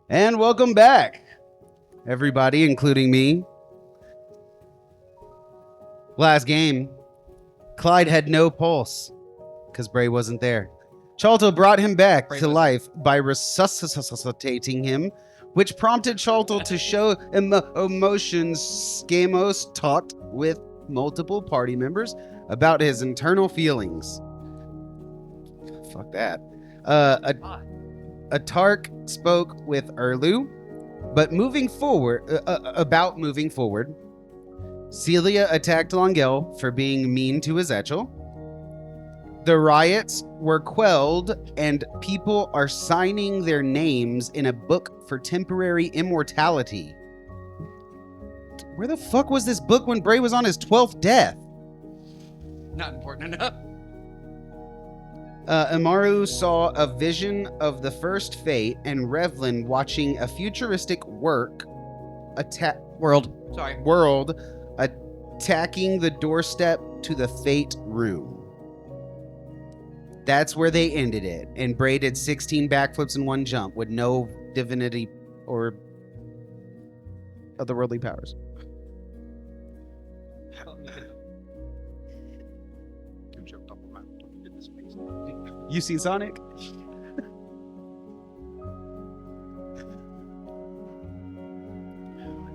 And welcome back, everybody, including me. Last game, Clyde had no pulse because Bray wasn't there. Chalto brought him back to life by resuscitating him, which prompted Chalto to show emotions Skamos talked with multiple party members about his internal feelings. Fuck that. Atark spoke with Erlu, but moving forward, Celia attacked Longel for being mean to Ezechiel. The riots were quelled, and people are signing their names in a book for temporary immortality. Where the fuck was this book when Bray was on his 12th death? Not important enough. Amaru saw a vision of the first fate, and Revlin watching a futuristic world attacking the doorstep to the fate room. That's where they ended it, and Bray did 16 backflips in one jump with no divinity or otherworldly powers. You seen Sonic?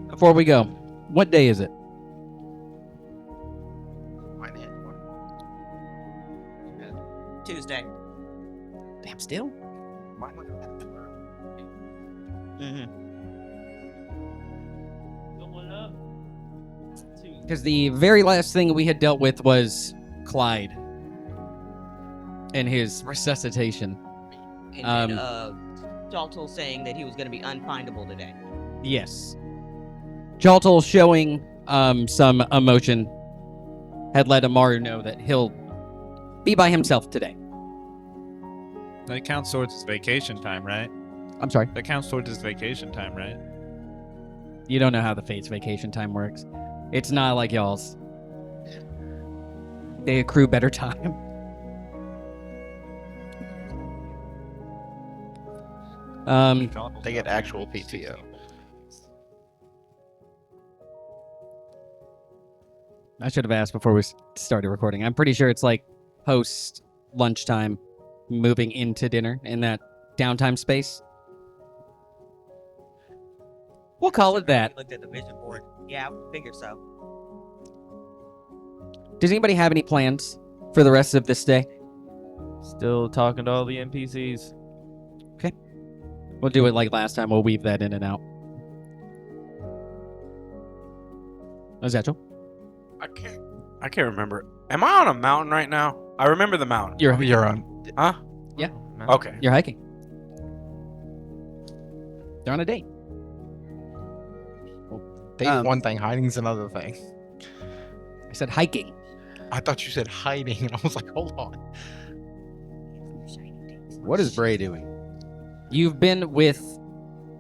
Before we go, what day is it? Tuesday. Damn, still? Because the very last thing we had dealt with was Clyde and his resuscitation. And Jaltal saying that he was going to be unfindable today. Yes. Jaltal showing some emotion had let Amaru know that he'll be by himself today. That counts towards his vacation time, right? I'm sorry? That counts towards his vacation time, right? You don't know how the Fate's vacation time works. It's not like y'all's. They accrue better time. They get actual PTO. I should have asked before we started recording. I'm pretty sure it's like post lunchtime, moving into dinner in that downtime space. We'll call it that. Looked at the vision board. Yeah, I figured so. Does anybody have any plans for the rest of this day? Still talking to all the NPCs. Okay. We'll do it like last time. We'll weave that in and out. Ezechiel? I can't remember. Am I on a mountain right now? I remember the mountain. You're on. Huh? Yeah. Okay. You're hiking. They're on a date. Date's one thing, hiding's another thing. I said hiking. I thought you said hiding, and I was like, hold on. What is Bray doing? You've been with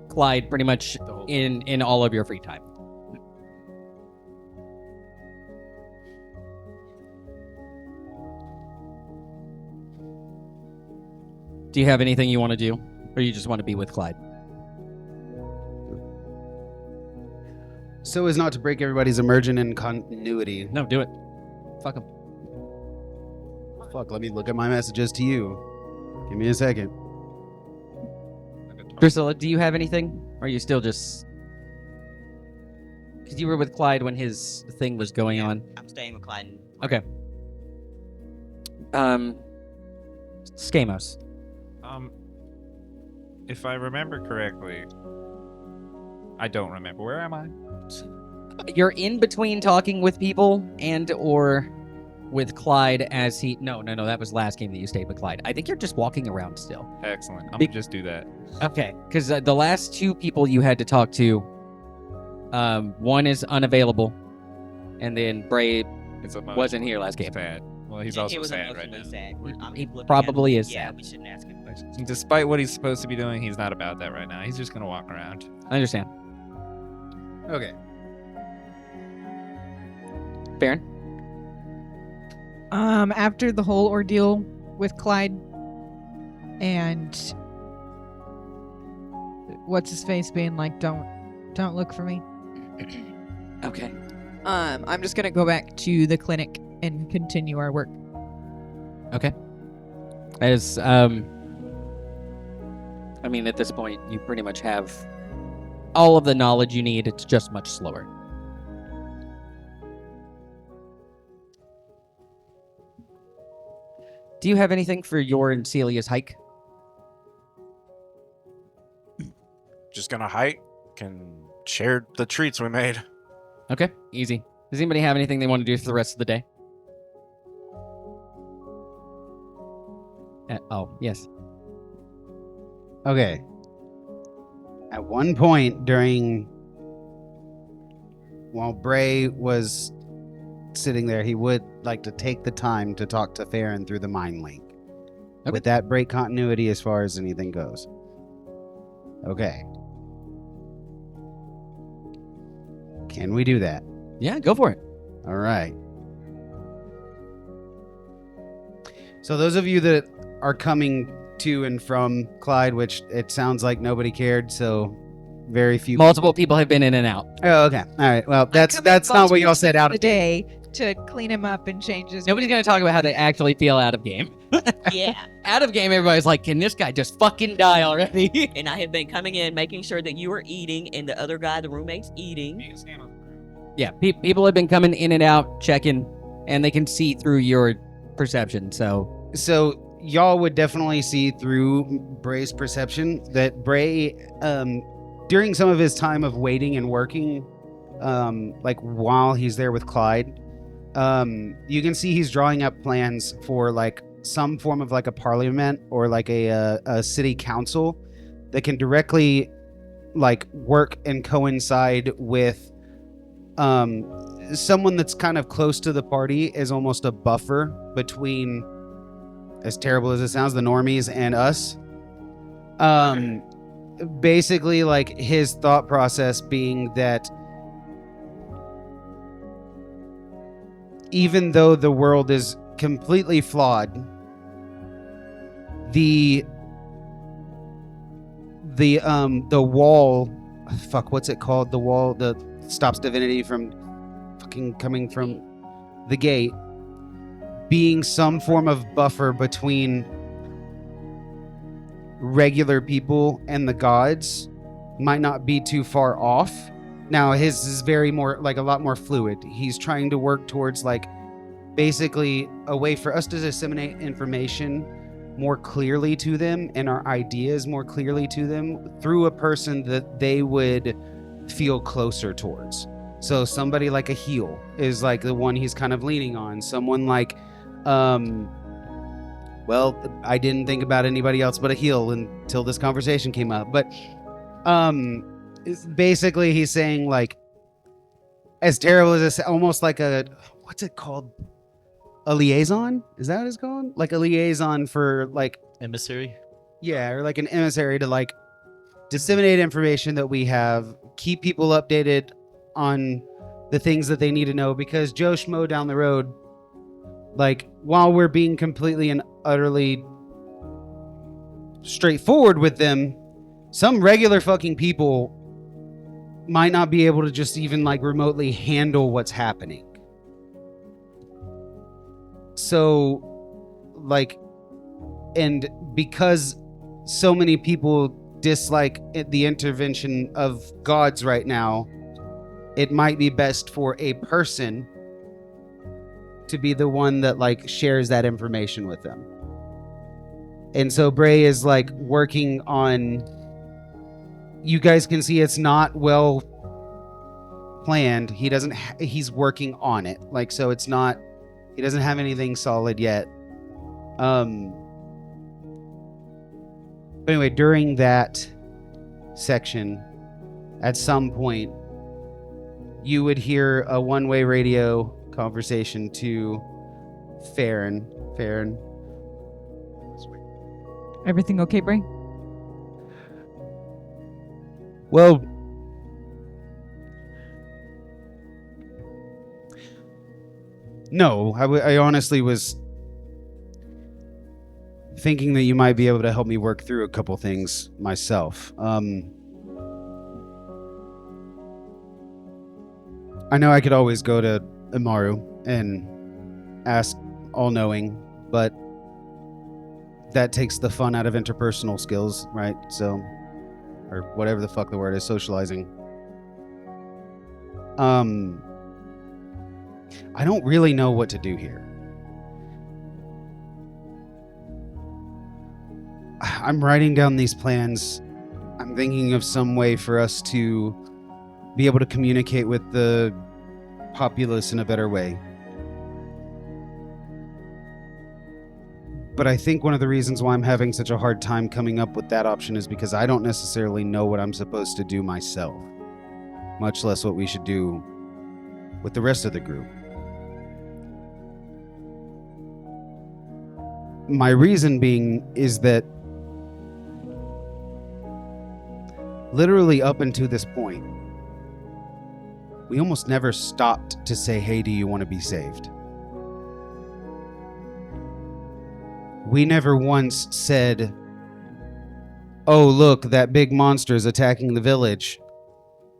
Clyde pretty much in all of your free time. Do you have anything you want to do? Or you just want to be with Clyde? So as not to break everybody's immersion and continuity. No, do it. Fuck him. Fuck, let me look at my messages to you. Give me a second. Priscilla, do you have anything? Or are you still just... Because you were with Clyde when his thing was going on. I'm staying with Clyde. Okay. Skamos. If I remember correctly, I don't remember. Where am I? You're in between talking with people and or with Clyde as he... No, that was last game that you stayed with Clyde. I think you're just walking around still. Excellent. I'm gonna just do that. Okay, because the last two people you had to talk to, one is unavailable, and then Bray wasn't here last game. Sad. Well, he's also sad right now. Sad. He probably is Yeah, sad. we shouldn't ask him questions. Despite what he's supposed to be doing, he's not about that right now. He's just gonna walk around. I understand. Okay. Baron? After the whole ordeal with Clyde and what's his face being like, don't look for me. Okay. I'm just gonna go back to the clinic and continue our work. Okay. As I mean, at this point, you pretty much have all of the knowledge you need. It's just much slower. Do you have anything for your and Celia's hike? Just gonna hike and share the treats we made. Okay, easy. Does anybody have anything they want to do for the rest of the day? Oh, yes. Okay. At one point while Bray was sitting there, he would like to take the time to talk to Farron through the mind link. Okay. Would that break continuity as far as anything goes? Okay. Can we do that? Yeah, go for it. All right. So those of you that are coming to and from Clyde, which it sounds like nobody cared, so very few. Multiple people have been in and out. Oh, okay. All right. Well, that's not what y'all said out the of day to clean him up and change his. Nobody's going to talk about how they actually feel out of game. Yeah. Out of game, everybody's like, can this guy just fucking die already? And I have been coming in, making sure that you are eating, and the other guy, the roommate's eating. Yeah, people have been coming in and out, checking, and they can see through your perception, so... So y'all would definitely see through Bray's perception that Bray, during some of his time of waiting and working, like while he's there with Clyde, you can see he's drawing up plans for like some form of like a parliament or like a city council that can directly like work and coincide with someone that's kind of close to the party as almost a buffer between, as terrible as it sounds, the normies and us. Basically, like his thought process being that even though the world is completely flawed, the wall, fuck, what's it called? The wall that stops divinity from fucking coming from the gate, being some form of buffer between regular people and the gods might not be too far off. Now his is very more like a lot more fluid. He's trying to work towards like basically a way for us to disseminate information more clearly to them and our ideas more clearly to them through a person that they would feel closer towards. So somebody like a heel is like the one he's kind of leaning on. Someone like well, I didn't think about anybody else but a heel until this conversation came up. But basically he's saying like, as terrible as this, almost like a, what's it called? A liaison? Is that what it's called? Like a liaison for like Emissary? Yeah, or like an emissary to like disseminate information that we have, keep people updated on the things that they need to know, because Joe Schmo down the road, like while we're being completely and utterly straightforward with them, some regular fucking people might not be able to just even like remotely handle what's happening. So like, and because so many people dislike the intervention of gods right now, it might be best for a person to be the one that like shares that information with them. And so Bray is like working on, you guys can see it's not well planned. He's working on it. Like, so it's not, he doesn't have anything solid yet. But anyway, during that section, at some point, you would hear a one-way radio conversation to Farron. Farron. Everything okay, Bray? Well, no, I honestly was thinking that you might be able to help me work through a couple things myself. I know I could always go to Imaru and ask all-knowing, but that takes the fun out of interpersonal skills, right? So, or whatever the fuck the word is, socializing. I don't really know what to do here. I'm writing down these plans. I'm thinking of some way for us to be able to communicate with the populace in a better way. But I think one of the reasons why I'm having such a hard time coming up with that option is because I don't necessarily know what I'm supposed to do myself, much less what we should do with the rest of the group. My reason being is that literally up until this point, we almost never stopped to say, hey, do you want to be saved? We never once said, oh, look, that big monster is attacking the village.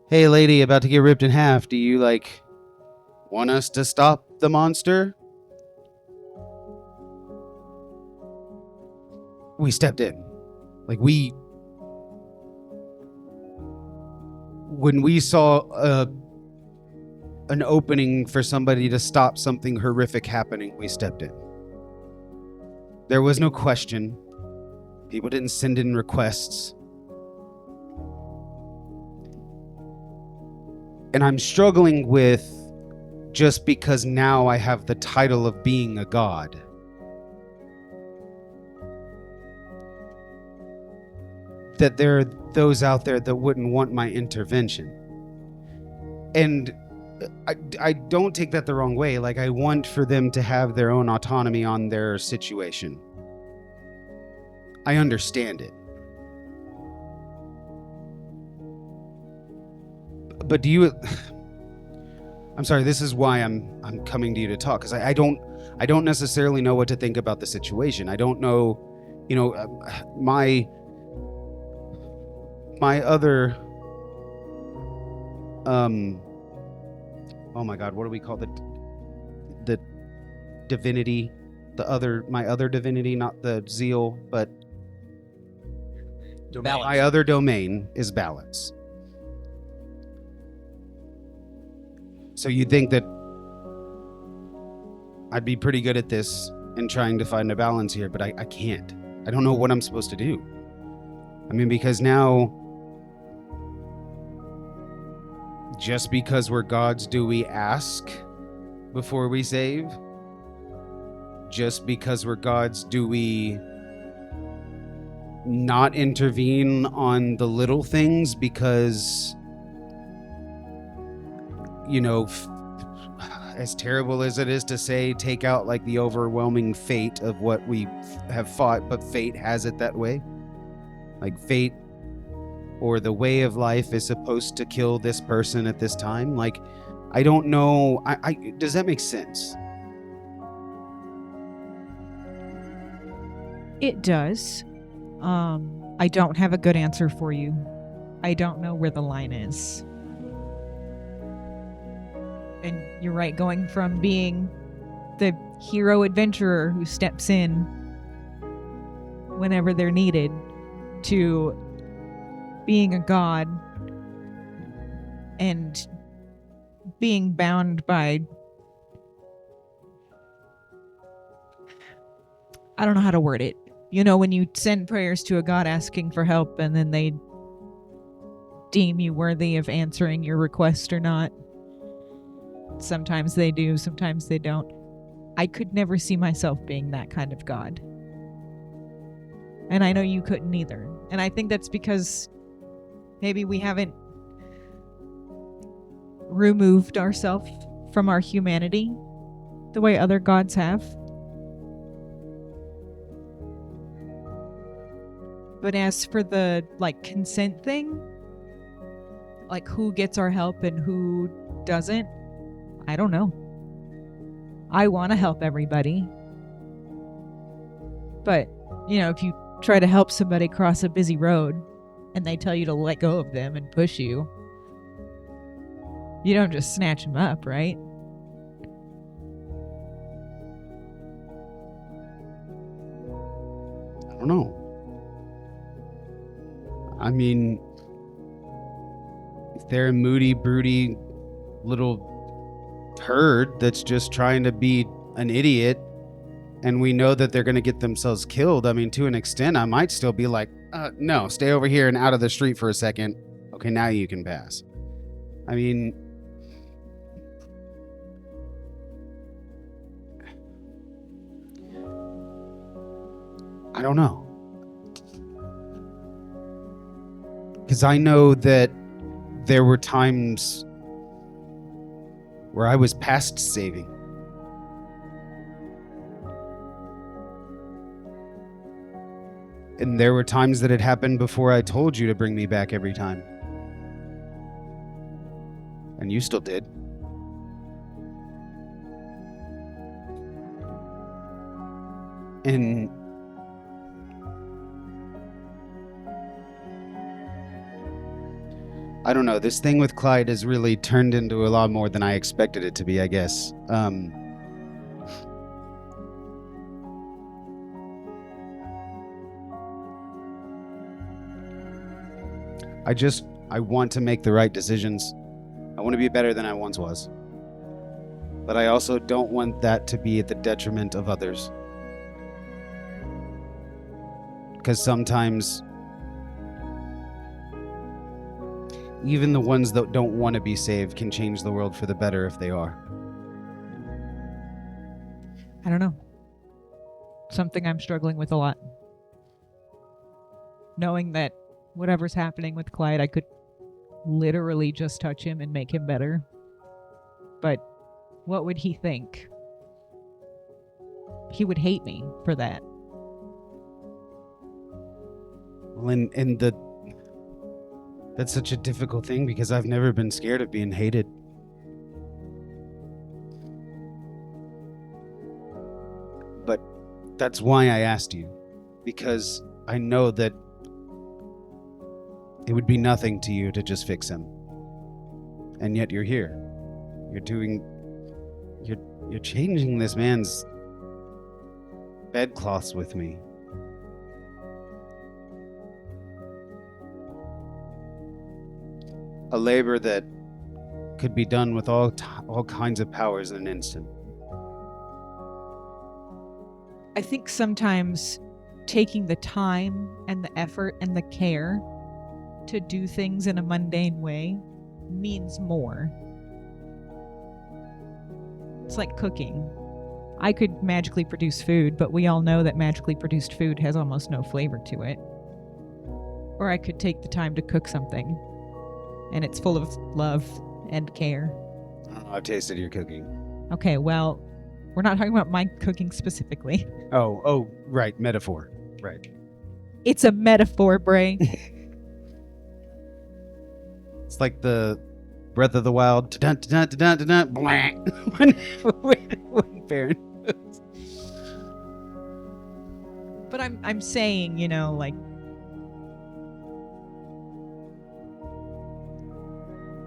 Hey, lady, about to get ripped in half. Do you, want us to stop the monster? We stepped in. When we saw an opening for somebody to stop something horrific happening, we stepped in. There was no question. People didn't send in requests. And I'm struggling with, just because now I have the title of being a god, that there are those out there that wouldn't want my intervention. And I don't take that the wrong way. I want for them to have their own autonomy on their situation. I understand it. But do you... I'm sorry, this is why I'm coming to you to talk, because I don't necessarily know what to think about the situation. I don't know, my other... oh my god, what do we call the divinity? My other divinity, not the zeal, but Balance. my other domain is balance. So you'd think that I'd be pretty good at this in trying to find a balance here, but I can't. I don't know what I'm supposed to do. Because now, just because we're gods, do we ask before we save? Just because we're gods, do we not intervene on the little things because, as terrible as it is to say, take out the overwhelming fate of what we have fought, but fate has it that way? Fate or the way of life is supposed to kill this person at this time? I don't know. Does that make sense? It does. I don't have a good answer for you. I don't know where the line is. And you're right, going from being the hero adventurer who steps in whenever they're needed to being a god and being bound by, I don't know how to word it. When you send prayers to a god asking for help and then they deem you worthy of answering your request or not. Sometimes they do, sometimes they don't. I could never see myself being that kind of god. And I know you couldn't either. And I think that's because maybe we haven't removed ourselves from our humanity the way other gods have. But as for the consent thing, who gets our help and who doesn't, I don't know. I want to help everybody. But, if you try to help somebody cross a busy road and they tell you to let go of them and push you, You don't just snatch him up, right? I don't know. I mean, if they're a moody, broody little herd that's just trying to be an idiot, and we know that they're going to get themselves killed, I mean, to an extent, I might still be like, no, stay over here and out of the street for a second. Okay, now you can pass. I mean, I don't know. Because I know that there were times where I was past saving. And there were times that it happened before I told you to bring me back every time. And you still did. And I don't know, this thing with Clyde has really turned into a lot more than I expected it to be, I guess. I want to make the right decisions. I want to be better than I once was. But I also don't want that to be at the detriment of others. Because sometimes even the ones that don't want to be saved can change the world for the better if they are. I don't know. Something I'm struggling with a lot. Knowing that whatever's happening with Clyde, I could literally just touch him and make him better. But what would he think? He would hate me for that. Well, that's such a difficult thing because I've never been scared of being hated. But that's why I asked you, because I know that it would be nothing to you to just fix him. And yet you're here. You're changing this man's bedcloths with me. A labor that could be done with all kinds of powers in an instant. I think sometimes taking the time and the effort and the care to do things in a mundane way means more. It's like cooking. I could magically produce food, but we all know that magically produced food has almost no flavor to it. Or I could take the time to cook something, and it's full of love and care. I don't know, I've tasted your cooking. Okay, well, we're not talking about my cooking specifically. Oh, right, metaphor. Right. It's a metaphor, Bray. It's like the Breath of the Wild. When Baron. But I'm saying, you know, like,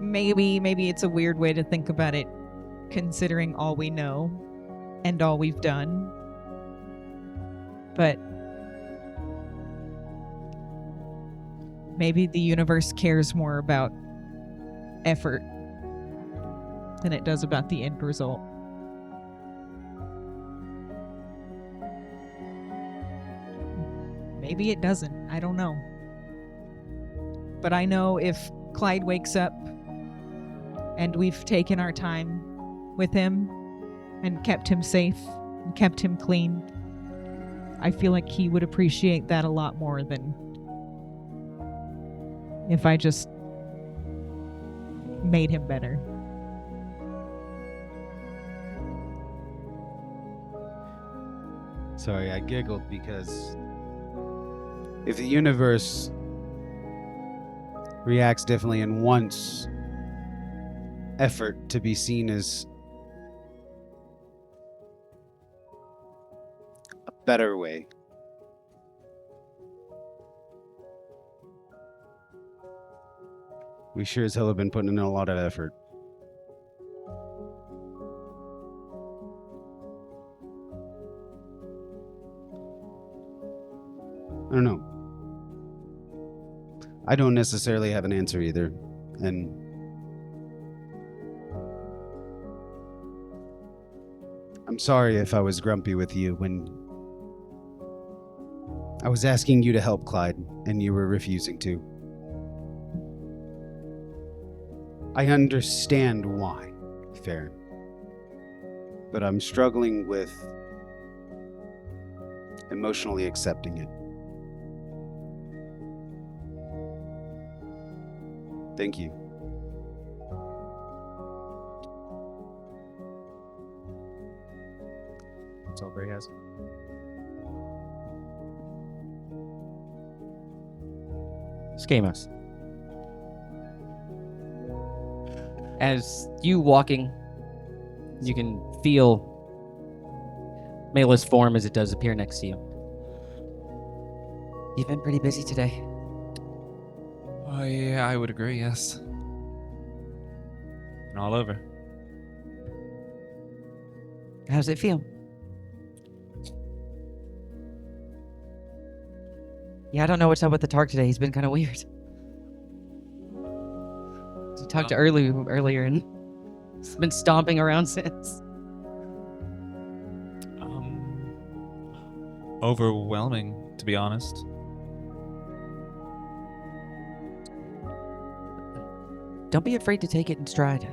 maybe it's a weird way to think about it, considering all we know and all we've done. But maybe the universe cares more about effort than it does about the end result. Maybe it doesn't. I don't know. But I know if Clyde wakes up and we've taken our time with him and kept him safe and kept him clean, I feel like he would appreciate that a lot more than if I just made him better. Sorry, I giggled because if the universe reacts differently and wants effort to be seen as a better way, we sure as hell have been putting in a lot of effort. I don't know. I don't necessarily have an answer either. And I'm sorry if I was grumpy with you when I was asking you to help Clyde and you were refusing to. I understand why, fair. But I'm struggling with emotionally accepting it. Thank you. That's all Bray has. Skamos. As you walking, you can feel Mela's form as it does appear next to you. You've been pretty busy today. Oh, yeah, I would agree, yes. And all over. How does it feel? Yeah, I don't know what's up with the Tark today. He's been kind of weird. We talked to earlier and he's been stomping around since. Overwhelming, to be honest. Don't be afraid to take it in stride.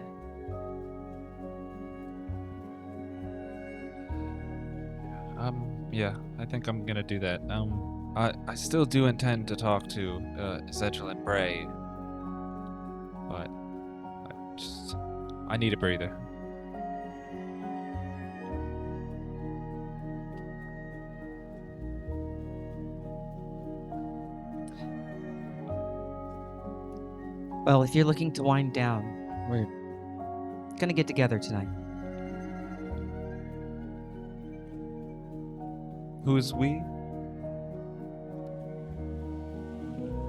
Yeah, I think I'm gonna do that. I still do intend to talk to Zedgel and Bray, but I need a breather. Well, if you're looking to wind down, we're gonna get together tonight. Who is we?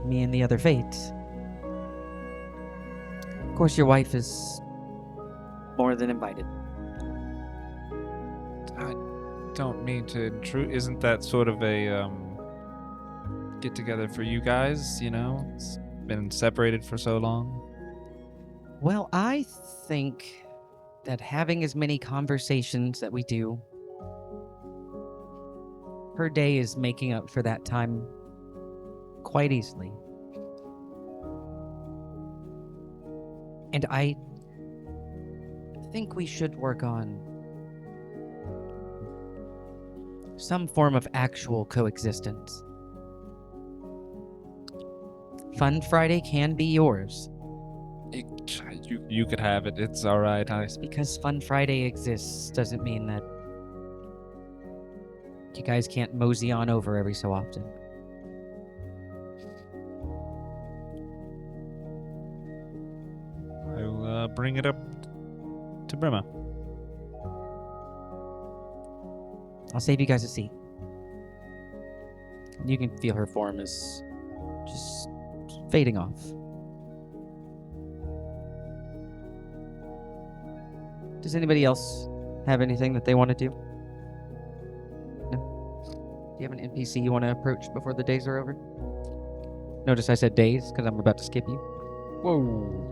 Me and the other Fates. Of course, your wife is more than invited. I don't mean to intrude. Isn't that sort of a get together for you guys? You know, it's been separated for so long. Well, I think that having as many conversations that we do per day is making up for that time quite easily. And I think we should work on some form of actual coexistence. Fun Friday can be yours. You could have it. It's all right. Just because Fun Friday exists doesn't mean that you guys can't mosey on over every so often. I'll bring it up to Brimma. I'll save you guys a seat. You can feel her form is just fading off. Does anybody else have anything that they want to do? No? Do you have an NPC you want to approach before the days are over? Notice I said days because I'm about to skip you. Whoa.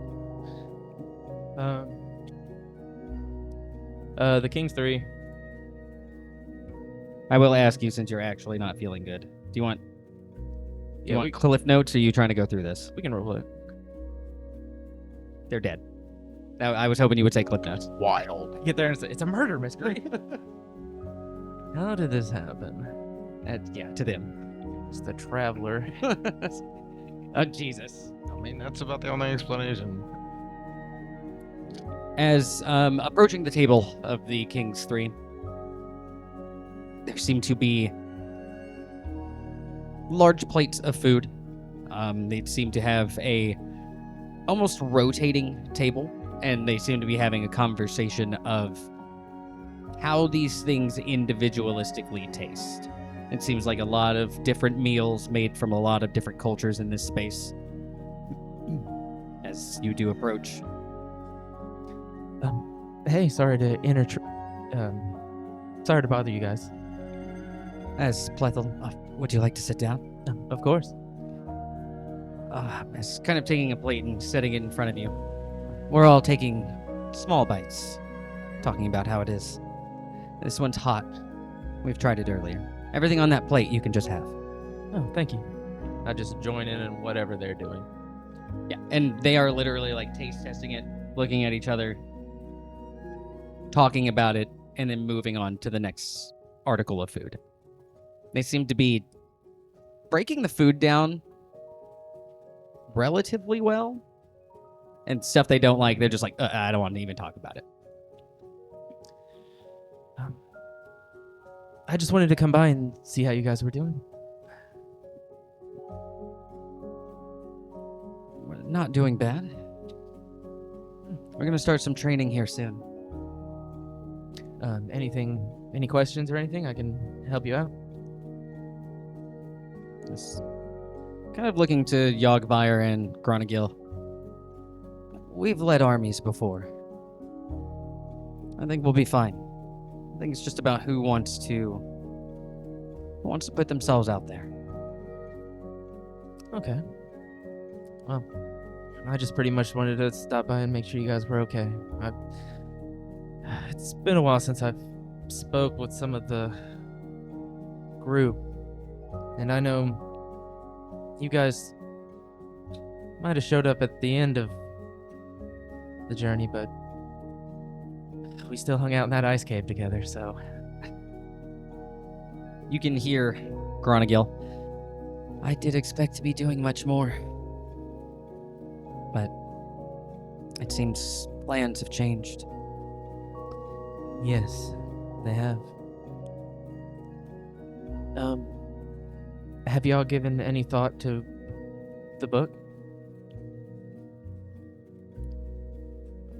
The King's 3. I will ask you since you're actually not feeling good. Do you want cliff notes or are you trying to go through this? We can roleplay it. They're dead. I was hoping you would say cliff notes. Wild. Get there and say, it's a murder mystery. How did this happen? Yeah, to them. It's the Traveler. Oh, Jesus. I mean, that's about the only explanation. As approaching the table of the King's 3, there seem to be large plates of food. They seem to have a almost rotating table, and they seem to be having a conversation of how these things individualistically taste. It seems like a lot of different meals made from a lot of different cultures in this space. As you do approach. Hey, sorry to sorry to bother you guys. As Plethel, would you like to sit down? Of course. It's kind of taking a plate and setting it in front of you. We're all taking small bites, talking about how it is. This one's hot. We've tried it earlier. Everything on that plate you can just have. Oh, thank you. I just join in whatever they're doing. Yeah, and they are literally like taste testing it, looking at each other, talking about it, and then moving on to the next article of food. They seem to be breaking the food down relatively well, and stuff they don't like, they're just like, I don't want to even talk about it. I just wanted to come by and see how you guys were doing. We're not doing bad. We're going to start some training here soon. Any questions or anything? I can help you out. Just kind of looking to Yogvire and Gronagil. We've led armies before. I think we'll be fine. I think it's just about who wants to put themselves out there. Okay. Well, I just pretty much wanted to stop by and make sure you guys were okay. It's been a while since I've spoke with some of the group, and I know you guys might have showed up at the end of the journey, but we still hung out in that ice cave together, so... You can hear Gronagil. I did expect to be doing much more. But it seems plans have changed. Yes, they have. Have y'all given any thought to the book?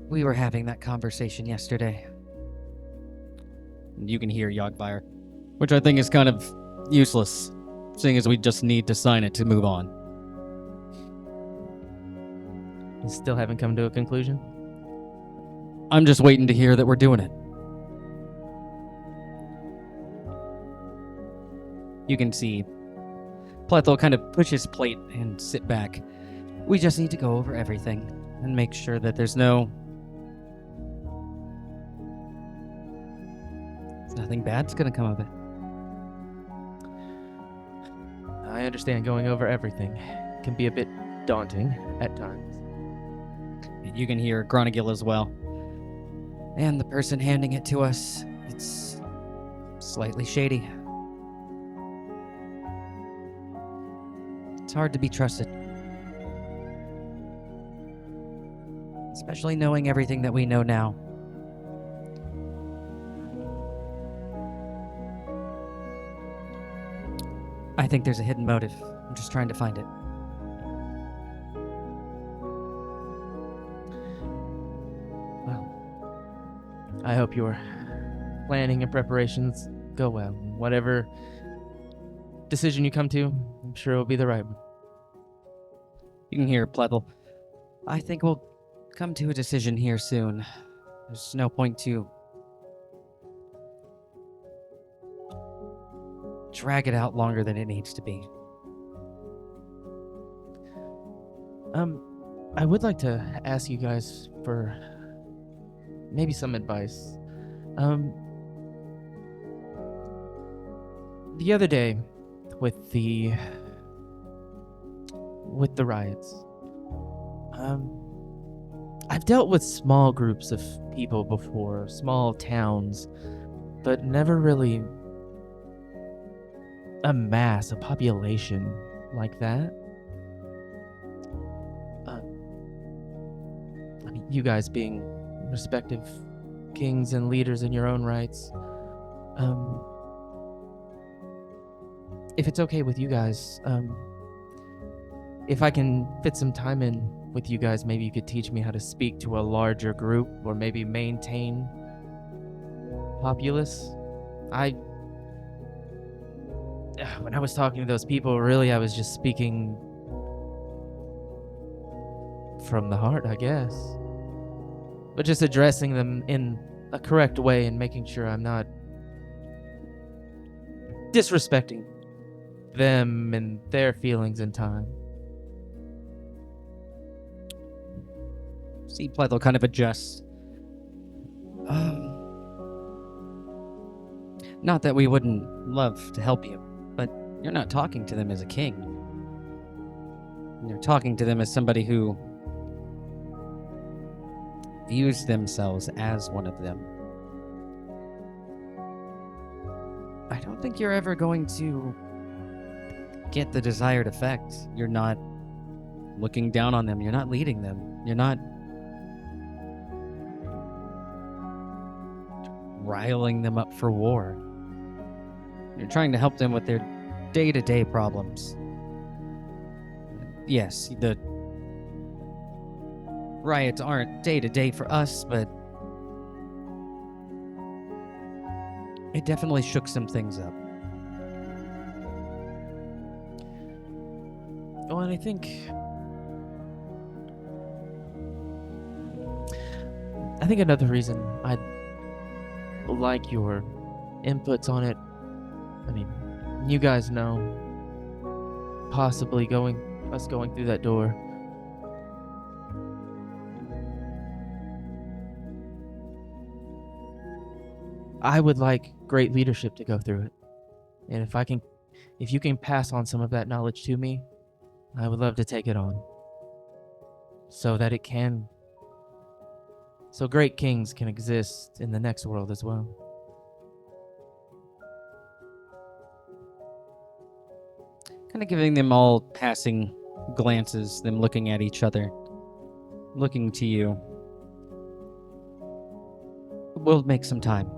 We were having that conversation yesterday. You can hear Yogvire, which I think is kind of useless, seeing as we just need to sign it to move on. You still haven't come to a conclusion? I'm just waiting to hear that we're doing it. You can see Plethel kind of push his plate and sit back. We just need to go over everything and make sure that there's nothing bad's gonna come of it. I understand going over everything can be a bit daunting at times. You can hear Gronagil as well. And the person handing it to us, it's slightly shady. It's hard to be trusted. Especially knowing everything that we know now. I think there's a hidden motive. I'm just trying to find it. Well, I hope your planning and preparations go well. Whatever decision you come to, I'm sure it'll be the right one. You can hear Plethel. I think we'll come to a decision here soon. There's no point to drag it out longer than it needs to be. I would like to ask you guys for maybe some advice. The other day with the riots, I've dealt with small groups of people before, small towns, but never really a population like that. I mean, you guys being respective kings and leaders in your own rights. If it's okay with you guys, if I can fit some time in with you guys, maybe you could teach me how to speak to a larger group or maybe maintain populace. When I was talking to those people, really, I was just speaking from the heart, I guess. But just addressing them in a correct way and making sure I'm not disrespecting them and their feelings in time. See, Plethel kind of adjusts. Not that we wouldn't love to help you, but you're not talking to them as a king. You're talking to them as somebody who views themselves as one of them. I don't think you're ever going to get the desired effect. You're not looking down on them. You're not leading them. You're not riling them up for war. You're trying to help them with their day-to-day problems. Yes, the riots aren't day-to-day for us, but it definitely shook some things up. Oh, and I think another reason I'd like your inputs on it. I mean, you guys know, possibly going through that door. I would like great leadership to go through it. And if you can pass on some of that knowledge to me, I would love to take it on. So great kings can exist in the next world as well. Kind of giving them all passing glances, them looking at each other, looking to you. We'll make some time.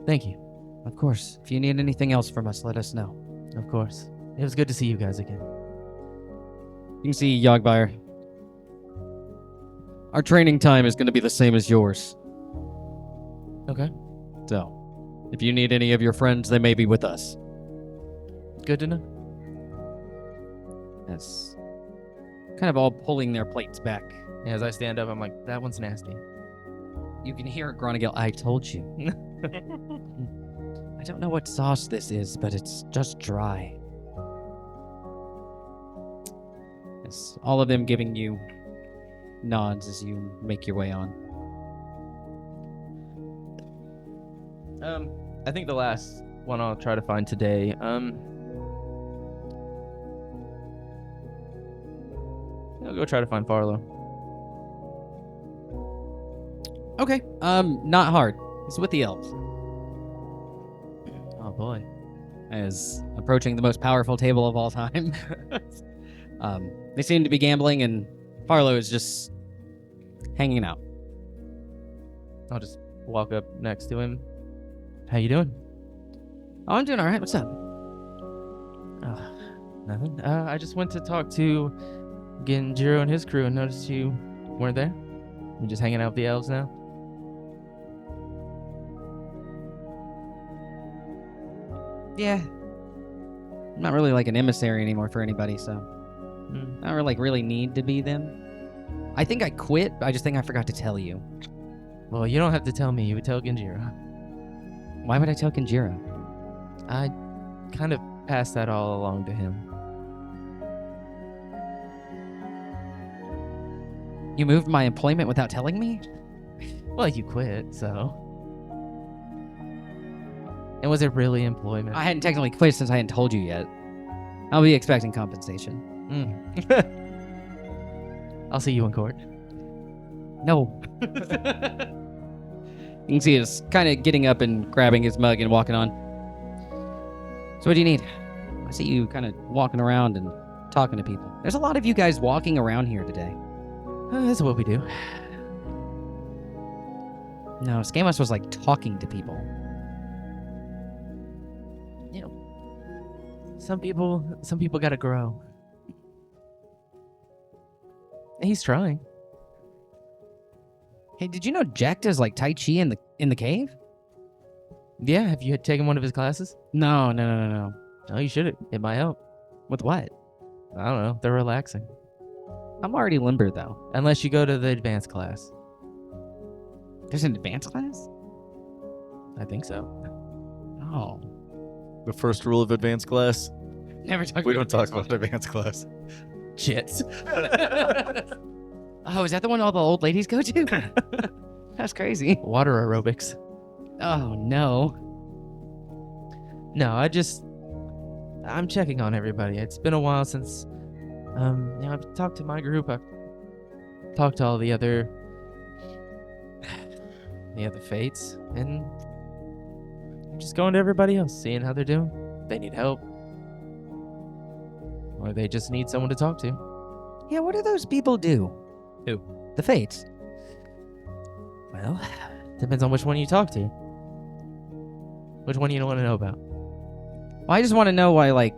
Thank you. Of course. If you need anything else from us, let us know. Of course. It was good to see you guys again. You can see Yogbyre. Our training time is going to be the same as yours. Okay. So, if you need any of your friends, they may be with us. Good to know. That's kind of all pulling their plates back. Yeah, as I stand up, I'm like, that one's nasty. You can hear Gronagil, I told you. I don't know what sauce this is, but it's just dry. It's all of them giving you nods as you make your way on. I think the last one I'll try to find today. I'll go try to find Farlow. Okay. Not hard. It's with the elves. Oh boy. As approaching the most powerful table of all time. They seem to be gambling, and Farlow is just hanging out. I'll just walk up next to him. How you doing? Oh, I'm doing all right. What's up? Nothing. I just went to talk to Genjiro and his crew and noticed you weren't there. You just hanging out with the elves now? Yeah. I'm not really like an emissary anymore for anybody, so I don't really need to be them. I think I quit, but I just think I forgot to tell you. Well, you don't have to tell me. You would tell Genjiro. Why would I tell Genjiro? I kind of passed that all along to him. You moved my employment without telling me? Well, you quit, so. And was it really employment? I hadn't technically quit since I hadn't told you yet. I'll be expecting compensation. I'll see you in court. No. You can see he's kind of getting up and grabbing his mug and walking on. So what do you need? I see you kind of walking around and talking to people. There's a lot of you guys walking around here today. That's what we do. No, Scamos was like talking to people. You know, some people gotta grow. He's trying. Hey, did you know Jack does like Tai Chi in the cave? Yeah, have you taken one of his classes? No. Oh, you should. It might help. With what? I don't know. They're relaxing. I'm already limber though. Unless you go to the advanced class. There's an advanced class? I think so. Oh. The first rule of advanced class. Never talk We about don't talk about advanced class. shit. Oh, is that the one all the old ladies go to? That's crazy. Water aerobics. Oh, no. No, I'm checking on everybody. It's been a while since, I've talked to my group. I've talked to all the other fates, and I'm just going to everybody else, seeing how they're doing. If they need help, or they just need someone to talk to. Yeah, what do those people do? Who? The Fates. Well, depends on which one you talk to. Which one you don't want to know about? Well, I just want to know why, like,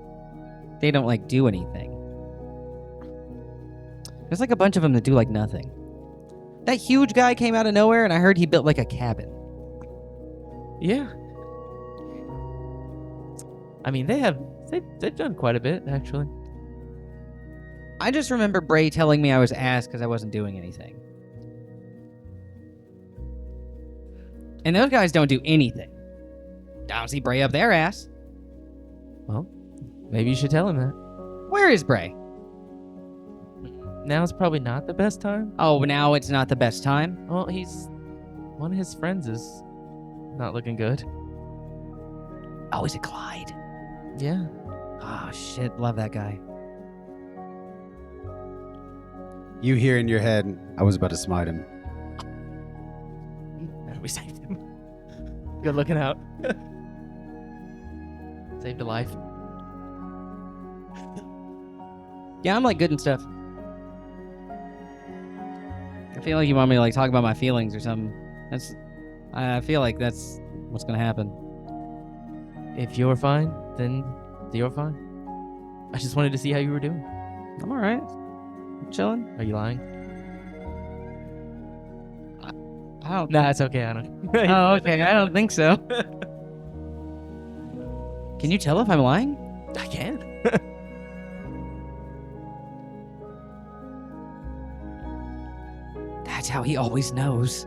they don't, like, do anything. There's, like, a bunch of them that do, like, nothing. That huge guy came out of nowhere, and I heard he built, like, a cabin. Yeah. I mean, they've done quite a bit, actually. I just remember Bray telling me I was ass because I wasn't doing anything. And those guys don't do anything. I don't see Bray up their ass. Well, maybe you should tell him that. Where is Bray? Now's probably not the best time. Oh, now it's not the best time? Well, one of his friends is not looking good. Oh, is it Clyde? Yeah. Oh, shit. Love that guy. You hear in your head, I was about to smite him. We saved him. Good looking out. Saved a life. Yeah, I'm, like, good and stuff. I feel like you want me to, like, talk about my feelings or something. I feel like that's what's gonna happen. If you're fine, then you're fine. I just wanted to see how you were doing. I'm alright. I'm chilling. Are you lying? I don't. Nah, it's okay. I don't. Oh, okay. I don't think so. Can you tell if I'm lying? I can. That's how he always knows.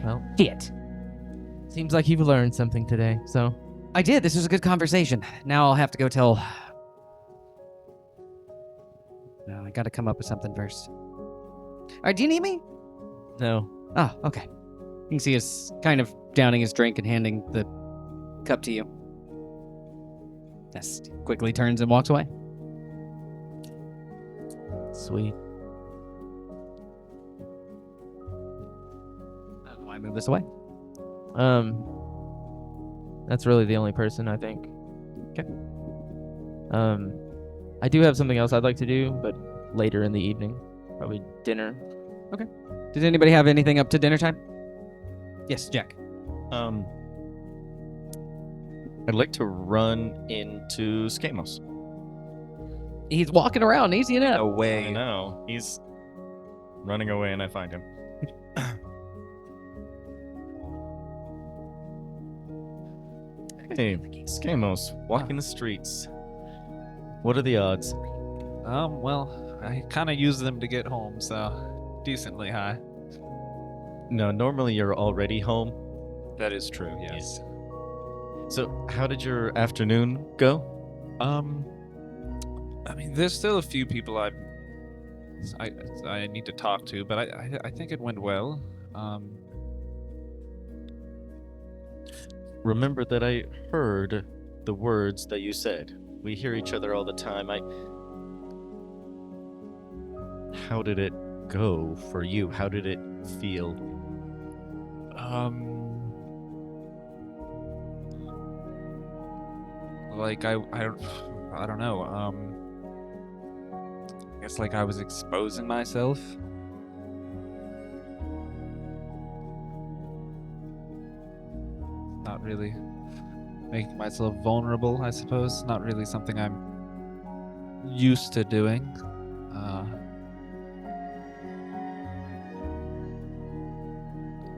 Well, Shit. seems like you've learned something today, so. I did. This was a good conversation. Now I'll have to go tell. No, I gotta come up with something first. Alright, do you need me? No. Oh, okay. You can see us kind of downing his drink and handing the cup to you. Ness quickly turns and walks away. Sweet. Why move this away? That's really the only person, I think. Okay. I do have something else I'd like to do, but later in the evening. Probably dinner. Does anybody have anything up to dinner time? Yes, Jack. I'd like to run into Skamos. He's walking around, easy enough. I Away. know. He's running away and I find him. Hey, Skamos, walking the streets. What are the odds? Well, I kind of use them to get home, so decently high. No, normally you're already home. That is true, yes. So, how did your afternoon go? I mean, there's still a few people I need to talk to, but I think it went well. Remember that I heard the words that you said. We hear each other all the time. How did it go for you? How did it feel? Like I don't know. I guess like I was exposing myself. Not really making myself vulnerable, I suppose. Not really something I'm used to doing.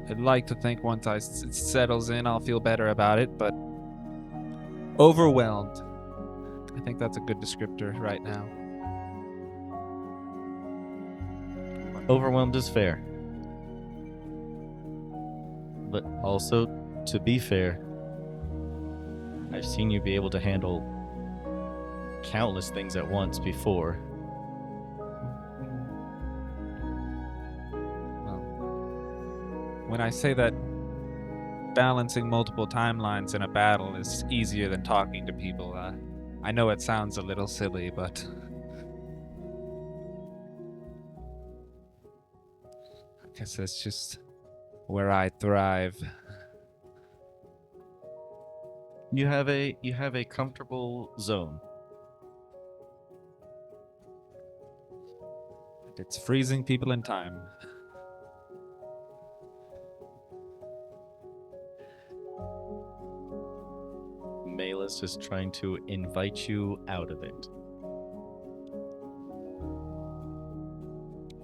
I'd like to think once it settles in, I'll feel better about it, but overwhelmed. I think that's a good descriptor right now. Overwhelmed is fair. But also, to be fair, I've seen you be able to handle countless things at once before. Well, when I say that balancing multiple timelines in a battle is easier than talking to people, I know it sounds a little silly, but I guess that's just where I thrive. You have a comfortable zone. It's freezing people in time. Malus is trying to invite you out of it.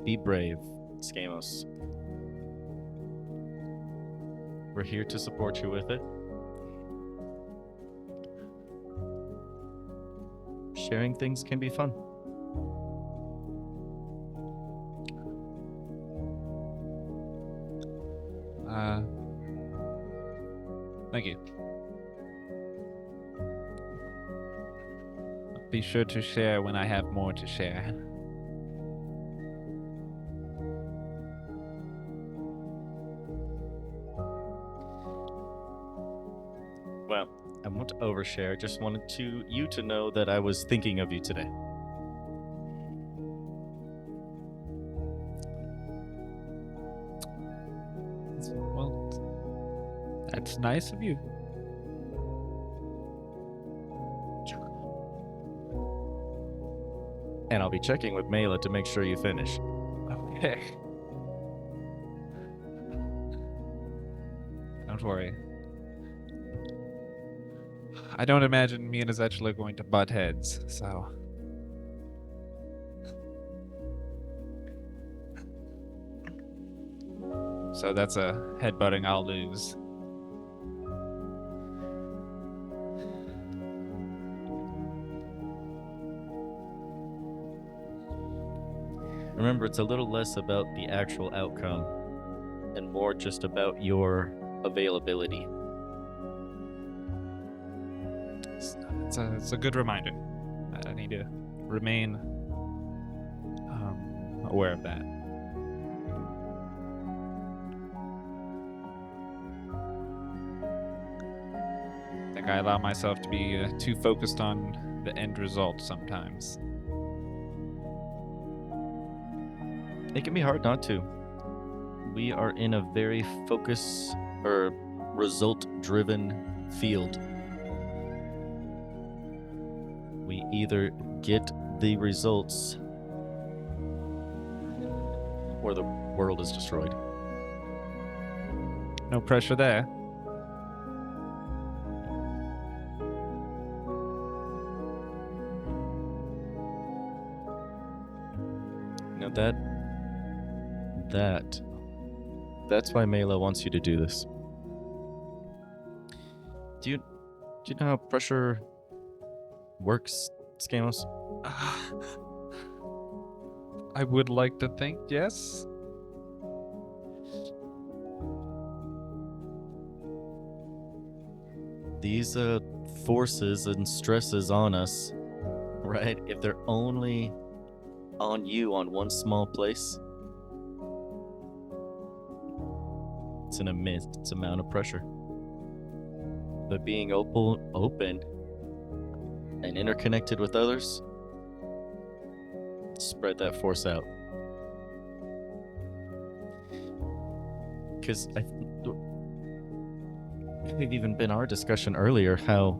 Be brave, Skamos. We're here to support you with it. Sharing things can be fun. Thank you. Be sure to share when I have more to share. Well, I won't overshare. Just wanted you to know that I was thinking of you today. Well, that's nice of you. And I'll be checking with Mela to make sure you finish. Okay. Don't worry. I don't imagine me and Ezekiel are going to butt heads, so. So that's a headbutting I'll lose. Remember, it's a little less about the actual outcome and more just about your availability. It's a good reminder. I need to remain aware of that. I think I allow myself to be too focused on the end result sometimes. It can be hard not to. We are in a very focus or result-driven field. We either get the results or the world is destroyed. No pressure there. Now that's why Mela wants you to do this. Do you know how pressure works, Skamos? I would like to think, yes. These forces and stresses on us, right? If they're only on you on one small place, it's an immense amount of pressure. But being open and interconnected with others, spread that force out. Because I think we've even been our discussion earlier how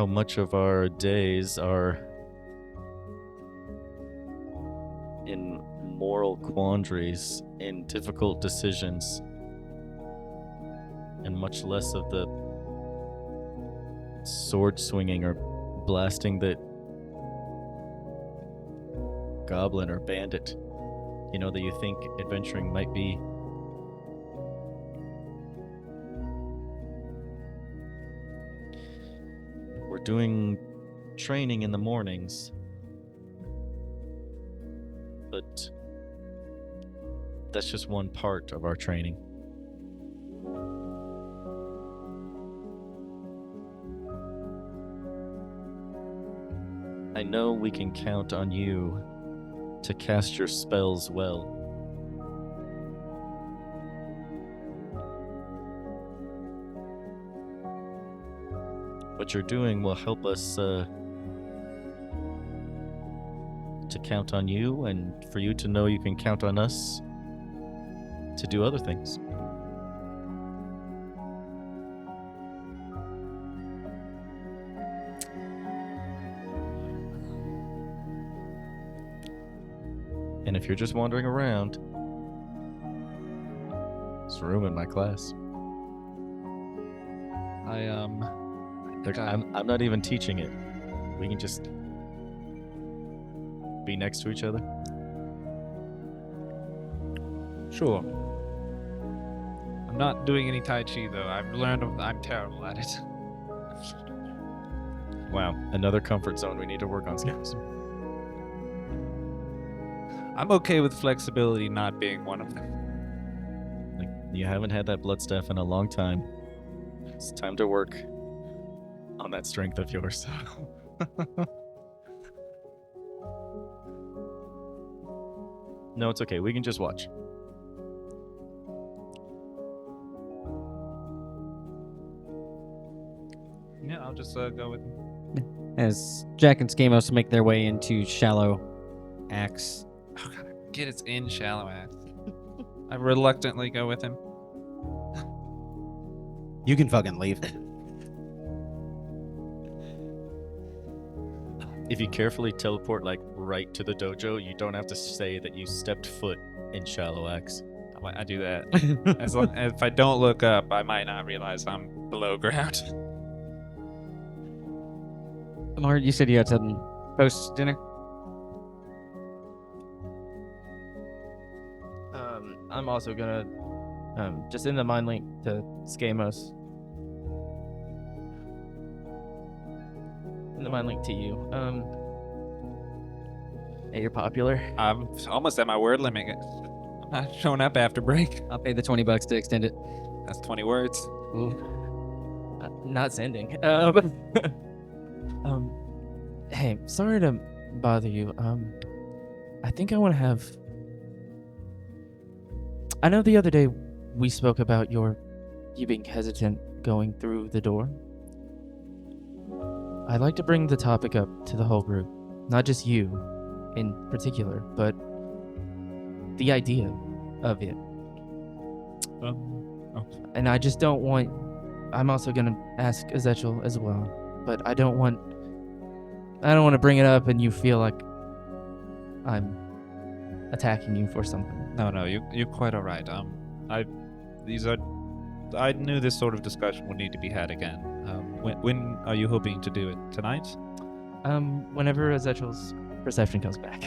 much of our days are in moral quandaries, in difficult decisions, and much less of the sword swinging or blasting the goblin or bandit, that you think adventuring might be. We're doing training in the mornings, but that's just one part of our training. I know we can count on you to cast your spells well. What you're doing will help us to count on you, and for you to know you can count on us to do other things. And if you're just wandering around, there's room in my class. I'm not even teaching it. We can just be next to each other. Sure. I'm not doing any Tai Chi, though. I've learned I'm terrible at it. Wow, another comfort zone we need to work on, skills. I'm okay with flexibility not being one of them. Like, you haven't had that blood staff in a long time. It's time to work on that strength of yours. No, it's okay. We can just watch. Yeah, I'll just go with him. As Jack and Skamos make their way into Shallow Axe. Oh, God, get it's in Shallow Axe. I reluctantly go with him. You can fucking leave. If you carefully teleport like right to the dojo, you don't have to say that you stepped foot in Shallow Axe. I do that. As long, if I don't look up, I might not realize I'm below ground. Lord, you said you had something post dinner? I'm also gonna just in the mind link to Skamos. In the mind link to you. Hey, you're popular. I'm almost at my word limit. I'm not showing up after break. I'll pay the $20 to extend it. That's 20 words. Not sending. Hey, sorry to bother you. I think I want to have. I know the other day we spoke about you being hesitant going through the door. I'd like to bring the topic up to the whole group, not just you in particular, but the idea of it. And I just don't want. I'm also gonna ask Ezekiel as well, but I don't want to bring it up and you feel like I'm attacking you for something. No, you're quite all right. I knew this sort of discussion would need to be had again. When are you hoping to do it? Tonight? Whenever Ezekiel's perception comes back.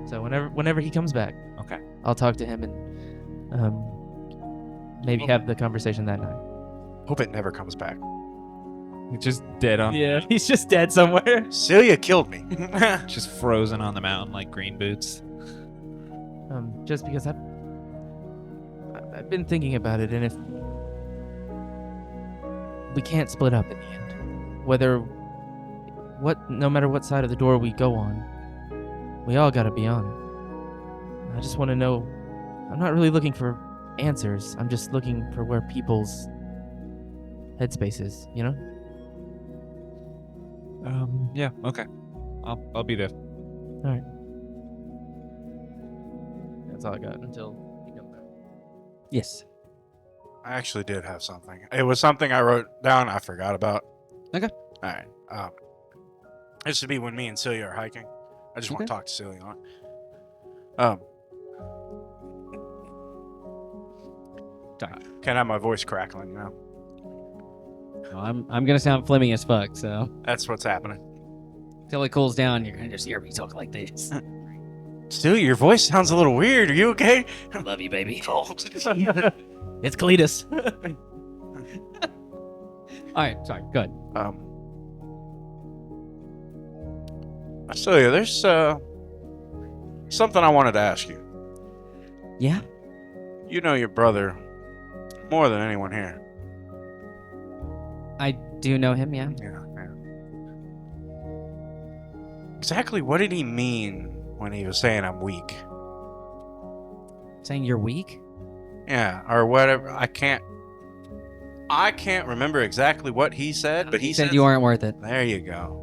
So whenever he comes back, Okay. I'll talk to him and maybe have the conversation that night. Hope it never comes back. He's just dead on. Yeah, he's just dead somewhere. Celia killed me. Just frozen on the mountain like green boots. Just because I've been thinking about it, and if we can't split up in the end, no matter what side of the door we go on, we all gotta be on it. I just want to know. I'm not really looking for answers. I'm just looking for where people's headspace is, you know? Yeah, okay. I'll be there. Alright. That's all I got until you come back. Yes. I actually did have something. It was something I wrote down I forgot about. Okay. All right. This would be when me and Celia are hiking. I just want Okay. to talk to Celia on it. Can't have my voice crackling now. Well, I'm gonna sound Fleming as fuck, so That's what's happening. till it cools down, you're gonna just hear me talk like this. Celia, your voice sounds a little weird. Are you okay? I love you, baby. It's Cletus. All right, sorry. Good. Celia, there's something I wanted to ask you. Yeah? You know your brother more than anyone here. I do know him, yeah. Yeah. Exactly what did he mean when he was saying I'm weak? Saying you're weak? Yeah, or whatever. I can't remember exactly what he said, but he said you aren't worth it. There you go.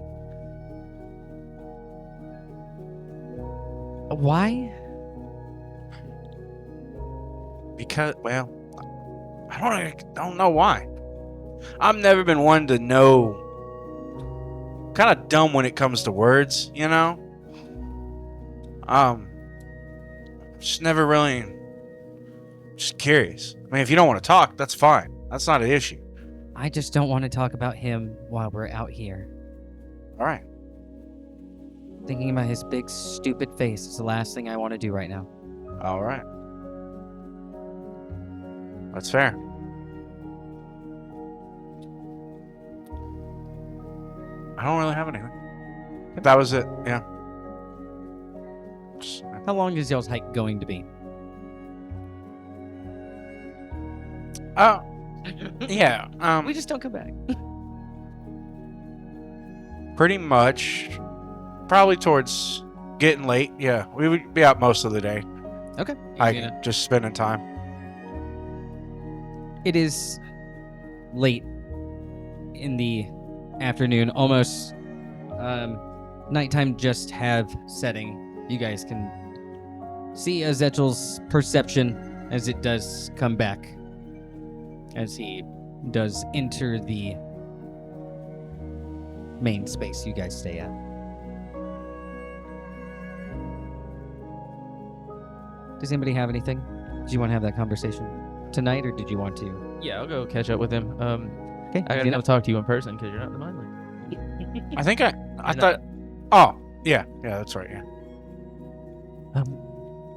Why? Because, well, I don't know why. I've never been one to know. Kind of dumb when it comes to words, you know. Just never really. Just curious. I mean, if you don't want to talk, that's fine. That's not an issue. I just don't want to talk about him while we're out here. All right. Thinking about his big, stupid face is the last thing I want to do right now. All right. That's fair. I don't really have anything. That was it. Yeah. How long is y'all's hike going to be? Yeah. We just don't come back. Pretty much. Probably towards getting late. Yeah, we would be out most of the day. Okay. Just spending time. It is late in the afternoon, almost nighttime just have setting. You guys can see Azetchel's perception as it does come back, as he does enter the main space you guys stay at. Does anybody have anything? Do you want to have that conversation tonight, or did you want to? Yeah, I'll go catch up with him. Okay. I gotta go talk to you in person because you're not in the mind link. I think I thought. Oh, yeah, that's right. Yeah.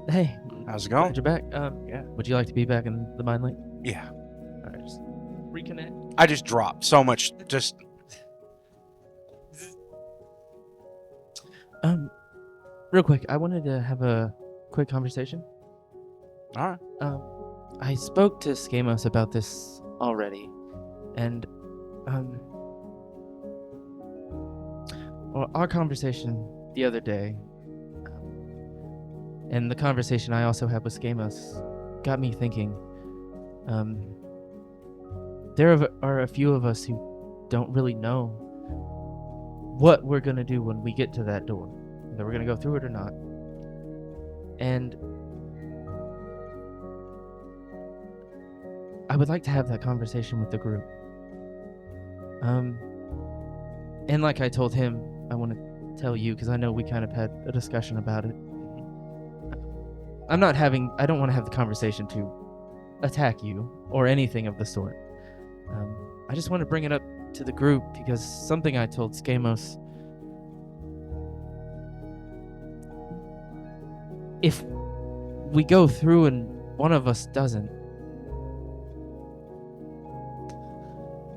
Hey, How's it glad going? you're back. Yeah. Would you like to be back in the mind link? Yeah. All right, just reconnect. I just dropped so much. Just Real quick, I wanted to have a quick conversation. all right. I spoke to Skamos about this already, and well, our conversation the other day, and the conversation I also had with Skamos, got me thinking. There are a few of us who don't really know what we're gonna do when we get to that door, whether we're gonna go through it or not, and I would like to have that conversation with the group. And like I told him, I want to tell you because I know we kind of had a discussion about it. I don't want to have the conversation to attack you or anything of the sort. I just want to bring it up to the group because something I told Skamos. If we go through and one of us doesn't,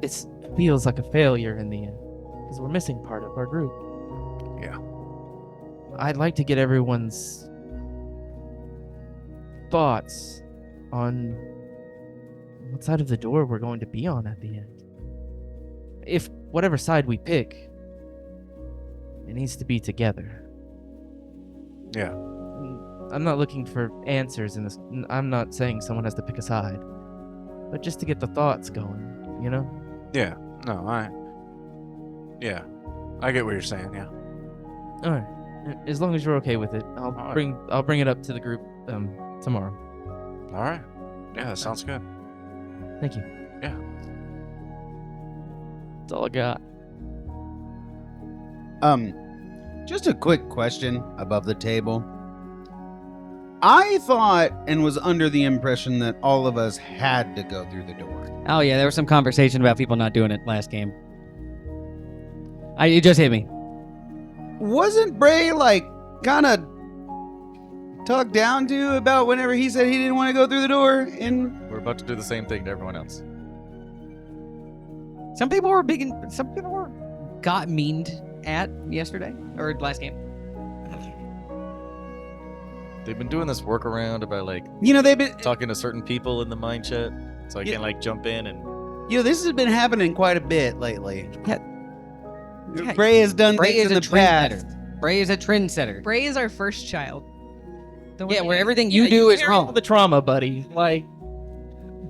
it feels like a failure in the end because we're missing part of our group. Yeah. I'd like to get everyone's thoughts on what side of the door we're going to be on at the end. If whatever side we pick, it needs to be together. Yeah. I'm not looking for answers in this. I'm not saying someone has to pick a side, but just to get the thoughts going, you know? Yeah. No, I get what you're saying. Yeah. All right. As long as you're okay with it, I'll bring it up to the group tomorrow. All right. Yeah, that sounds good. Thank you. Yeah. That's all I got. Just a quick question above the table. I thought and was under the impression that all of us had to go through the door. Oh yeah, there was some conversation about people not doing it last game. It just hit me. Wasn't Bray kind of talked down to about whenever he said he didn't want to go through the door? We're about to do the same thing to everyone else. Some people were got meaned at yesterday or last game. They've been doing this workaround about like You know, they've been talking to certain people in the mind chat, so I Yeah. can like jump in and. You know, this has been happening quite a bit lately. Yeah. Bray has done Bray things is in a the past. trendsetter. Bray is a trendsetter. Bray is our first child. The one Yeah, that- where everything you do is carry all wrong. the trauma, buddy. Like,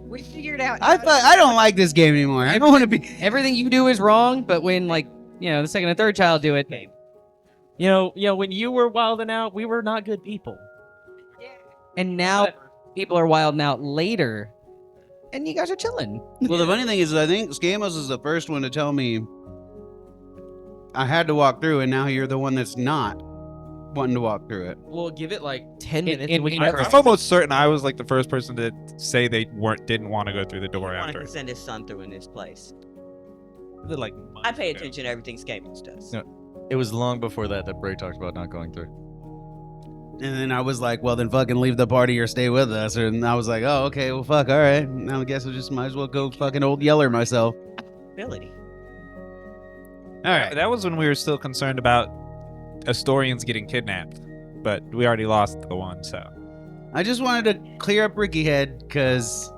we figured out. I don't like this game anymore. I don't want to be. Everything you do is wrong, but when the second and third child do it, you know, when you were wilding out, we were not good people. and now people are wilding out later, and you guys are chilling. Well, the funny thing is, I think Scamos is the first one to tell me I had to walk through, and now you're the one that's not wanting to walk through it. We'll give it like 10 In- minutes. in- and we can in- cross I'm almost certain I was like the first person to say they didn't want to go through the door Wanted after. to send his son through in this place. Like I pay attention to everything Scamos does. No. It was long before that Bray talked about not going through. And then I was like, well, then fucking leave the party or stay with us. And I was like, oh, okay, well, fuck, all right. Now I guess I just might as well go fucking old Yeller myself. Ability. All right. That was when we were still concerned about Astorians getting kidnapped, but we already lost the one, so. I just wanted to clear up Ricky Head because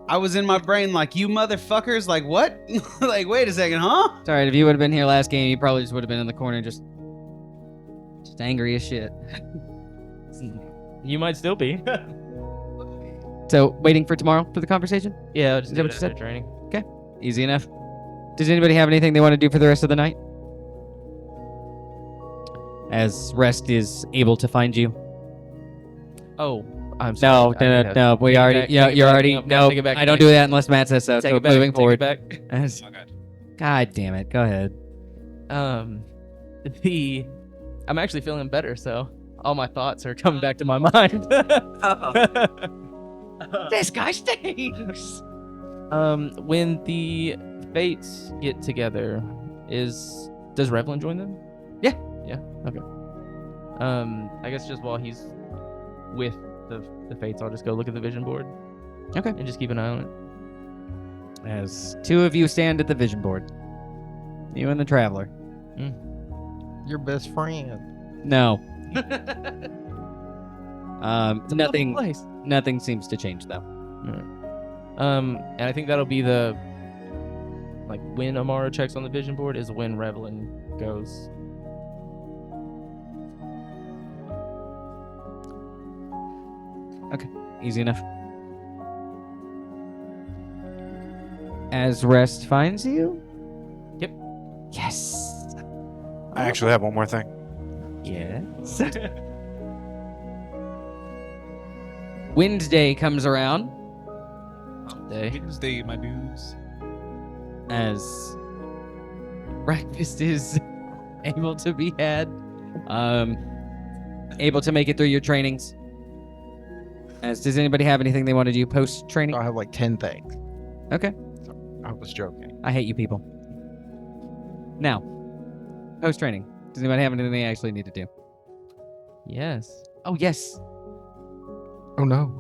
I was in my brain like, you motherfuckers, like what? Like, wait a second, huh? Sorry, if you would have been here last game, you probably just would have been in the corner just angry as shit. You might still be. So, waiting for tomorrow for the conversation? Yeah, just Is that do what it you said? after training. Easy enough. Does anybody have anything they want to do for the rest of the night? As Rest is able to find you. Oh, I'm No, sorry. no. We Take it already. back, Yeah, take it you're back, already. no, No, take it back, I don't take do it- that unless Matt says so. Take So it back. moving take forward. it back. As- God damn it. Go ahead. I'm actually feeling better, so all my thoughts are coming back to my mind. This guy stinks. When the Fates get together, does Revlin join them? Yeah. Yeah. Okay. I guess just while he's with the Fates, I'll just go look at the vision board. Okay. And just keep an eye on it. As two of you stand at the vision board, you and the Traveler. Your best friend. No. It's a Nothing. public place. Nothing seems to change though. And I think that'll be the when Amara checks on the vision board is when Revlin goes. Easy enough. As Rest finds you. Yep. Yes. I actually have one more thing. Yes. Wednesday comes around Wednesday, my dudes. as breakfast is able to be had, able to make it through your trainings. As does anybody have anything they want to do post training? I have like 10 things. Okay. I was joking. I hate you people. Now, post training. Does anybody have anything they actually need to do? Yes. Oh yes. Oh no.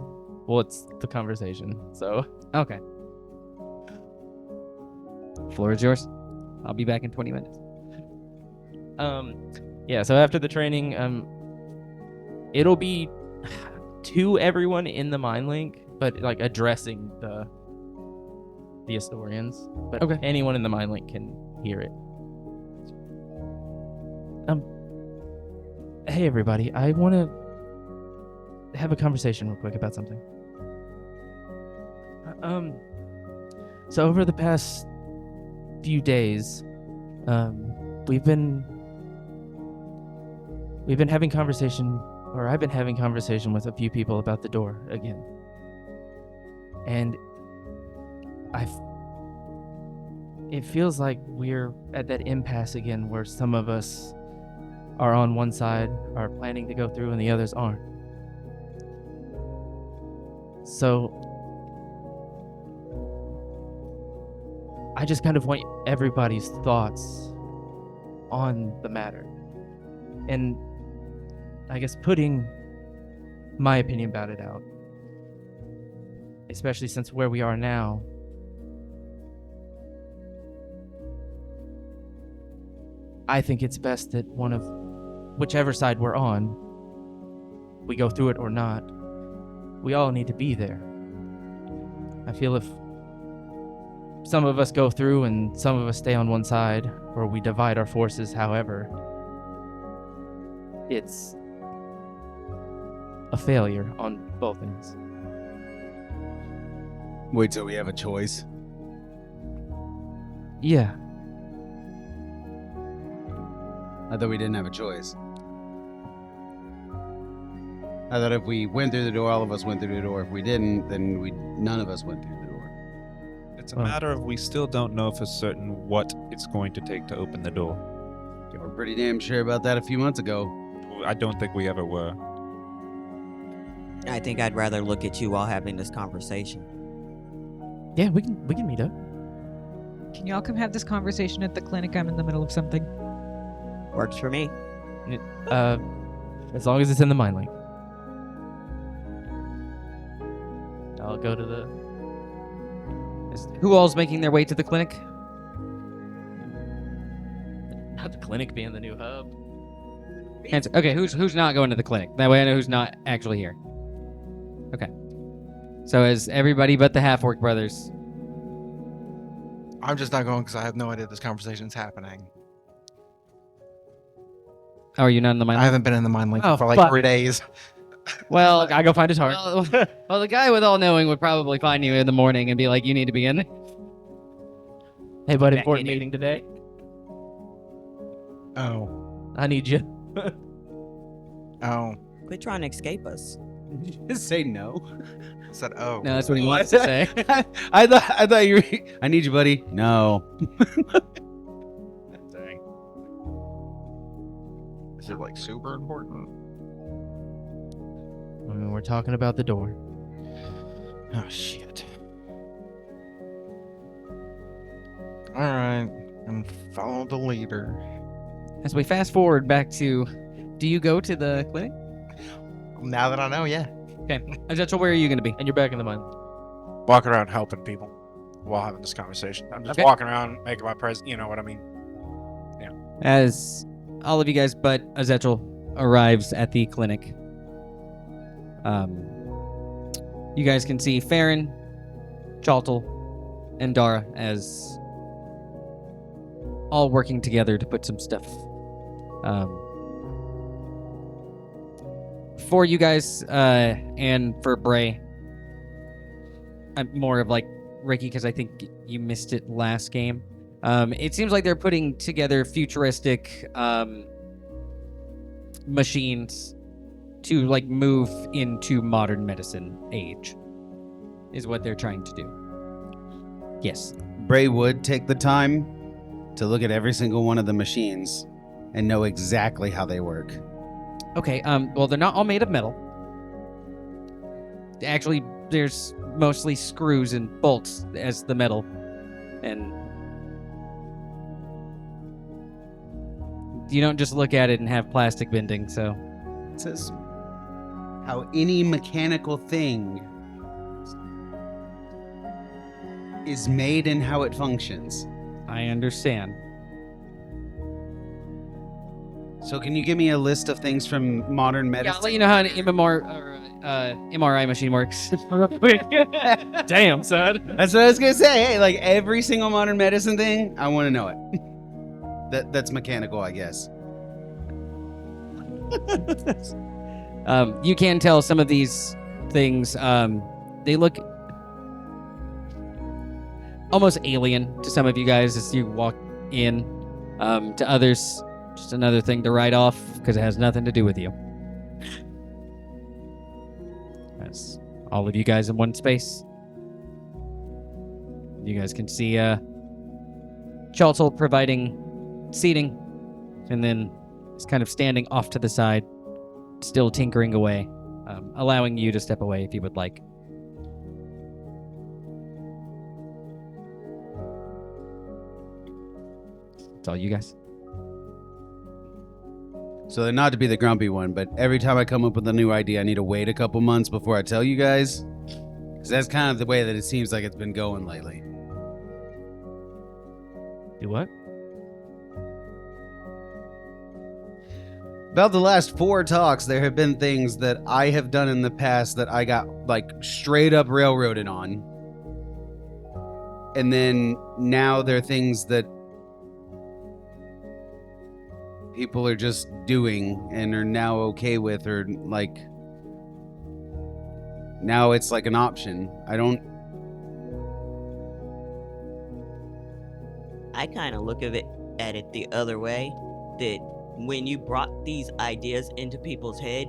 Well, it's the conversation. So Okay. Floor is yours. I'll be back in 20 minutes. yeah, so after the training, it'll be to everyone in the mind link, but like addressing the Astorians. But Okay. anyone in the mind link can hear it. Hey everybody, I want to have a conversation real quick about something. So over the past few days, we've been having conversation, or I've been having conversation with a few people about the door again. And it feels like we're at that impasse again where some of us are on one side, are planning to go through, and the others aren't. So I just kind of want everybody's thoughts on the matter. And I guess putting my opinion about it out. Especially since where we are now. I think it's best that whichever side we're on, we go through it or not, we all need to be there. I feel if some of us go through and some of us stay on one side, or we divide our forces, however, it's a failure on both ends. Wait till we have a choice. Yeah. I thought we didn't have a choice. I thought if we went through the door, all of us went through the door. If we didn't, then none of us went through the door. It's a Well- matter of we still don't know for certain what it's going to take to open the door. You were pretty damn sure about that a few months ago. I don't think we ever were. I think I'd rather look at you while having this conversation. Yeah, we can meet up. Can y'all come have this conversation at the clinic? I'm in the middle of something. Works for me. As long as it's in the mind link. I'll go to the... Who all's making their way to the clinic? Not the clinic being the new hub. Answer. Okay, who's not going to the clinic? That way I know who's not actually here. Okay. So is everybody but the Half-Orc brothers. I'm just not going because I have no idea this conversation's happening. Oh, are you not in the I mind? haven't been in the mind link Oh, for like fuck. 3 days. Well, I go find his heart. well, the guy with all knowing would probably find you in the morning and be like, "You need to be in." Hey, bud, Back important in it. meeting today. Oh. I need you. Oh. Quit trying to escape us. Just say no. I said, oh. No, that's what he wants to say. I thought you were, I need you, buddy. No. Dang. Is it like super important? I mean, we're talking about the door. Oh, shit. Alright. And follow the leader. As we fast forward back to, do you go to the clinic? Now that I know, yeah. Okay. Ajachel, where are you going to be? And you're back in the mind. Walking around helping people while having this conversation. I'm just Okay. walking around making my presence. You know what I mean? As all of you guys but Azechel arrives at the clinic, you guys can see Farron, Chaltel, and Dara as all working together to put some stuff for you guys and for Bray. I'm more of like Ricky because I think you missed it last game. It seems like they're putting together futuristic machines to like move into modern medicine age is what they're trying to do. Yes. Bray would take the time to look at every single one of the machines and know exactly how they work. Okay, well, they're not all made of metal. Actually, there's mostly screws and bolts as the metal. And you don't just look at it and have plastic bending, so... It says how any mechanical thing is made and how it functions. I understand. So can you give me a list of things from modern Yeah, medicine? I'll let you know how an MRI machine works. Damn, son. That's what I was gonna say. Hey, like every single modern medicine thing, I want to know it. That's mechanical, I guess. You can tell some of these things, they look almost alien to some of you guys as you walk in. To others, just another thing to write off because it has nothing to do with you. That's all of you guys in one space. You guys can see Chaltel providing seating, and then it's kind of standing off to the side, still tinkering away, allowing you to step away if you would like. It's all you guys. So they're not to be the grumpy one, but every time I come up with a new idea, I need to wait a couple months before I tell you guys. Because that's kind of the way that it seems like it's been going lately. Do what? About the last 4 talks, there have been things that I have done in the past that I got, like, straight up railroaded on. And then now there are things that people are just doing and are now okay with, or, like, now it's like an option. I kind of look at it the other way, that when you brought these ideas into people's head,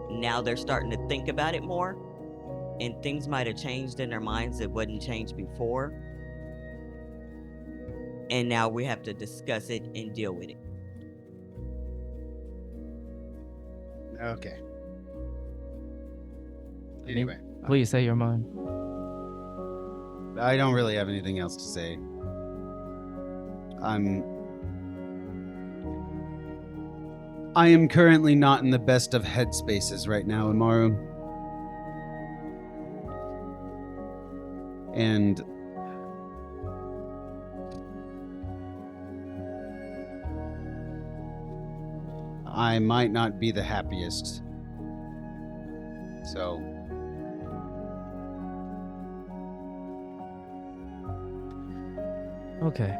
now they're starting to think about it more, and things might have changed in their minds that wouldn't change before. And now we have to discuss it and deal with it. Okay. Anyway, Please say your mind. I don't really have anything else to say. I am currently not in the best of headspaces right now, Amaru. And I might not be the happiest. So Okay.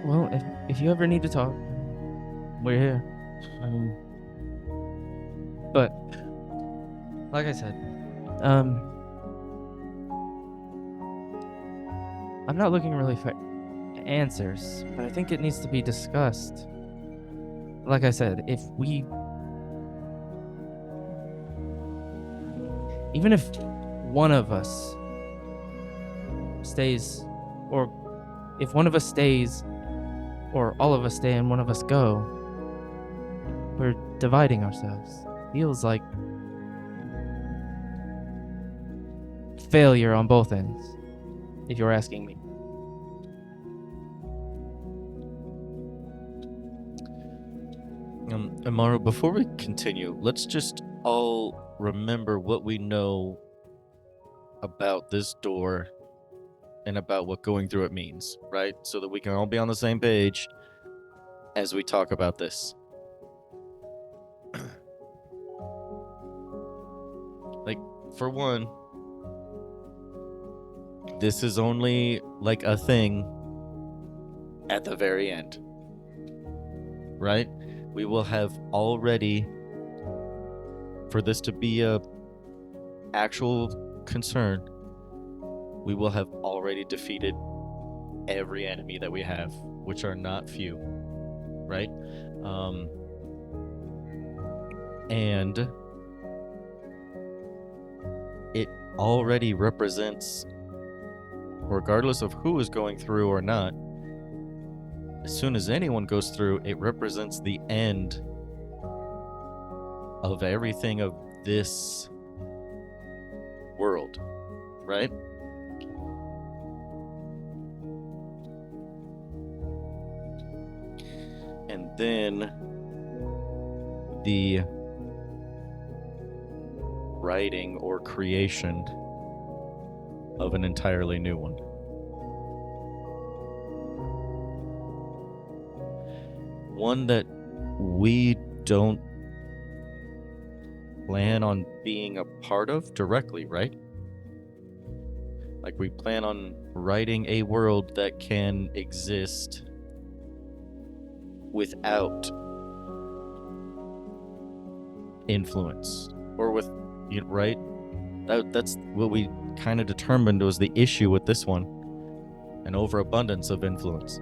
Well, if you ever need to talk, we're here. But like I said, I'm not looking really for answers, but I think it needs to be discussed. Like I said, even if one of us stays, or if one of us stays, or all of us stay and one of us go, we're dividing ourselves. Feels like failure on both ends, if you're asking me. Amaru, before we continue, let's just all remember what we know about this door and about what going through it means, right? So that we can all be on the same page as we talk about this. Like, for one, this is only like a thing at the very end, right? We will have already, for this to be a actual concern, we will have already defeated every enemy that we have, which are not few, right? And it already represents, regardless of who is going through or not, as soon as anyone goes through, it represents the end of everything of this world, right? And then the writing or creation of an entirely new one. One that we don't plan on being a part of directly, right? Like, we plan on writing a world that can exist without influence, or with, right? That's what we kind of determined was the issue with this one, an overabundance of influence.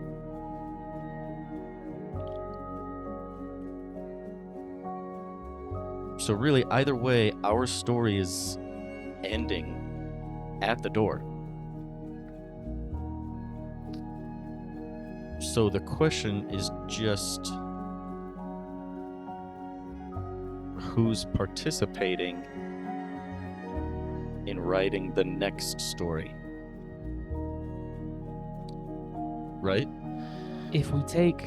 So really, either way, our story is ending at the door. So the question is just who's participating in writing the next story, right? If we take,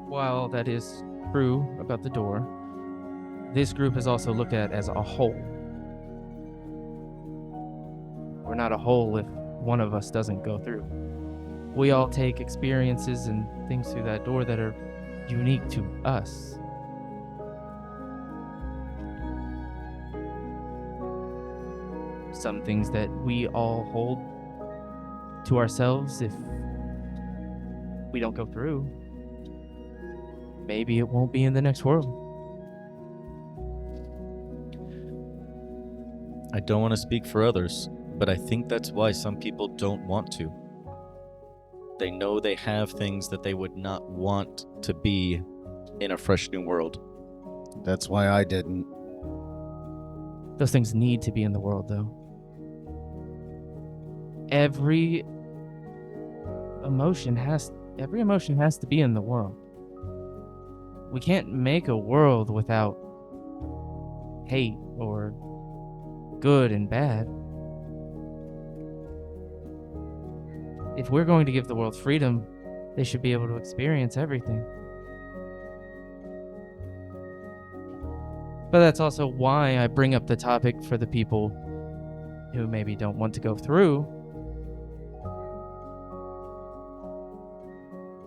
while that is true about the door, this group is also looked at as a whole. We're not a whole if one of us doesn't go through. We all take experiences and things through that door that are unique to us. Some things that we all hold to ourselves, if we don't go through, maybe it won't be in the next world. I don't want to speak for others, but I think that's why some people don't want to. They know they have things that they would not want to be in a fresh new world. That's why I didn't. Those things need to be in the world, though. Every emotion has to be in the world. We can't make a world without hate or good and bad. If we're going to give the world freedom, they should be able to experience everything. But that's also why I bring up the topic for the people who maybe don't want to go through.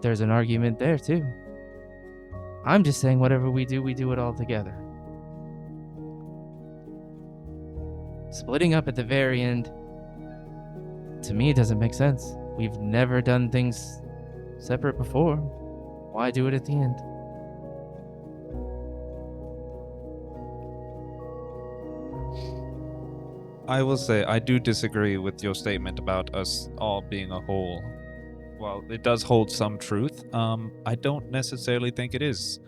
There's an argument there too. I'm just saying whatever we do it all together. Splitting up at the very end, to me, doesn't make sense. We've never done things separate before. Why do it at the end? I will say I do disagree with your statement about us all being a whole. While it does hold some truth, I don't necessarily think it is.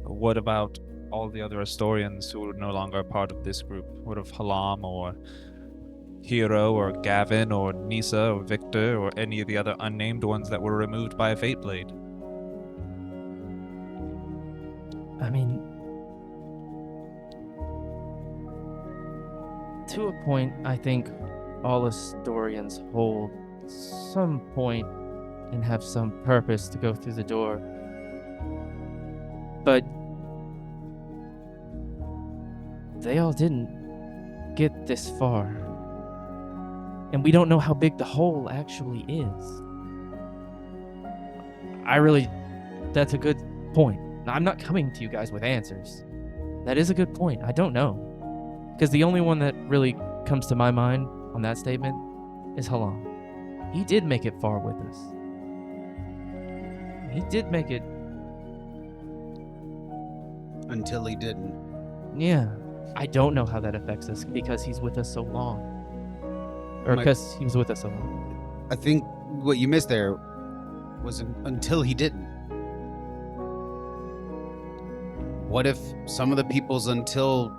What about all the other Astorians who are no longer a part of this group? What of Halam or Hero or Gavin or Nisa or Victor or any of the other unnamed ones that were removed by a Fate Blade? I mean, to a point, I think all Astorians hold some point and have some purpose to go through the door. But they all didn't get this far. And we don't know how big the hole actually is. That's a good point. Now, I'm not coming to you guys with answers. That is a good point. I don't know. Because the only one that really comes to my mind on that statement is Halam. He did make it far with us. He did make it. Until he didn't. Yeah. I don't know how that affects us because he's with us so long. Or because he was with us so long. I think what you missed there was until he didn't. What if some of the people's until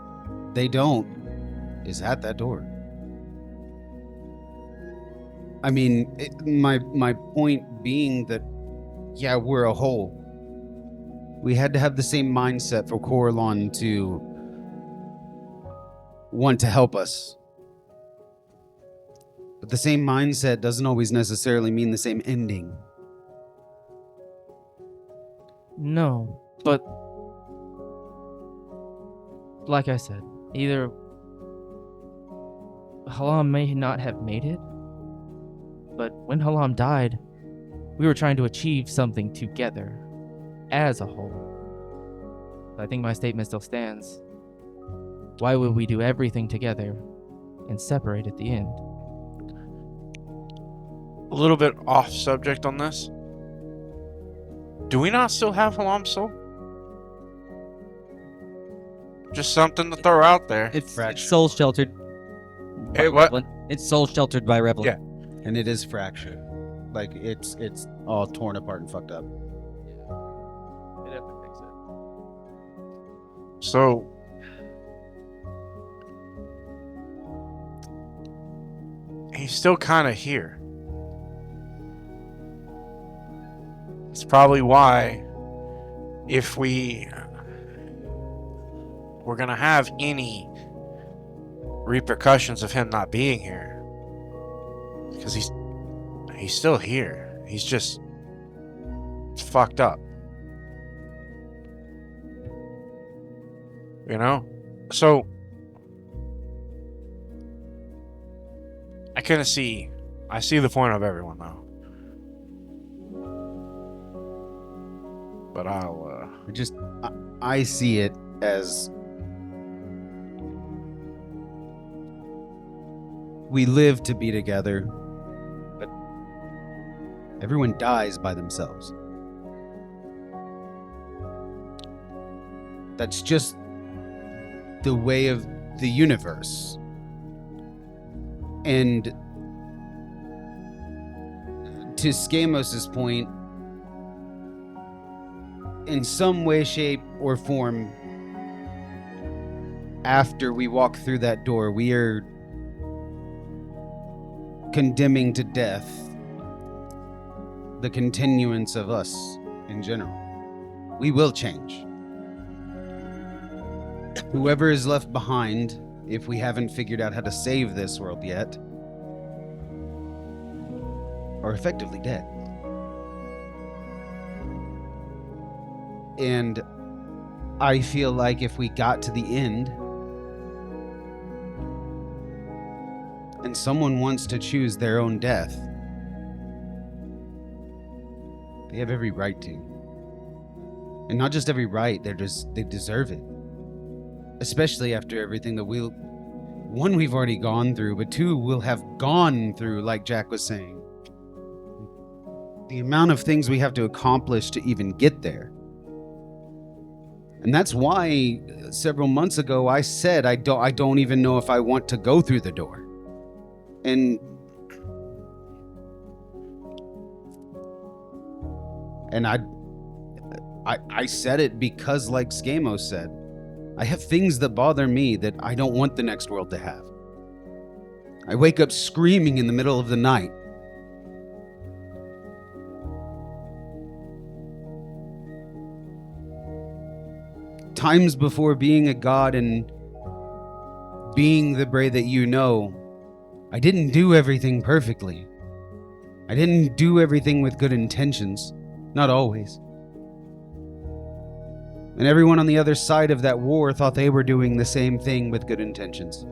they don't is at that door? I mean, my point being that, yeah, we're a whole. We had to have the same mindset for Coralon to want to help us. But the same mindset doesn't always necessarily mean the same ending. No, but like I said, either Halam may not have made it, but when Halam died, we were trying to achieve something together as a whole. I think my statement still stands. Why would we do everything together and separate at the end? A little bit off subject on this. Do we not still have Halam's soul? Just something to throw out there. It's soul sheltered. Hey, what? It's soul sheltered by Revel. Yeah. And it is fractured. Like, it's all torn apart and fucked up. It definitely fix it. So, he's still kind of here. It's probably why, if we're gonna have any repercussions of him not being here, because he's still here. He's just fucked up. You know? So I see the point of everyone though. But I'll I see it as we live to be together, but everyone dies by themselves. That's just the way of the universe. And to Skamos' point, in some way, shape, or form, after we walk through that door, we are condemning to death the continuance of us in general. We will change. Whoever is left behind, if we haven't figured out how to save this world yet, are effectively dead. And I feel like if we got to the end and someone wants to choose their own death, they have every right to. And not just every right, they deserve it. Especially after everything that we've already gone through, but two, we'll have gone through, like Jack was saying. The amount of things we have to accomplish to even get there. And that's why several months ago I said I don't even know if I want to go through the door. And I said it because, like Skamos said, I have things that bother me that I don't want the next world to have. I wake up screaming in the middle of the night. Times before being a god and being the Bray that you know, I didn't do everything perfectly. I didn't do everything with good intentions. Not always. And everyone on the other side of that war thought they were doing the same thing with good intentions.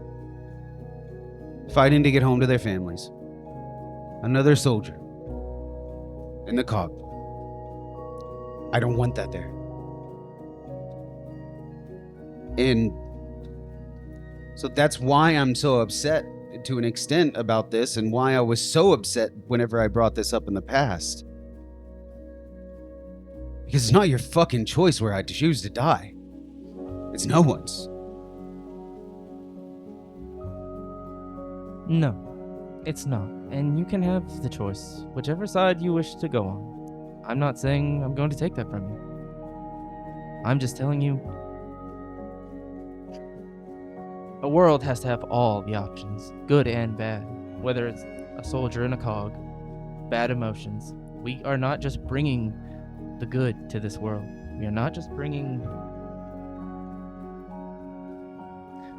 Fighting to get home to their families. Another soldier in the cog. I don't want that there. And so that's why I'm so upset to an extent about this, and why I was so upset whenever I brought this up in the past. Because it's not your fucking choice where I choose to die. It's no one's. No, it's not. And you can have the choice, whichever side you wish to go on. I'm not saying I'm going to take that from you. I'm just telling you, a world has to have all the options, good and bad. Whether it's a soldier in a cog, bad emotions. We are not just bringing the good to this world. We are not just bringing...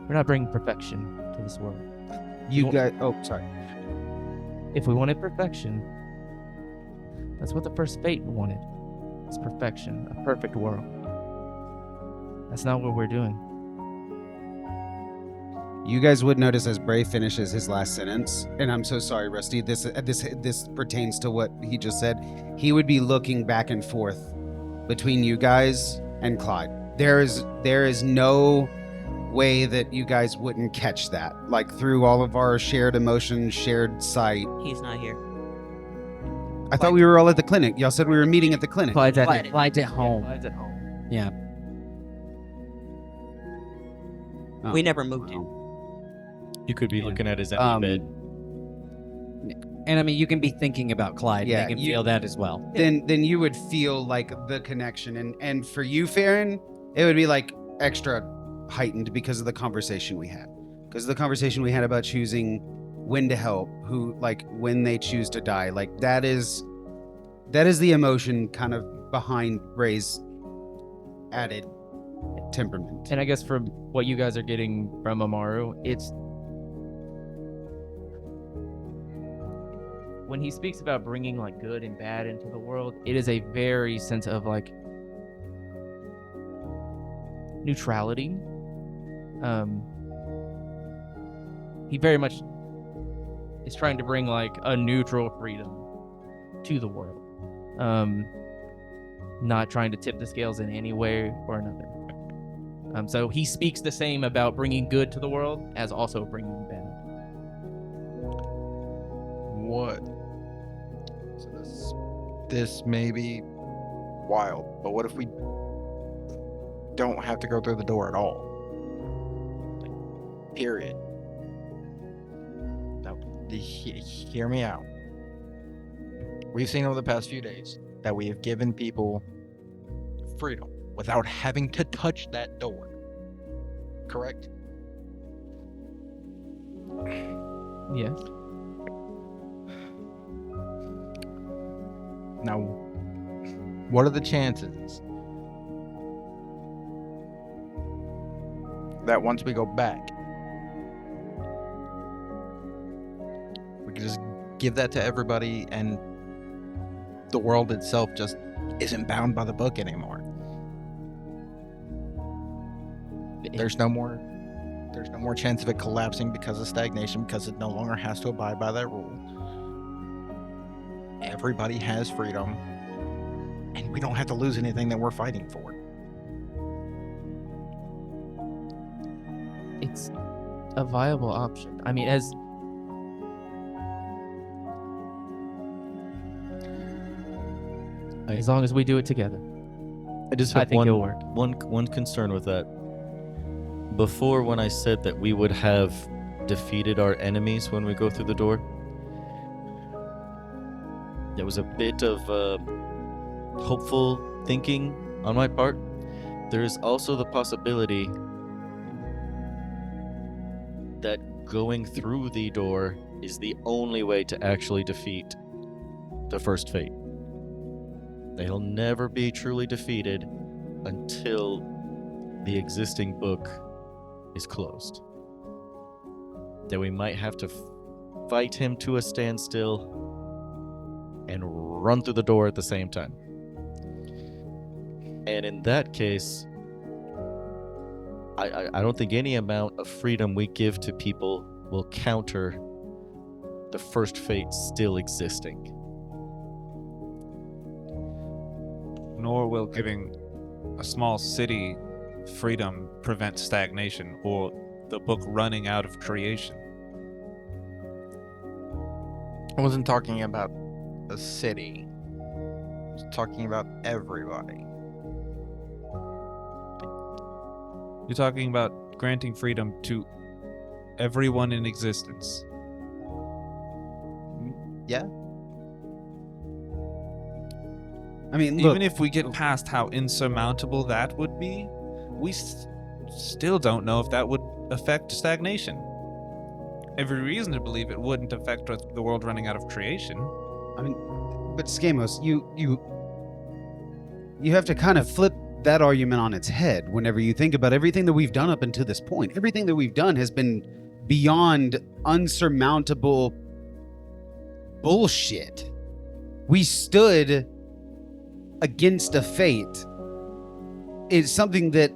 We're not bringing perfection to this world. You guys... Oh, sorry. If we wanted perfection, that's what the first fate wanted. It's perfection, a perfect world. That's not what we're doing. You guys would notice as Bray finishes his last sentence, and I'm so sorry, Rusty, this pertains to what he just said. He would be looking back and forth between you guys and Clyde. There is no way that you guys wouldn't catch that, like through all of our shared emotion, shared sight. He's not here. I thought we were all at the clinic. Y'all said we were meeting at the clinic. Clyde's at Clyde. home. Clyde's at home. Yeah. Oh, We never moved him. well. You could be Yeah. looking at his empty bed. And I mean, you can be thinking about Clyde. Yeah, Yeah, they can you- feel that as well. Then you would feel like the connection, and for you, Farron, it would be like extra heightened because of the conversation we had. Because of the conversation we had about choosing when to help, who, like, when they choose to die. Like, that is the emotion kind of behind Ray's added temperament. And I guess from what you guys are getting from Amaru, it's when he speaks about bringing like good and bad into the world, it is a very sense of like neutrality. He very much is trying to bring like a neutral freedom to the world. not trying to tip the scales in any way or another. So he speaks the same about bringing good to the world as also bringing bad. What? So this may be wild, but what if we don't have to go through the door at all? Like, period. Now, hear me out. We've seen over the past few days that we have given people freedom without having to touch that door. Correct? Yes. Now, what are the chances that once we go back, we can just give that to everybody and the world itself just isn't bound by the book anymore? There's no more chance of it collapsing because of stagnation, because it no longer has to abide by that rule. Everybody has freedom, and we don't have to lose anything that we're fighting for. It's a viable option. I mean, as long as we do it together. I just I have think it'll work. one concern with that. Before, when I said that we would have defeated our enemies when we go through the door, there was a bit of hopeful thinking on my part. There is also the possibility that going through the door is the only way to actually defeat the first fate. They'll never be truly defeated until the existing book is closed. That we might have to fight him to a standstill and run through the door at the same time. And in that case, I don't think any amount of freedom we give to people will counter the first fate still existing. Nor will giving a small city freedom prevent stagnation or the book running out of creation. I wasn't talking about a city. I was talking about everybody. You're talking about granting freedom to everyone in existence. Yeah. I mean, look, Even if we get past how insurmountable that would be, we still don't know if that would affect stagnation. Every reason to believe it wouldn't affect the world running out of creation. I mean, but Skamos, you have to kind of flip that argument on its head whenever you think about everything that we've done up until this point. Everything that we've done has been beyond unsurmountable bullshit. We stood against a fate. It's something that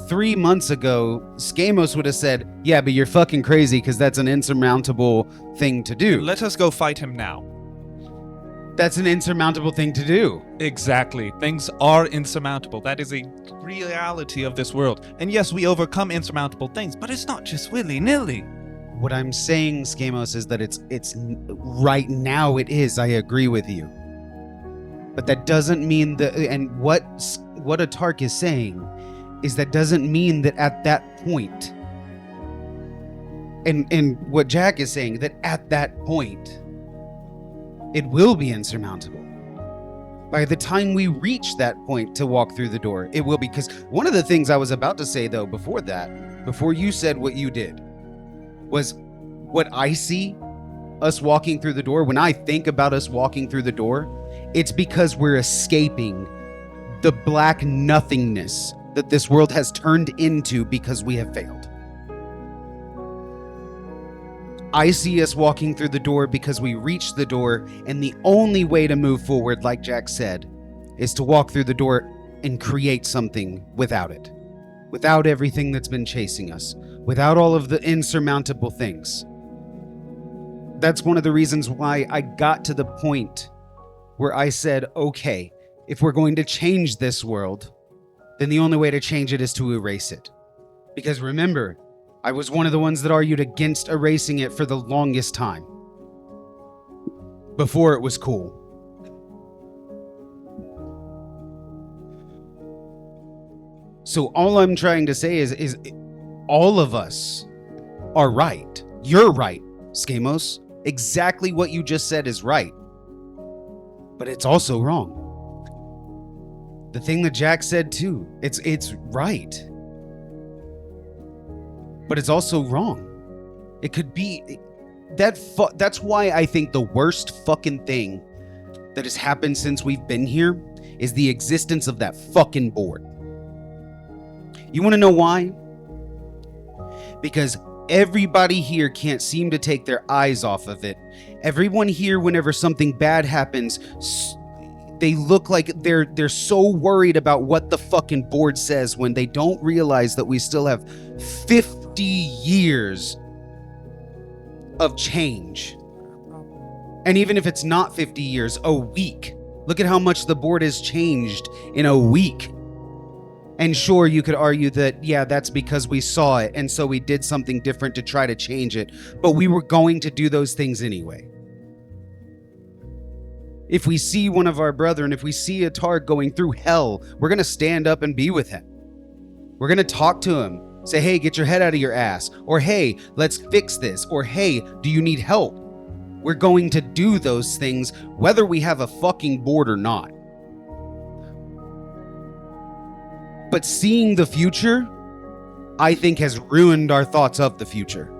3 months ago, Skamos would have said, yeah, but you're fucking crazy because that's an insurmountable thing to do. Let us go fight him now. That's an insurmountable thing to do. Exactly. Things are insurmountable. That is a reality of this world. And yes, we overcome insurmountable things, but it's not just willy-nilly. What I'm saying, Skamos, is that it's right now it is. I agree with you. But that doesn't mean that, and what Atark is saying is that doesn't mean that at that point, and what Jack is saying, that at that point, it will be insurmountable. By the time we reach that point to walk through the door, it will be. Because one of the things I was about to say, though, before you said what you did, was what I see us walking through the door. When I think about us walking through the door, it's because we're escaping the black nothingness that this world has turned into because we have failed. I see us walking through the door because we reach the door, and the only way to move forward, like Jack said, is to walk through the door and create something without it. Without everything that's been chasing us. Without all of the insurmountable things. That's one of the reasons why I got to the point where I said, okay, if we're going to change this world, then the only way to change it is to erase it. Because remember, I was one of the ones that argued against erasing it for the longest time. Before it was cool. So all I'm trying to say is all of us are right. You're right, Skamos. Exactly what you just said is right. But it's also wrong. The thing that Jack said too, it's right. But it's also wrong. It could be that's why I think the worst fucking thing that has happened since we've been here is the existence of that fucking board. You want to know why? Because everybody here can't seem to take their eyes off of it. Everyone here, whenever something bad happens, they look like they're so worried about what the fucking board says when they don't realize that we still have 50 years of change. And even if it's not 50 years, a week. Look at how much the board has changed in a week. And sure, you could argue that, yeah, that's because we saw it, and so we did something different to try to change it. But we were going to do those things anyway. If we see one of our brethren, if we see a Targ going through hell, we're going to stand up and be with him. We're going to talk to him. Say, hey, get your head out of your ass. Or, hey, let's fix this. Or, hey, do you need help? We're going to do those things whether we have a fucking board or not. But seeing the future, I think, has ruined our thoughts of the future.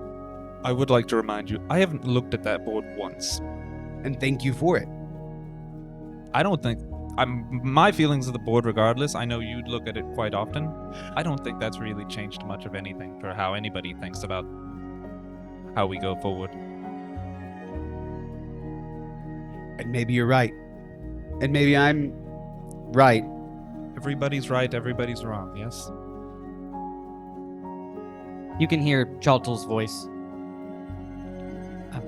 I would like to remind you, I haven't looked at that board once. And thank you for it. I don't think... my feelings of the board regardless, I know you'd look at it quite often. I don't think that's really changed much of anything for how anybody thinks about how we go forward. And maybe you're right. And maybe I'm right. Everybody's right, everybody's wrong, yes? You can hear Chaltel's voice.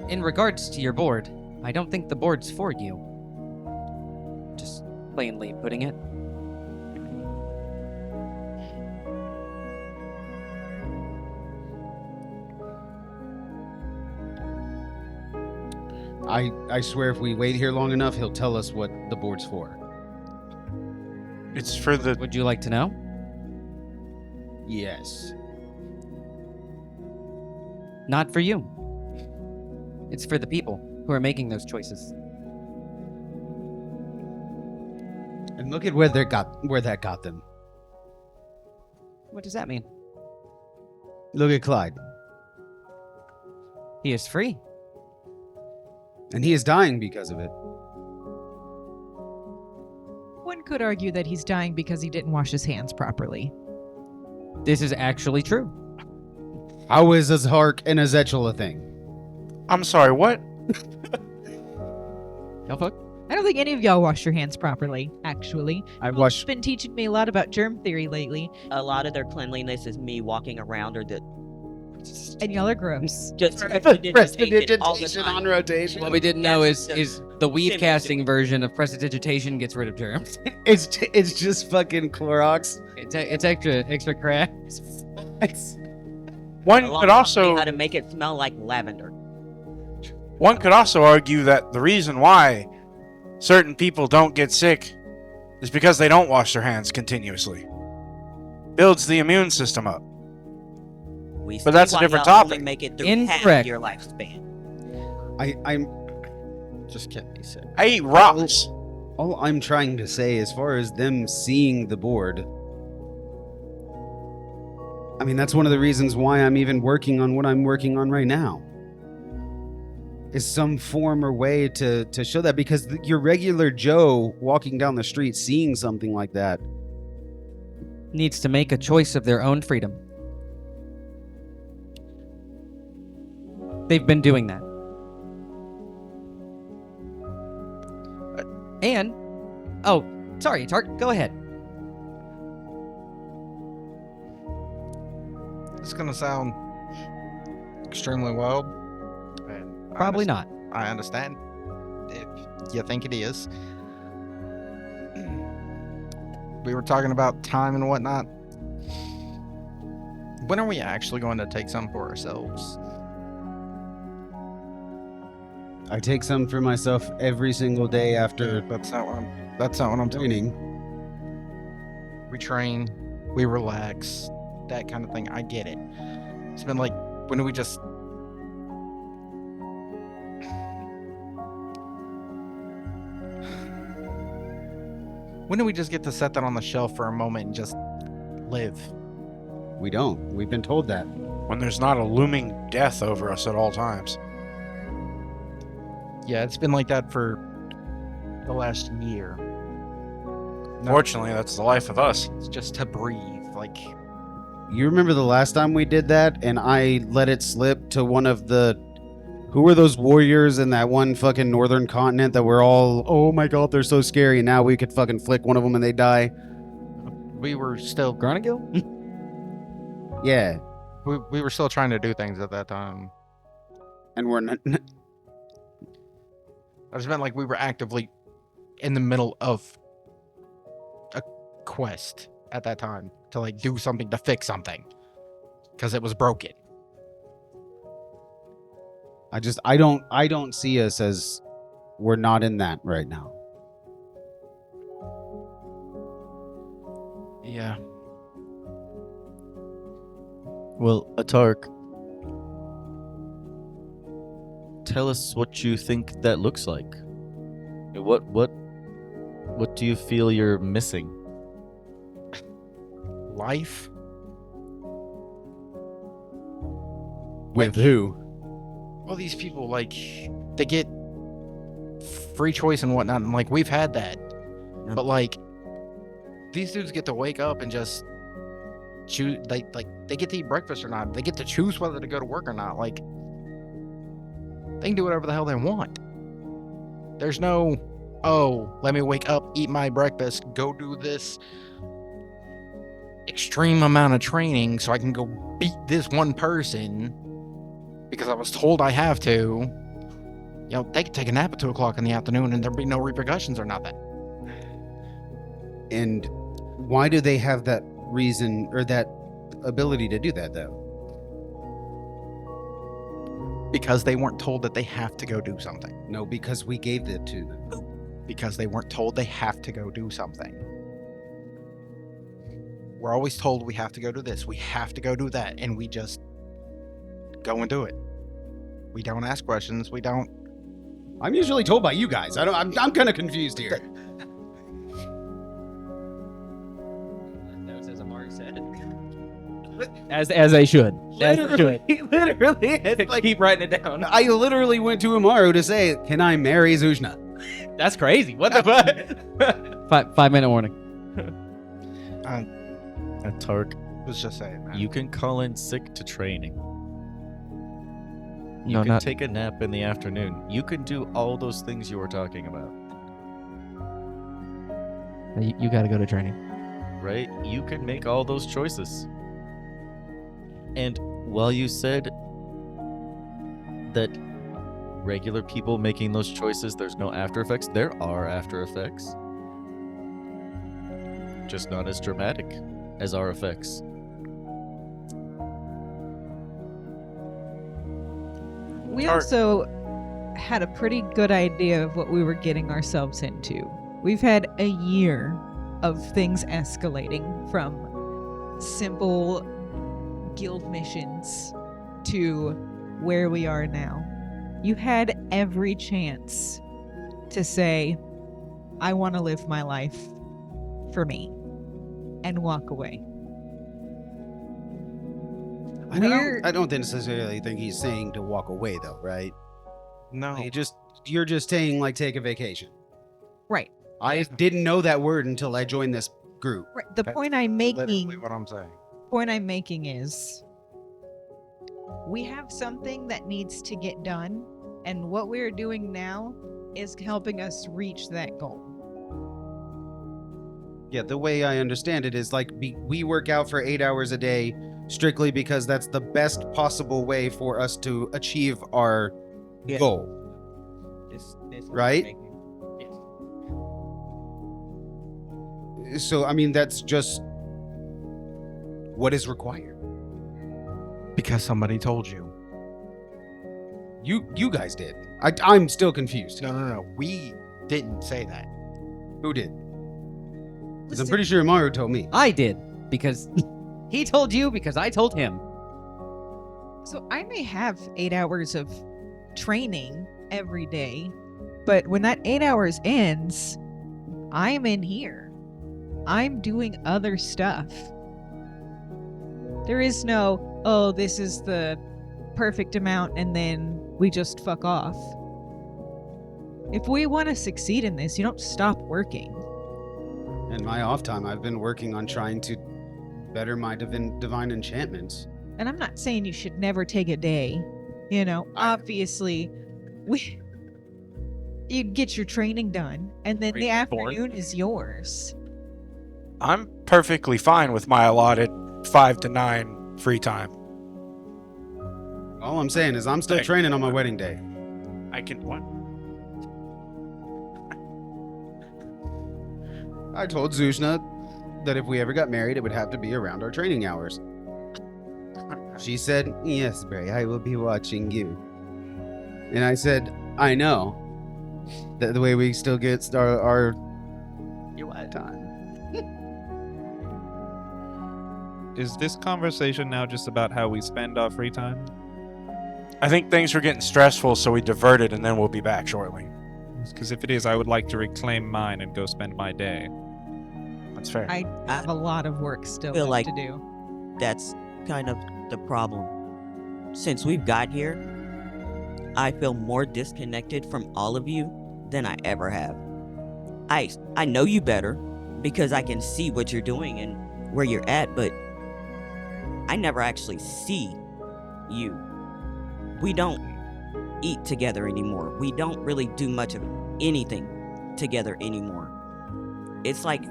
In regards to your board, I don't think the board's for you. Just plainly putting it. I swear if we wait here long enough, he'll tell us what the board's for. It's for the... Would you like to know? Yes. Not for you. It's for the people who are making those choices. And look at where that got them. What does that mean? Look at Clyde. He is free. And he is dying because of it. One could argue that he's dying because he didn't wash his hands properly. This is actually true. How is Azhark and Azechel a thing? I'm sorry, what? No fuck. I don't think any of y'all wash your hands properly, actually. I Folks wash... have been teaching me a lot about germ theory lately, A lot of their cleanliness is me walking around or the and y'all are gross. just Prestidigitation all the time. on rotation. What we didn't know That's is the the weed symptom. casting version of prestidigitation gets rid of germs. It's just fucking Clorox. It's extra crack. One Along could with also... how to make it smell like lavender. One could also argue that the reason why certain people don't get sick is because they don't wash their hands continuously. Builds the immune system up. We But that's see a why different y'all only topic. make it through half Incorrect. your lifespan. I'm Just can't be sick. I eat rocks. all I'm trying to say, as far as them seeing the board, I mean, that's one of the reasons why I'm even working on what I'm working on right now. Is some form or way to show that, because your regular Joe walking down the street seeing something like that Needs to make a choice of their own freedom. They've been doing that. And, oh, sorry, Tart, go ahead. It's gonna sound extremely wild. And I Probably understand- not. I understand if you think it is. we were talking about time and whatnot. When are we actually going to take some for ourselves? I take some for myself every single day after That's not what I'm doing. training. We train, we relax, that kind of thing. I get it. It's been like, when do we just... When do we just get to set that on the shelf for a moment and just live? We don't. We've been told that. When there's not a looming death over us at all times. Yeah, it's been like that for the last year. No, Fortunately, that's the life of us. it's just to breathe. Like, You remember the last time we did that and I let it slip to one of the... Who were those warriors in that one fucking northern continent that were all, oh my god, they're so scary, and now we could fucking flick one of them and they die? we were still... Gronagill? Yeah. We were still trying to do things at that time. And we're not... I just meant like we were actively in the middle of a quest at that time to like do something to fix something because it was broken. I don't see us as we're not in that right now. Yeah. Well, Atark, tell us what you think that looks like. What do you feel you're missing? Life. With who? All these people, like, they get free choice and whatnot, and like we've had that. But like these dudes get to wake up and just choose, they get to eat breakfast or not. They get to choose whether to go to work or not. Like, they can do whatever the hell they want. There's no, oh, let me wake up, eat my breakfast, go do this extreme amount of training so I can go beat this one person because I was told I have to. You know, they could take a nap at 2 o'clock in the afternoon and there'd be no repercussions or nothing. And why do they have that reason or that ability to do that, though? Because they weren't told that they have to go do something. No, because we gave it to them. Because they weren't told they have to go do something. We're always told we have to go do this, we have to go do that, and we just go and do it. We don't ask questions, we don't... I'm usually told by you guys. I'm kind of confused here. As Amari said. As they should. As they should. Literally, it's like, Keep writing it down. I literally went to Amaru to say, can I marry Zuzna? That's crazy. What the fuck? 5-minute warning. Atark, Let's just say it, man. you can call in sick to training. You No, can not- take a nap in the afternoon. You can do all those things you were talking about, You got to go to training. right? You can make all those choices. And while you said that regular people making those choices, there's no after effects, there are after effects. Just not as dramatic as our effects. We Tar- also had a pretty good idea of what we were getting ourselves into. We've had a year of things escalating from simple guild missions to where we are now. You had every chance to say, I want to live my life for me, and walk away. I don't necessarily think he's saying to walk away, though, right? No. You're just saying, like, take a vacation. Right. I didn't know that word until I joined this group. Right. The That's point I'm Literally making what I'm saying. is we have something that needs to get done, and what we're doing now is helping us reach that goal. Yeah, the way I understand it is like we work out for 8 hours a day strictly because that's the best possible way for us to achieve our Yeah. goal. This Right? So, I mean, that's just what is required. Because somebody told you. You guys did. I'm still confused. No. We didn't say that. Who did? 'Cause I'm pretty sure Maru told me. I did, because he told you, because I told him. So I may have 8 hours of training every day, but when that 8 hours ends, I'm in here. I'm doing other stuff. There is no, oh, this is the perfect amount and then we just fuck off. If we want to succeed in this, you don't stop working. In my off time, I've been working on trying to better my divine enchantments. And I'm not saying you should never take a day. You know, obviously, you get your training done, and then the afternoon is yours. I'm perfectly fine with my allotted 5 to 9 free time. All I'm saying is I'm still training on my wedding day. I can what? I told Zushna that if we ever got married, it would have to be around our training hours. She said, yes, Bray, I will be watching you. And I said, I know. That the way we still get our time. Is this conversation now just about how we spend our free time? I think things were getting stressful, so we diverted, and then we'll be back shortly. Because if it is, I would like to reclaim mine and go spend my day. That's fair. I have a lot of work still feel left like- to do. That's kind of the problem. Since we've got here, I feel more disconnected from all of you than I ever have. I know you better because I can see what you're doing and where you're at, but I never actually see you. We don't eat together anymore. We don't really do much of anything together anymore. It's like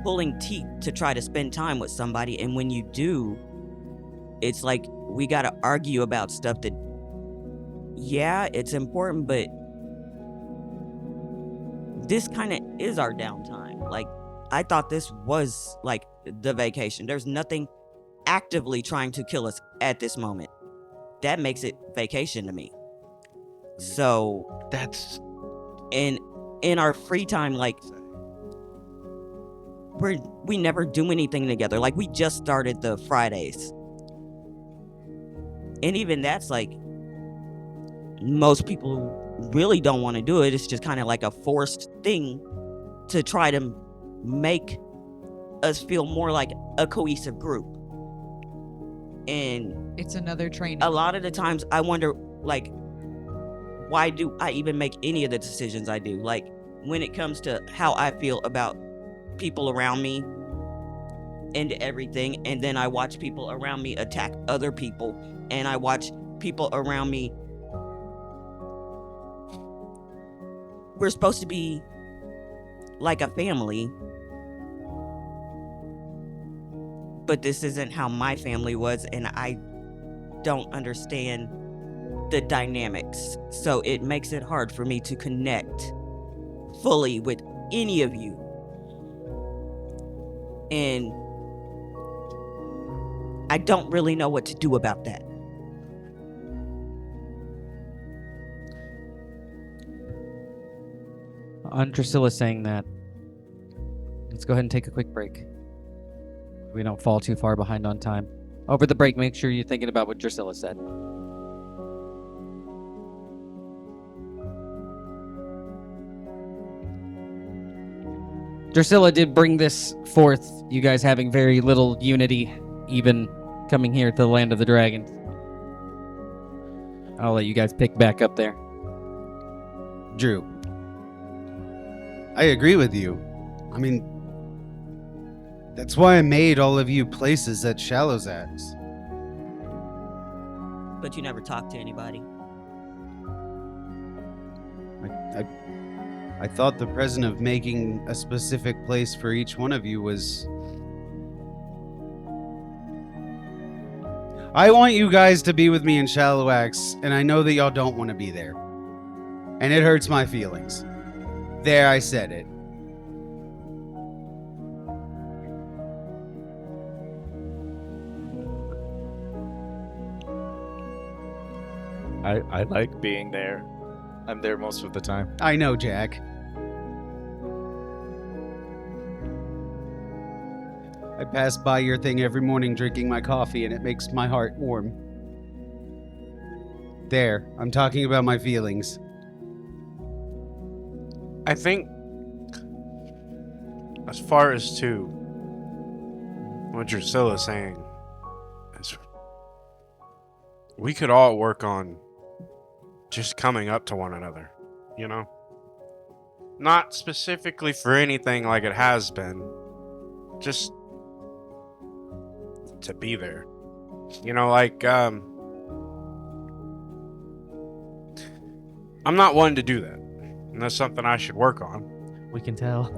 pulling teeth to try to spend time with somebody, and when you do, it's like we gotta argue about stuff that, yeah, it's important, but this kind of is our downtime. Like, I thought this was like the vacation. There's nothing actively trying to kill us at this moment. That makes it vacation to me. So That's in our free time, like, we never do anything together. Like, we just started the Fridays, and even that's like, most people really don't want to do it. It's just kind of like a forced thing to try to make us feel more like a cohesive group. And It's another training. a lot of the times I wonder, like, why do I even make any of the decisions I do? Like, when it comes to how I feel about people around me and everything, and then I watch people around me attack other people, and I watch people around me. We're supposed to be like a family, but this isn't how my family was, and I don't understand the dynamics. So it makes it hard for me to connect fully with any of you. And I don't really know what to do about that. On Drusilla saying that, let's go ahead and take a quick break. We don't fall too far behind on time. Over the break, make sure you're thinking about what Drusilla said. Drusilla did bring this forth, you guys having very little unity, even coming here to the land of the dragons. I'll let you guys pick back up there. Drew, I agree with you. I mean, that's why I made all of you places at Shallow's Axe. But you never talk to anybody. I thought the present of making a specific place for each one of you was... I want you guys to be with me in Shallow Axe, and I know that y'all don't want to be there. And it hurts my feelings. There, I said it. I like being there. I'm there most of the time. I know, Jack. I pass by your thing every morning drinking my coffee, and it makes my heart warm. There, I'm talking about my feelings. I think, as far as to what Drusilla's saying, is we could all work on just coming up to one another, you know? Not specifically for anything like it has been, just to be there. You know, like, I'm not one to do that. And that's something I should work on. We can tell.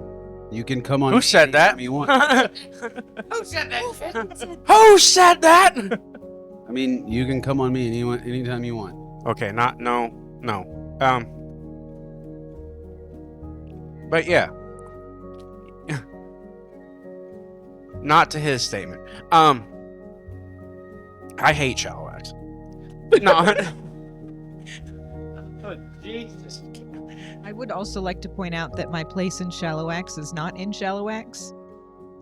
You can come on. Who said that? anytime You want. Who said that? Who said that? I mean, you can come on me anytime you want. Okay, no. But yeah. Not to his statement. I hate shallow acts. No. Oh, Jesus. I would also like to point out that my place in Shallow Axe is not in Shallow Axe,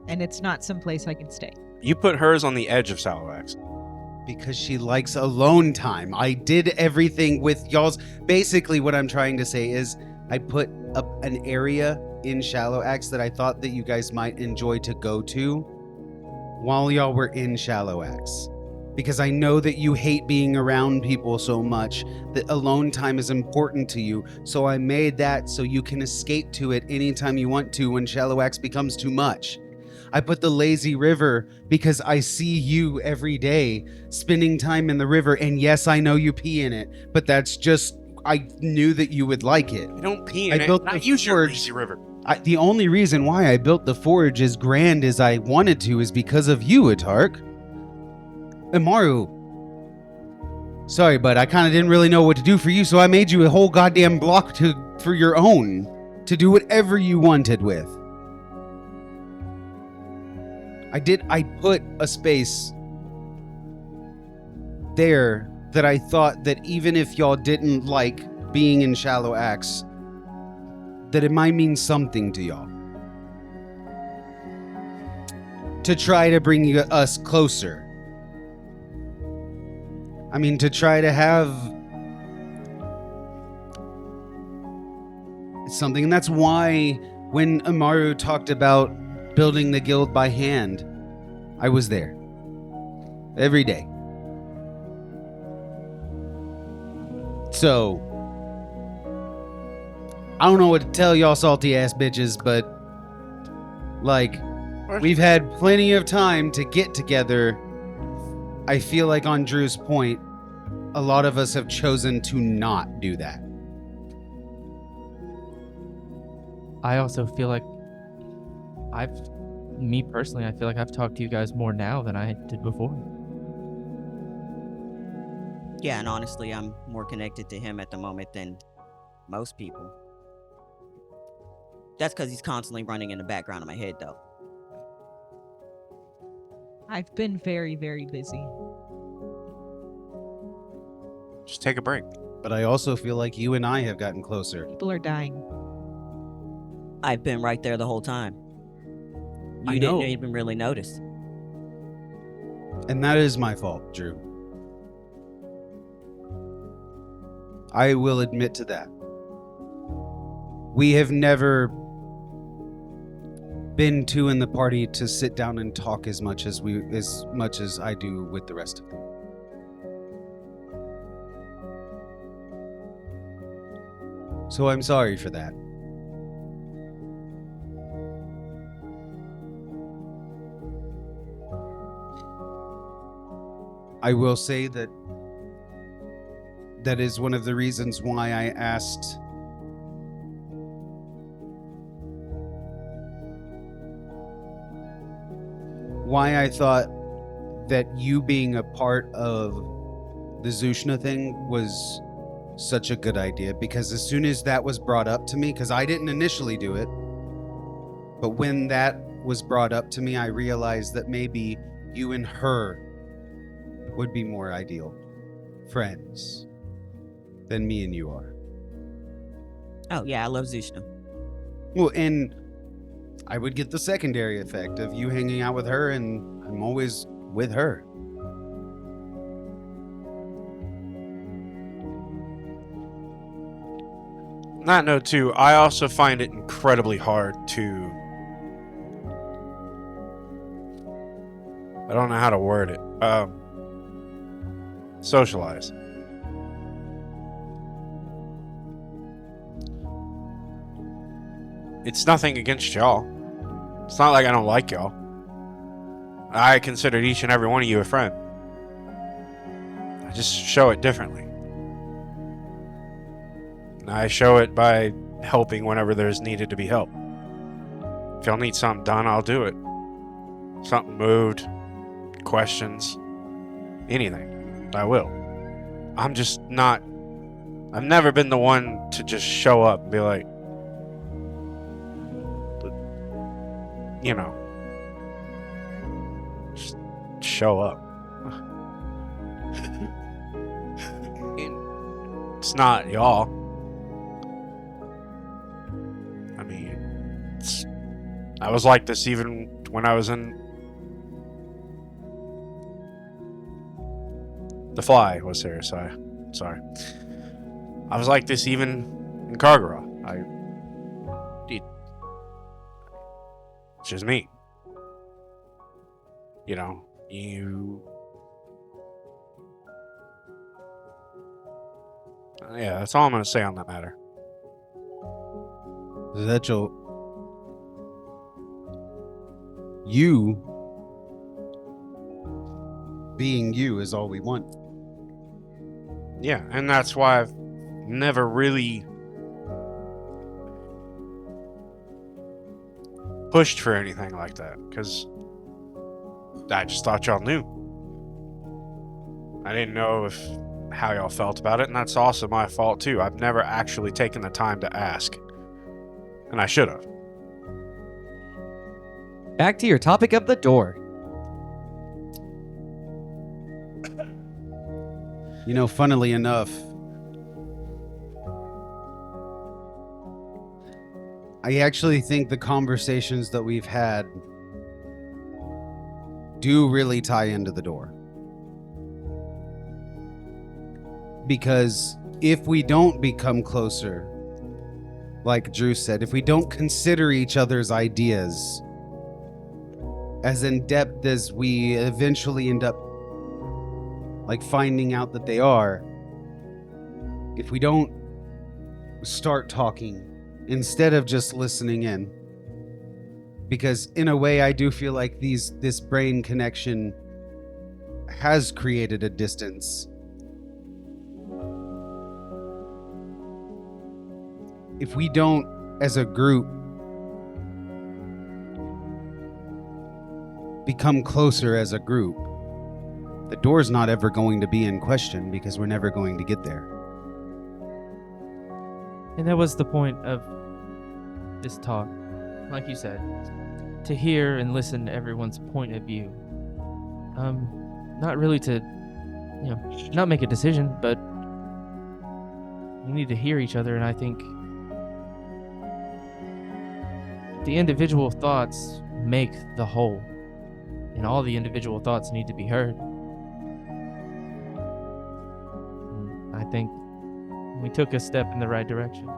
and it's not someplace I can stay. You put hers on the edge of shallow acts. Because she likes alone time. I did everything with y'all's. Basically, what I'm trying to say is I put up an area in Shallow Axe that I thought that you guys might enjoy to go to while y'all were in Shallow Axe. Because I know that you hate being around people so much that alone time is important to you. So I made that so you can escape to it anytime you want to when Shallow Axe becomes too much. I put the lazy river because I see you every day spending time in the river. And yes, I know you pee in it, but that's just, I knew that you would like it. I don't pee I in it. built I the use your forge. lazy river. The only reason why I built the forge as grand as I wanted to is because of you, Atark. Amaru. Sorry, but I kind of didn't really know what to do for you, so I made you a whole goddamn block for your own, to do whatever you wanted with. I put a space there that I thought that even if y'all didn't like being in Shallow Axe, that it might mean something to y'all. To try to bring us closer. I mean, to try to have something. And that's why when Amaru talked about building the guild by hand, I was there. Every day. So, I don't know what to tell y'all salty ass bitches, but like, we've had plenty of time to get together. I feel like on Drew's point, a lot of us have chosen to not do that. I also feel like me personally, I feel like I've talked to you guys more now than I did before. Yeah, and honestly, I'm more connected to him at the moment than most people. That's because he's constantly running in the background of my head, though. I've been very, very busy. Just take a break. But I also feel like you and I have gotten closer. People are dying. I've been right there the whole time. I You know. didn't even really notice. And that is my fault, Drew. I will admit to that. We have never been two in the party to sit down and talk as much as I do with the rest of them. So I'm sorry for that. I will say that that is one of the reasons why I asked why I thought that you being a part of the Zushna thing was such a good idea, because as soon as that was brought up to me, because I didn't initially do it, but when that was brought up to me, I realized that maybe you and her would be more ideal friends. than me and you are. Oh yeah, I love Zushna. Well, and I would get the secondary effect of you hanging out with her, and I'm always with her. On that note, too, I also find it incredibly hard to... I don't know how to word it. Socialize. It's nothing against y'all. It's not like I don't like y'all. I considered each and every one of you a friend. I just show it differently. And I show it by helping whenever there's needed to be help. If y'all need something done, I'll do it. Something moved, questions, anything, I will. I'm just not... I've never been the one to just show up and be like, you know, just show up. It's not y'all. I mean, I was like this even when I was in The Fly was here, so sorry. I was like this even in Kargara. It's just me. You know, yeah, that's all I'm gonna say on that matter. Zetchel, you being you is all we want. Yeah, and that's why I've never really pushed for anything like that, because I just thought y'all knew. I didn't know how y'all felt about it, and that's also my fault too. I've never actually taken the time to ask, and I should have. Back to your topic of the door. You know, funnily enough, I actually think the conversations that we've had do really tie into the door. Because if we don't become closer, like Drew said, if we don't consider each other's ideas as in depth as we eventually end up like finding out that they are, if we don't start talking instead of just listening in, because in a way I do feel like this brain connection has created a distance. If we don't, as a group, become closer as a group, the door's not ever going to be in question because we're never going to get there. And that was the point of this talk, like you said, to hear and listen to everyone's point of view. Not really to, not make a decision, but you need to hear each other, and I think the individual thoughts make the whole, and all the individual thoughts need to be heard. And I think we took a step in the right direction,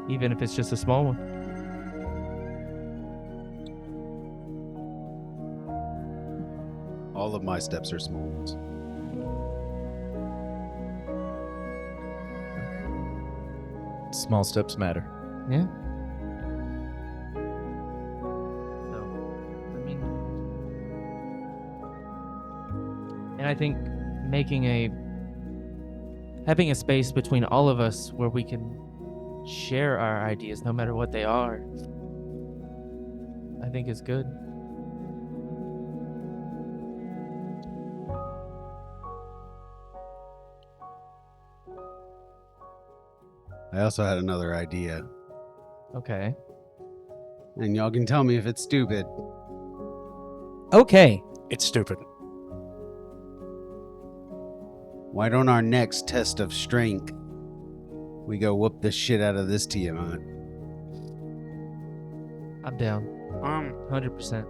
even if it's just a small one. All of my steps are small ones. Small steps matter. Yeah. So, and I think having a space between all of us where we can share our ideas, no matter what they are, I think is good. I also had another idea, Okay. and y'all can tell me if it's stupid. Okay. It's stupid. Why don't our next test of strength We go whoop the shit out of this Tiamat. I'm down. 100%.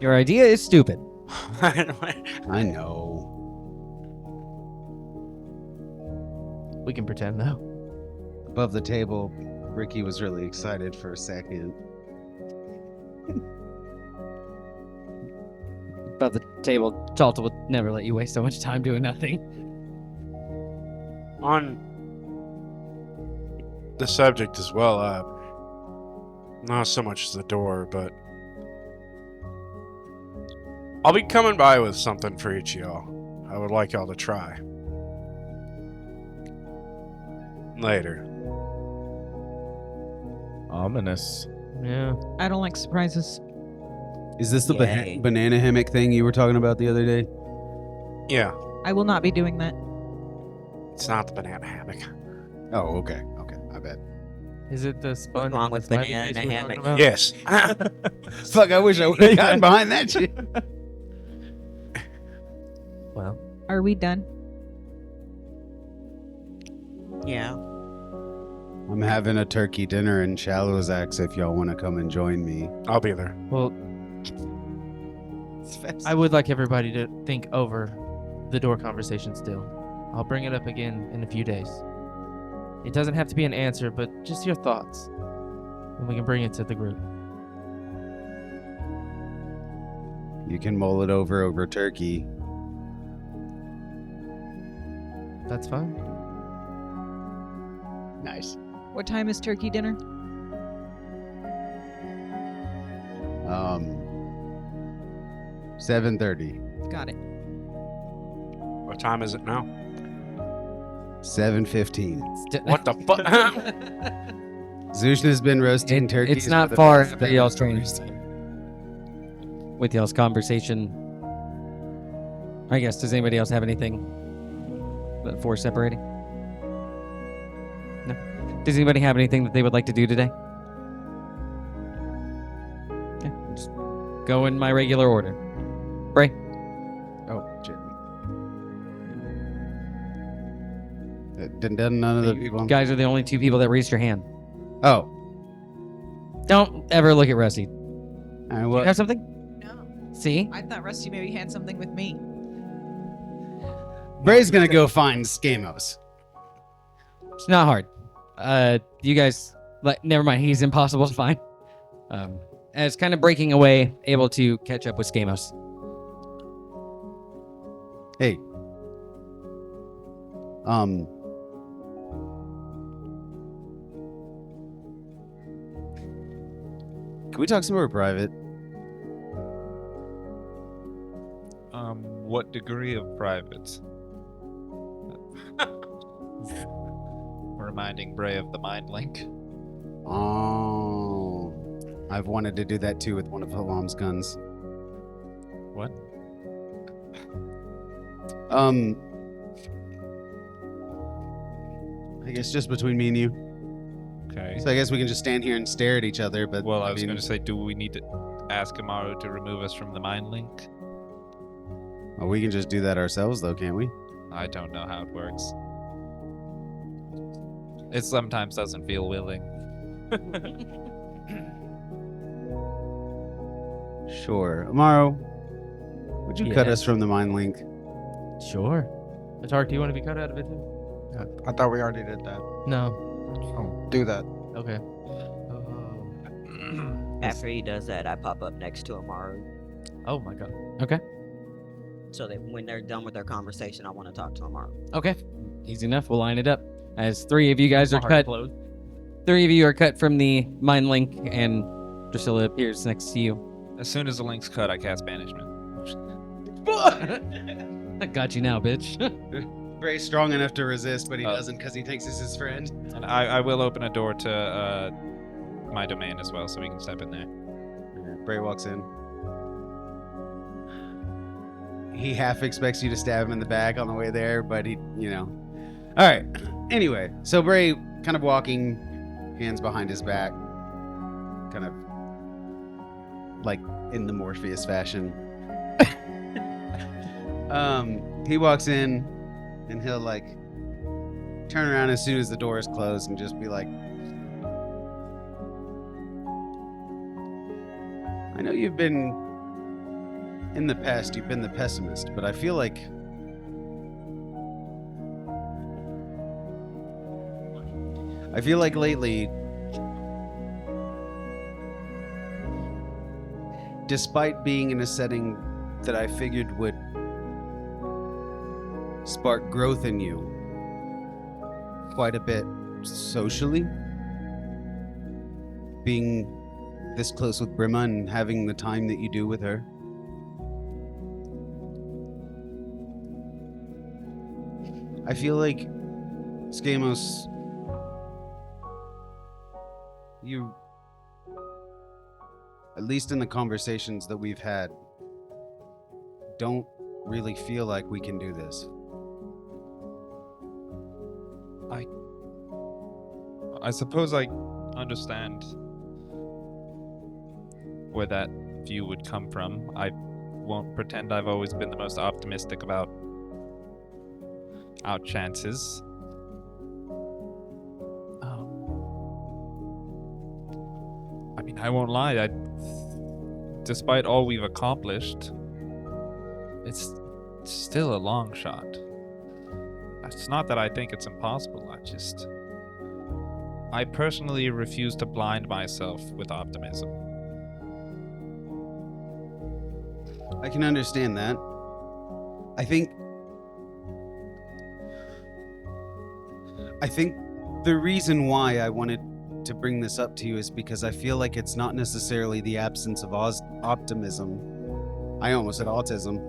Your idea is stupid. I know. We can pretend though. Above the table, Ricky was really excited for a second. About the table, Chalta would never let you waste so much time doing nothing. On the subject as well, not so much as the door, but I'll be coming by with something for each of y'all. I would like y'all to try. Later. Ominous. Yeah. I don't like surprises. Is this the Yay. banana hammock thing you were talking about the other day? Yeah, I will not be doing that. it's not the banana hammock. Oh, okay. Okay, I bet. Is it the sponge? wrong with slimy banana face we're talking hammock? about? Yes. Fuck, I wish I would have gotten behind that shit. Well, Are we done? Yeah. I'm having a turkey dinner in Shallows Axe if y'all want to come and join me. I'll be there. well, I would like everybody to think over the door conversation still. I'll bring it up again in a few days. It doesn't have to be an answer, but just your thoughts. And we can bring it to the group. You can mull it over turkey. That's fine. Nice. What time is turkey dinner? 7:30. Got it. What time is it now? 7:15. What the fuck? Zushna's been roasting turkeys. It's not for the far past after 7 y'all's hours. training. With y'all's conversation. I guess, does anybody else have anything before separating? No. Does anybody have anything that they would like to do today? Okay, just go in my regular order. Bray? Oh, shit. None of the people. You guys are the only two people that raised your hand. Oh. Don't ever look at Rusty. All right, Do you well, have something? No. See? I thought Rusty maybe had something with me. Bray's gonna go find Skamos. It's not hard. You guys, never mind. He's impossible to find. As kind of breaking away, able to catch up with Skamos. Hey. Can we talk somewhere private? What degree of private? Reminding Bray of the mind link. Oh. I've wanted to do that too with one of Halam's guns. What? I guess just between me and you. Okay. So I guess we can just stand here and stare at each other, but Well, I was mean, going to say, do we need to ask Amaru to remove us from the mind link? well, we can just do that ourselves though, can't we? I don't know how it works. It sometimes doesn't feel willing. Sure. Amaro, would you cut Yes. us from the mind link? Sure. Atark, do you want to be cut out of it too? I thought we already did that. No. Oh, do that. Okay. After he does that, I pop up next to Amaru Oh my god. so that when they're done with their conversation, I want to talk to Amaru. Okay. Easy enough. We'll line it up. As three of you guys are My cut. heart closed. Three of you are cut from the mind link, and Drusilla appears next to you. As soon as the link's cut, I cast banishment. I got you now, bitch. Bray's strong enough to resist, but he Oh. doesn't because he thinks it's his friend. And I will open a door to my domain as well, so we can step in there. Bray walks in. He half expects you to stab him in the back on the way there, but he, All right. Anyway, so Bray kind of walking, hands behind his back, kind of like in the Morpheus fashion. He walks in, And he'll like turn around as soon as the door is closed and just be like, I know you've been, in the past, you've been the pessimist, but I feel like lately, despite being in a setting that I figured would spark growth in you quite a bit socially, being this close with Brimma and having the time that you do with her, I feel like, Skamos, you, at least in the conversations that we've had, don't really feel like we can do this. I suppose I understand where that view would come from. I won't pretend I've always been the most optimistic about our chances. I mean, I won't lie. Despite all we've accomplished, it's still a long shot. It's not that I think it's impossible. I personally refuse to blind myself with optimism. I can understand that. I think the reason why I wanted to bring this up to you is because I feel like it's not necessarily the absence of optimism. I almost said autism.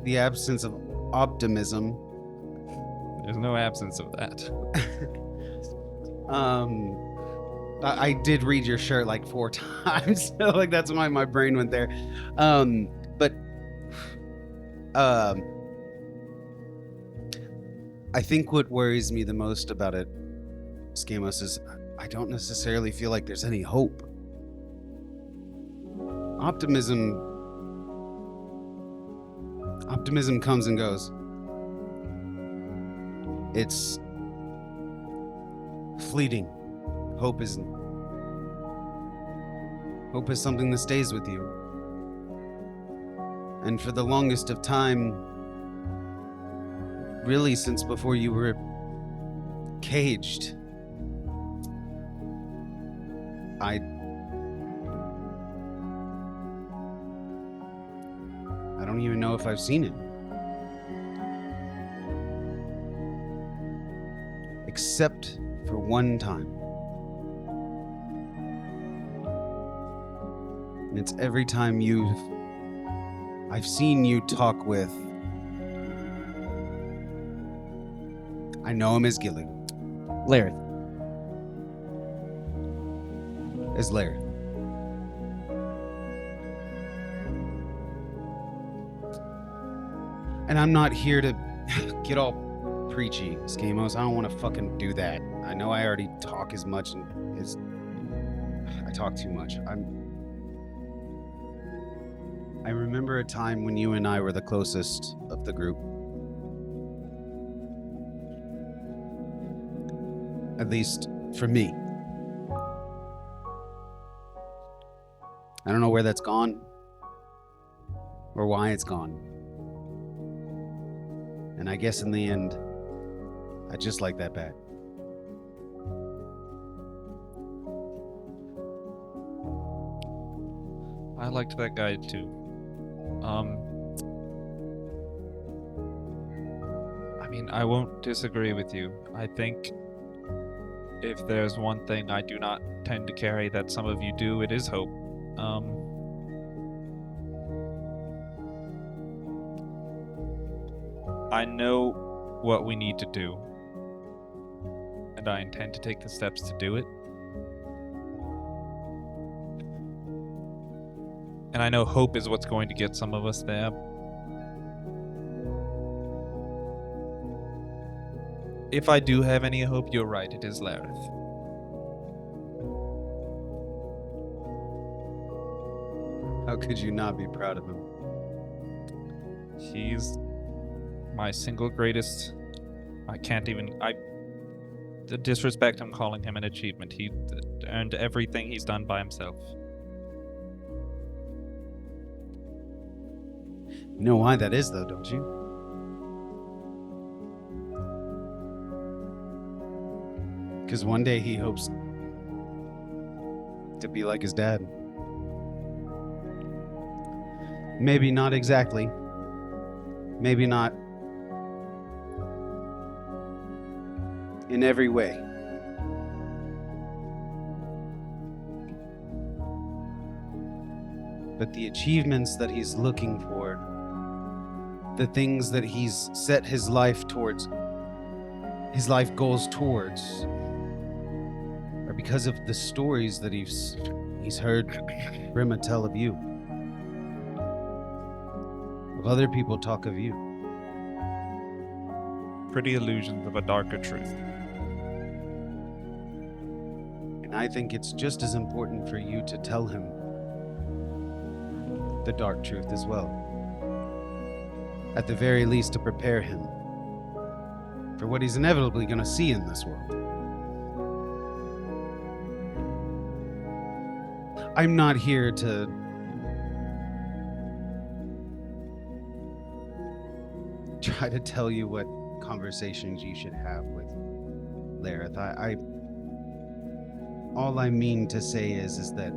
The absence of optimism. There's no absence of that. I did read your shirt like 4 times, so like that's why my brain went there. But I think what worries me the most about it, Skamos, is I don't necessarily feel like there's any hope. Optimism comes and goes. It's fleeting. Hope isn't. Hope is something that stays with you. And for the longest of time, really since before you were caged, I don't even know if I've seen it. Except for one time. And it's every time I've seen you talk with, I know him as Gilly. Lareth. As Lareth. And I'm not here to get all preachy, Skamos. I don't want to fucking do that. I know I already talk as much and I talk too much. I remember a time when you and I were the closest of the group. At least for me. I don't know where that's gone or why it's gone. And I guess in the end, I just like that back. I liked that guy too. I mean, I won't disagree with you. I think if there's one thing I do not tend to carry that some of you do, it is hope. I know what we need to do, and I intend to take the steps to do it. And I know hope is what's going to get some of us there. If I do have any hope, you're right, it is Lareth. How could you not be proud of him? He's my single greatest. I can't even. The disrespect I'm calling him an achievement. He earned everything he's done by himself. You know why that is, though, don't you? Because one day he hopes to be like his dad. Maybe not exactly. Maybe not in every way. But the achievements that he's looking for, the things that he's set his life towards, his life goals towards, are because of the stories that he's heard Brima tell of you. Of other people talk of you. Pretty illusions of a darker truth. And I think it's just as important for you to tell him the dark truth as well. At the very least, to prepare him for what he's inevitably going to see in this world. I'm not here to try to tell you what conversations you should have with Lareth. All I mean to say is that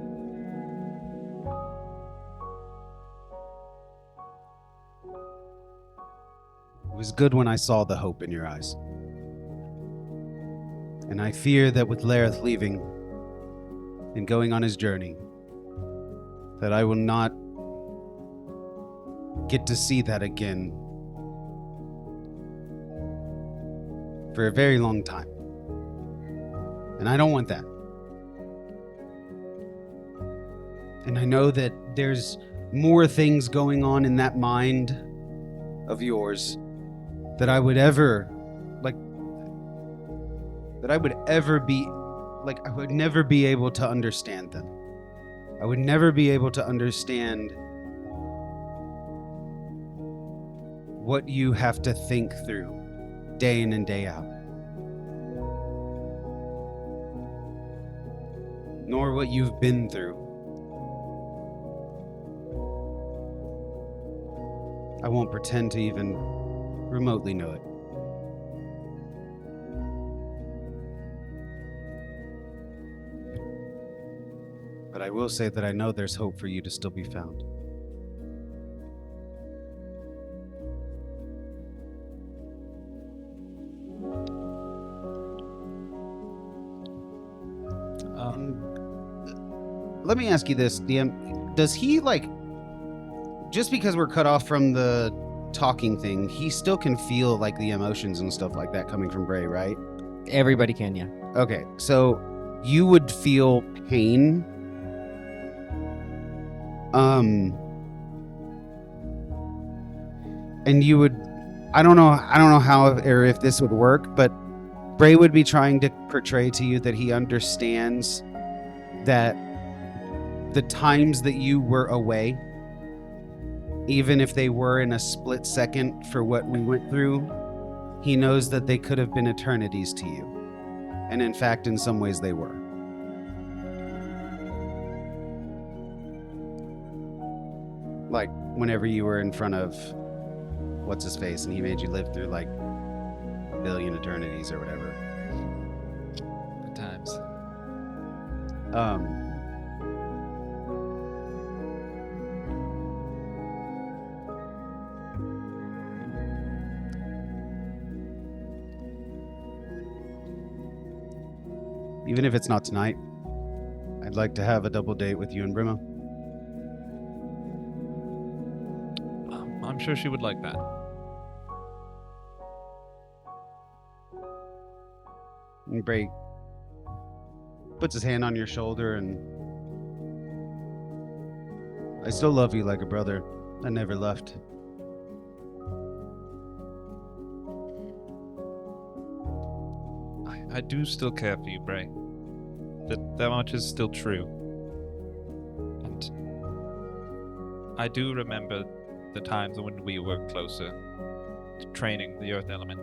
it was good when I saw the hope in your eyes. And I fear that with Lareth leaving and going on his journey, that I will not get to see that again for a very long time. And I don't want that. And I know that there's more things going on in that mind of yours that I would ever I would never be able to understand them. I would never be able to understand what you have to think through day in and day out. Nor what you've been through. I won't pretend to even remotely know it. But I will say that I know there's hope for you to still be found. Let me ask you this, DM. Does he, just because we're cut off from the talking thing, he still can feel, the emotions and stuff like that coming from Bray, right? Everybody can, yeah. Okay, so you would feel pain. And you would, I don't know how or if this would work, but Bray would be trying to portray to you that he understands that the times that you were away, even if they were in a split second for what we went through, he knows that they could have been eternities to you. And in fact, in some ways they were. Like whenever you were in front of what's-his-face and he made you live through a billion eternities or whatever. Good times. Even if it's not tonight, I'd like to have a double date with you and Brima. I'm sure she would like that. And Bray puts his hand on your shoulder and I still love you like a brother. I never left. I do still care for you, Bray. That much is still true. And I do remember the times when we were closer. training the earth element.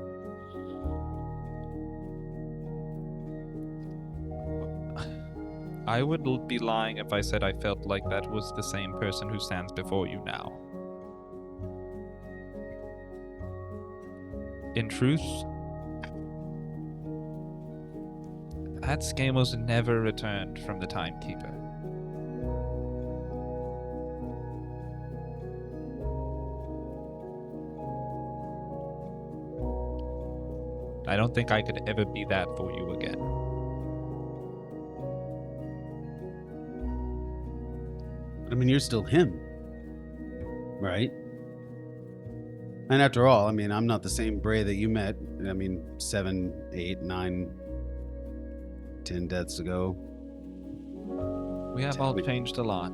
I would be lying if I said I felt like that was the same person who stands before you now. In truth, that scam was never returned from the Timekeeper. I don't think I could ever be that for you again. I mean, you're still him, right? And after all, I mean, I'm not the same Bray that you met. I mean, 7, 8, 9, 10 deaths ago. We have all changed a lot.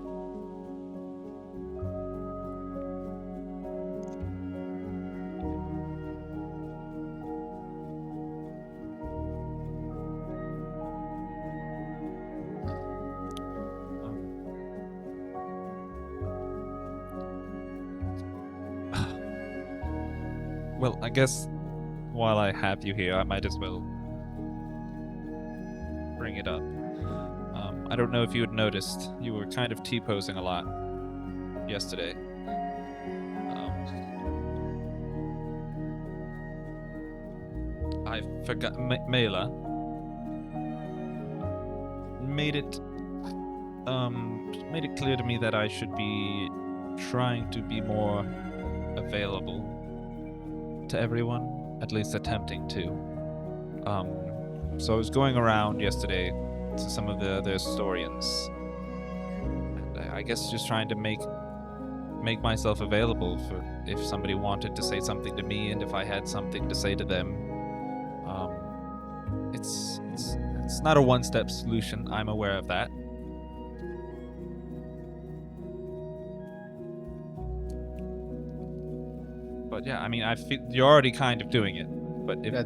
Well, I guess while I have you here, I might as well bring it up. I don't know if you had noticed, you were kind of T-posing a lot yesterday. I forgot, Mela made it clear to me that I should be trying to be more available to everyone, at least attempting to. So I was going around yesterday to some of the other historians, and I guess just trying to make myself available for if somebody wanted to say something to me, and if I had something to say to them. It's not a one-step solution. I'm aware of that. But yeah, I mean, I feel you're already kind of doing it. But if I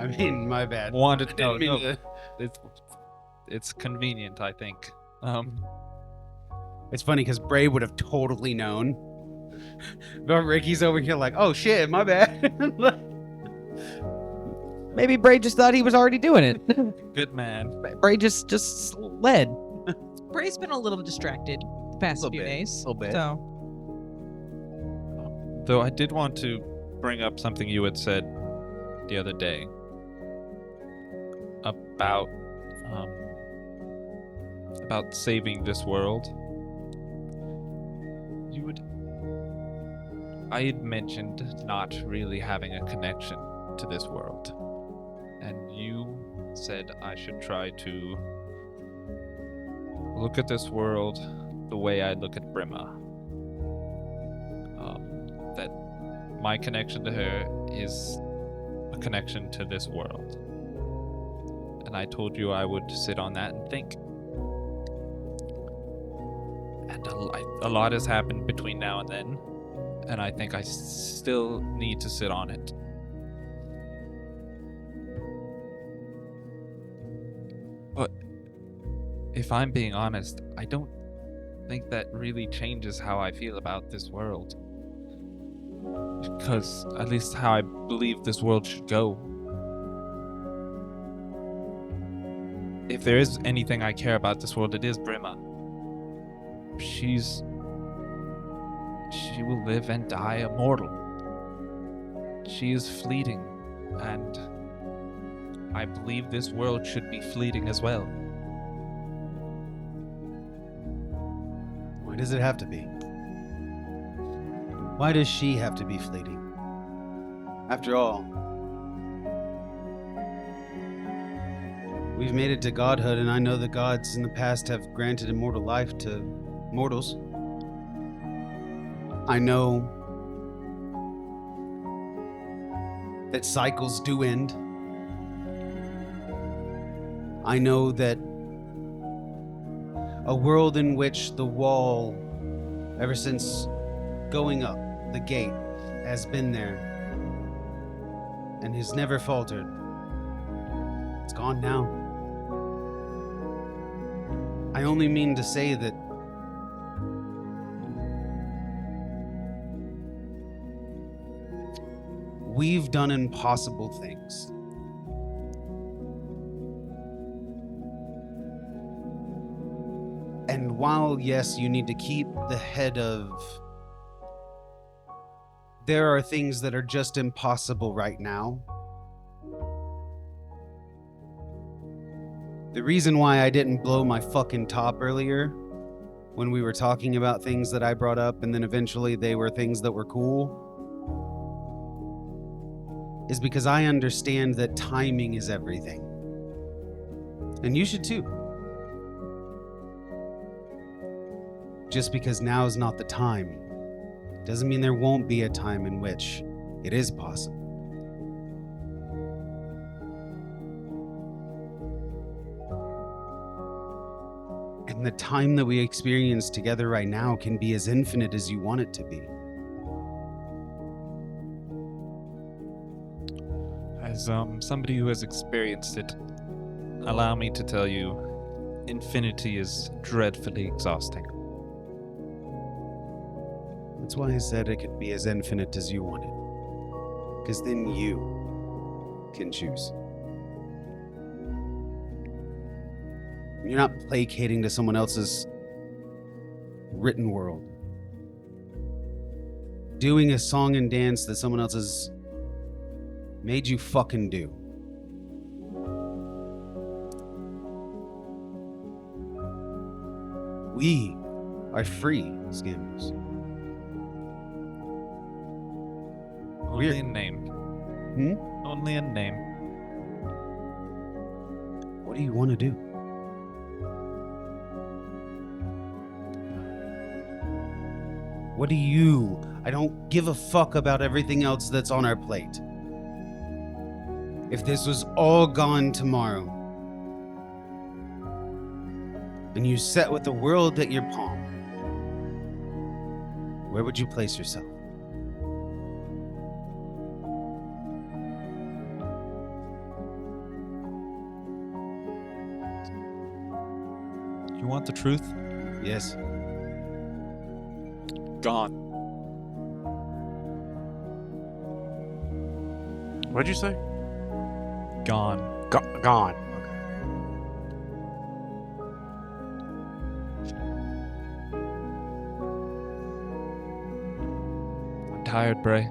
mean, my bad. Wanted to. It's convenient, I think. It's funny because Bray would have totally known, but Ricky's over here like, "Oh shit, my bad." Maybe Bray just thought he was already doing it. Good man. Bray just led. Bray's been a little distracted the past few days. A little bit. So Though I did want to bring up something you had said the other day about saving this world. I had mentioned not really having a connection to this world, and you said I should try to look at this world the way I look at Brimma. That my connection to her is a connection to this world. And I told you I would sit on that and think. And a lot has happened between now and then, and I think I still need to sit on it. But if I'm being honest, I don't think that really changes how I feel about this world. Because at least how I believe this world should go. If there is anything I care about this world, it is Brimma. She will live and die immortal. She is fleeting, and I believe this world should be fleeting as well. Why does it have to be? Why does she have to be fleeting? After all, we've made it to godhood, and I know the gods in the past have granted immortal life to mortals. I know that cycles do end. I know that a world in which the wall, ever since going up, the gate, has been there and has never faltered. It's gone now. I only mean to say that we've done impossible things. And while, yes, you need to keep the head of... There are things that are just impossible right now. The reason why I didn't blow my fucking top earlier, when we were talking about things that I brought up and then eventually they were things that were cool, is because I understand that timing is everything. And you should too. Just because now is not the time doesn't mean there won't be a time in which it is possible. And the time that we experience together right now can be as infinite as you want it to be. As somebody who has experienced it, allow me to tell you, infinity is dreadfully exhausting. That's why I said it could be as infinite as you want it. Because then you can choose. You're not placating to someone else's written world. Doing a song and dance that someone else has made you fucking do. We are free, scammers. Only in name. Only in name. What do you want to do? What do you? I don't give a fuck about everything else that's on our plate. If this was all gone tomorrow, and you sat with the world at your palm, where would you place yourself? You want the truth? Yes. Gone. What'd you say? Gone. Gone. I'm tired, Bray.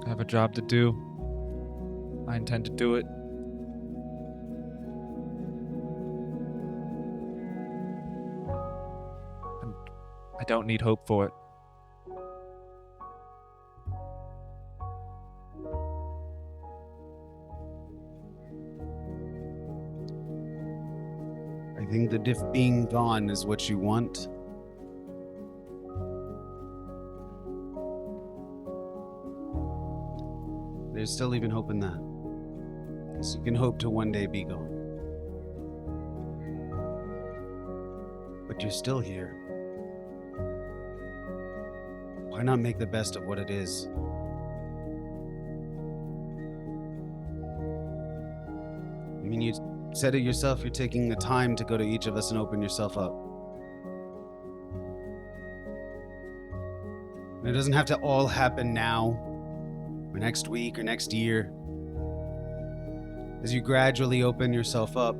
I have a job to do. I intend to do it. And I don't need hope for it. I think that if being gone is what you want, there's still even hope in that. Because you can hope to one day be gone. But you're still here. Why not make the best of what it is? I mean, you said it yourself, you're taking the time to go to each of us and open yourself up. And it doesn't have to all happen now, or next week, or next year. As you gradually open yourself up,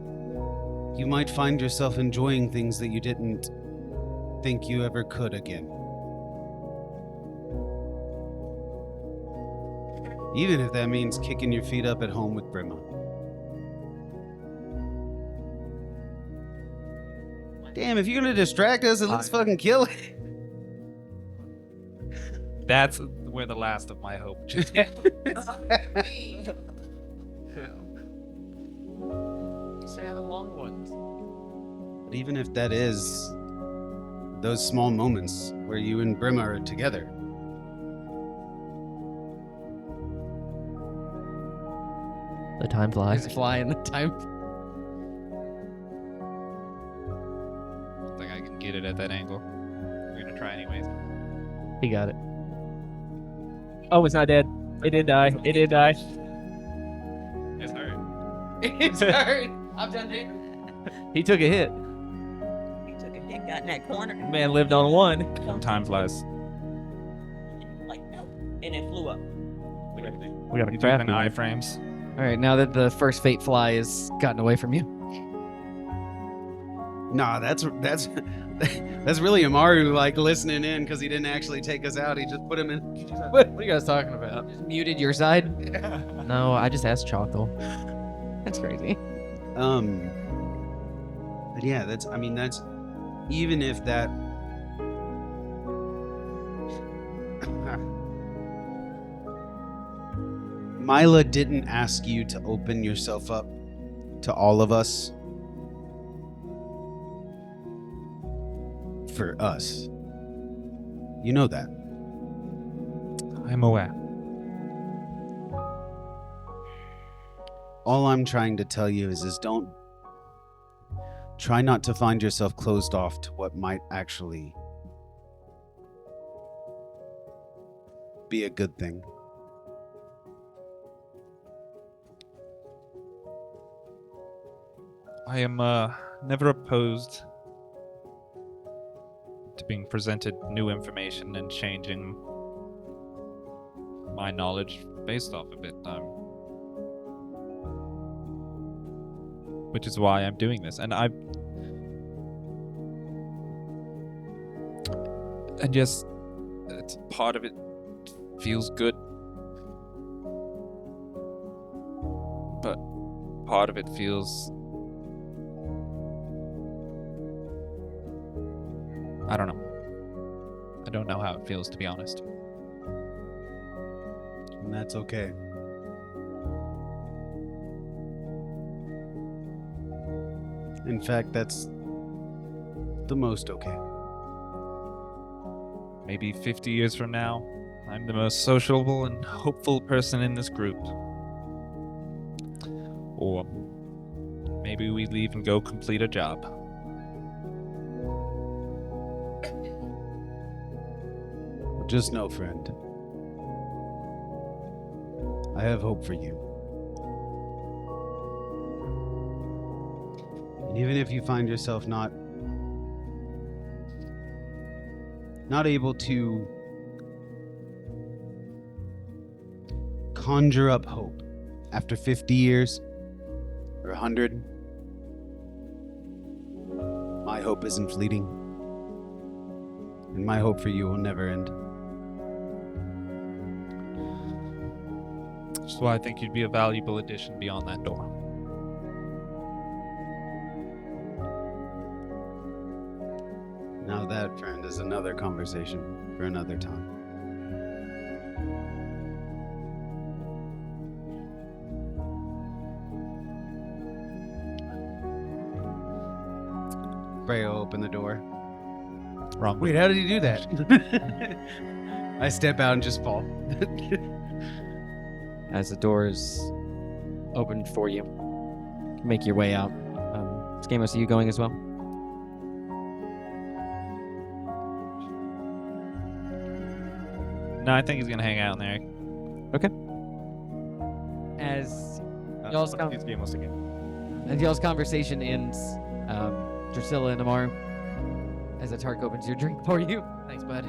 you might find yourself enjoying things that you didn't think you ever could again. Even if that means kicking your feet up at home with Brimma. Damn, if you're gonna distract us, then let's fucking kill it. That's where the last of my hope just Say the long ones. But even if that is those small moments where you and Brimma are together. The time flies. It's flying the time. I don't think I can get it at that angle. We're gonna try anyways. He got it. Oh, it's not dead. It did die. It did die. It's hurt. It's hurt. I'm done, dude. He took a hit. He took a It got in that corner. Man lived on one. Time flies. Like, no. And it flew up. We got a You crafty an one. iframes. All right, now that the first fate fly has gotten away from you, Nah, that's that's really Amaru like listening in because he didn't actually take us out. He just put him in. What are you guys talking about? muted your side. No, I just asked Choco. That's crazy. But yeah, that's even if that Mila didn't ask you to open yourself up to all of us for us. You know that. I'm aware. All I'm trying to tell you is don't try not to find yourself closed off to what might actually be a good thing. I am never opposed to being presented new information and changing my knowledge based off of it. Which is why I'm doing this. And yes, it's part of it feels good. But part of it feels, I don't know. I don't know how it feels, to be honest. And that's okay. In fact, that's the most okay. Maybe 50 years from now, I'm the most sociable and hopeful person in this group. Or maybe we leave and go complete a job. Just know, friend, I have hope for you. And even if you find yourself not able to conjure up hope after 50 years or 100, my hope isn't fleeting. And my hope for you will never end. Which is why I think you'd be a valuable addition beyond that door. Now that, friend, is another conversation for another time. Brayo opened the door. Wrong. Wait, how did he do that? I step out and just fall. As the door is opened for you, make your way out. Schamos, are you going as well? No, I think he's gonna hang out in there. As y'all's conversation ends, Drusilla and Amaru, as Atark opens your drink for you. Thanks, bud.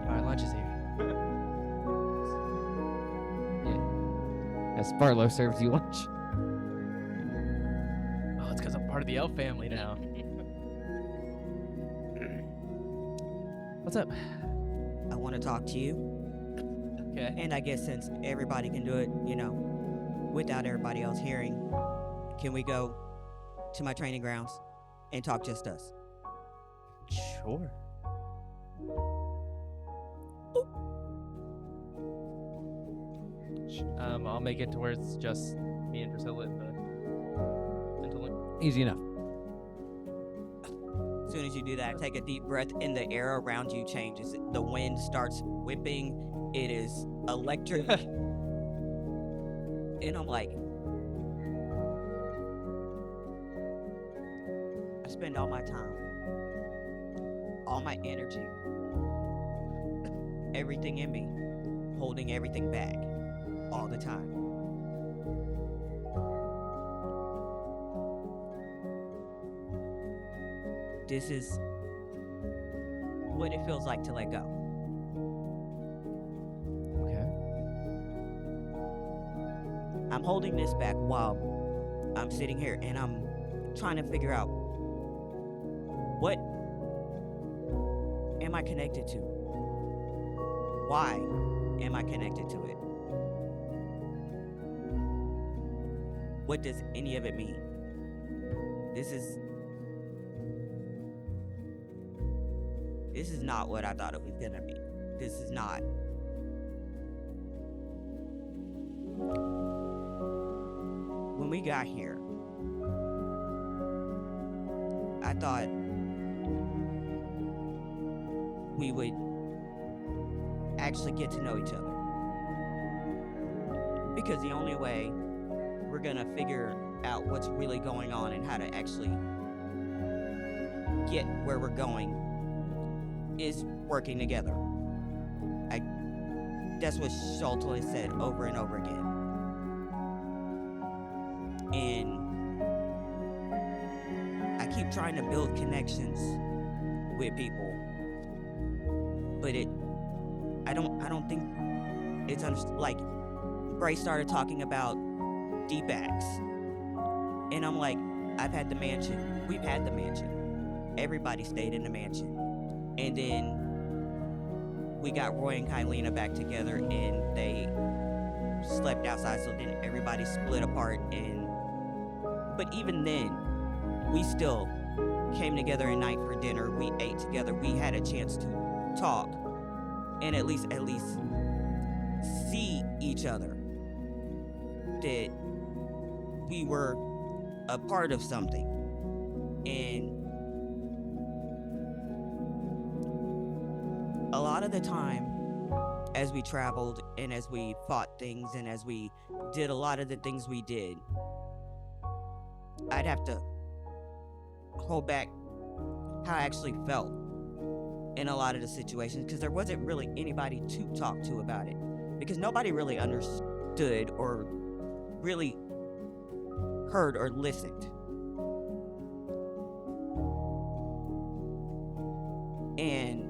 Our lunch is here. As Barlow serves you lunch. Oh, it's because I'm part of the elf family now. What's up? I want to talk to you. Okay. And I guess since everybody can do it, without everybody else hearing, can we go to my training grounds and talk just us? Sure. I'll make it to where it's just me and Drusilla and the mental. Easy enough. As soon as you do that, take a deep breath, and the air around you changes. The wind starts whipping. It is electric. And I'm like, I spend all my time, all my energy, everything in me, holding everything back all the time. This is what it feels like to let go. Okay. I'm holding this back while I'm sitting here and I'm trying to figure out, what am I connected to? Why am I connected to it? What does any of it mean? This is not what I thought it was gonna be. This is not. When we got here, I thought we would actually get to know each other. Because the only way we're gonna figure out what's really going on and how to actually get where we're going is working together. That's what Sholto has said over and over again. And I keep trying to build connections with people, but I don't think it's like Bray started talking about D-backs, and I'm like, I've had the mansion. We've had the mansion. Everybody stayed in the mansion, and then we got Roy and Kylena back together, and they slept outside. So then everybody split apart, but even then, we still came together at night for dinner. We ate together. We had a chance to talk and at least see each other. That we were a part of something. And a lot of the time, as we traveled and as we fought things and as we did a lot of the things we did, I'd have to hold back how I actually felt in a lot of the situations, because there wasn't really anybody to talk to about it, because nobody really understood or really heard or listened. And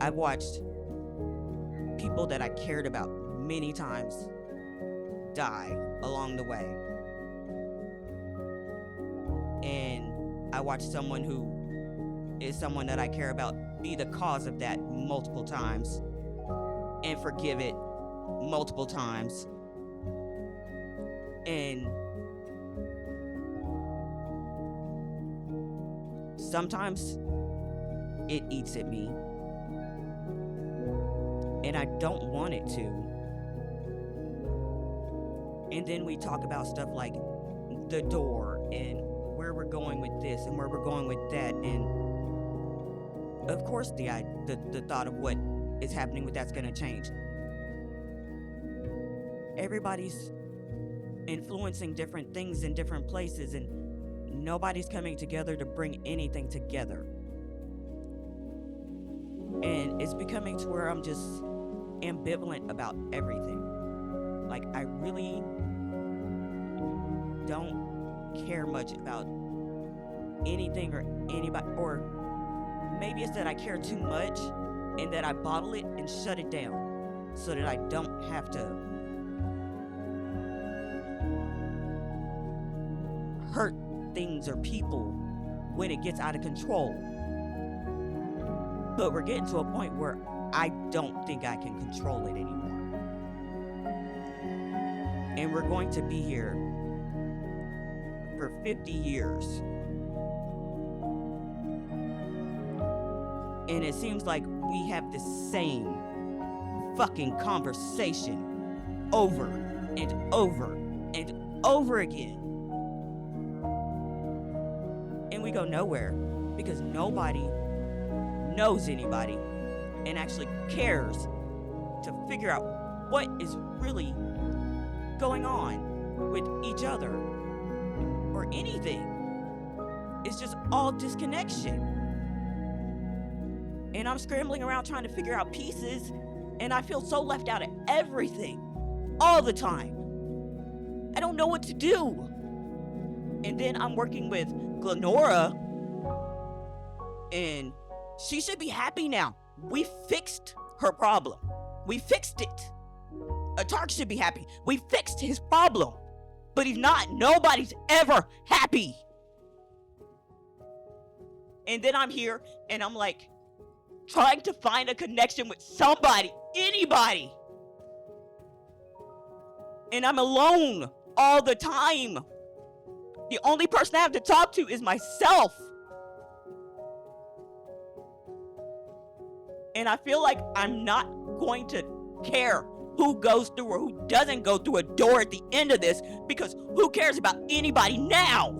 I've watched people that I cared about many times die along the way. And I watched someone who is someone that I care about be the cause of that multiple times and forgive it multiple times. And sometimes it eats at me, and I don't want it to. And then we talk about stuff like the door and where we're going with this and where we're going with that, and of course the thought of what is happening with that's going to change. Everybody's influencing different things in different places, and nobody's coming together to bring anything together. And it's becoming to where I'm just ambivalent about everything. Like, I really don't care much about anything or anybody, or maybe it's that I care too much and that I bottle it and shut it down so that I don't have to hurt things or people when it gets out of control. But we're getting to a point where I don't think I can control it anymore. And we're going to be here for 50 years. And it seems like we have the same fucking conversation over and over and over again. And we go nowhere because nobody knows anybody and actually cares to figure out what is really going on with each other or anything. It's just all disconnection. And I'm scrambling around trying to figure out pieces, and I feel so left out of everything all the time. I don't know what to do. And then I'm working with Glenora, and She should be happy now. We fixed her problem. We fixed it. Atark should be happy. We fixed his problem. But he's not. Nobody's ever happy. And then I'm here and I'm like trying to find a connection with somebody, anybody. And I'm alone all the time. The only person I have to talk to is myself. And I feel like I'm not going to care who goes through or who doesn't go through a door at the end of this, because who cares about anybody now?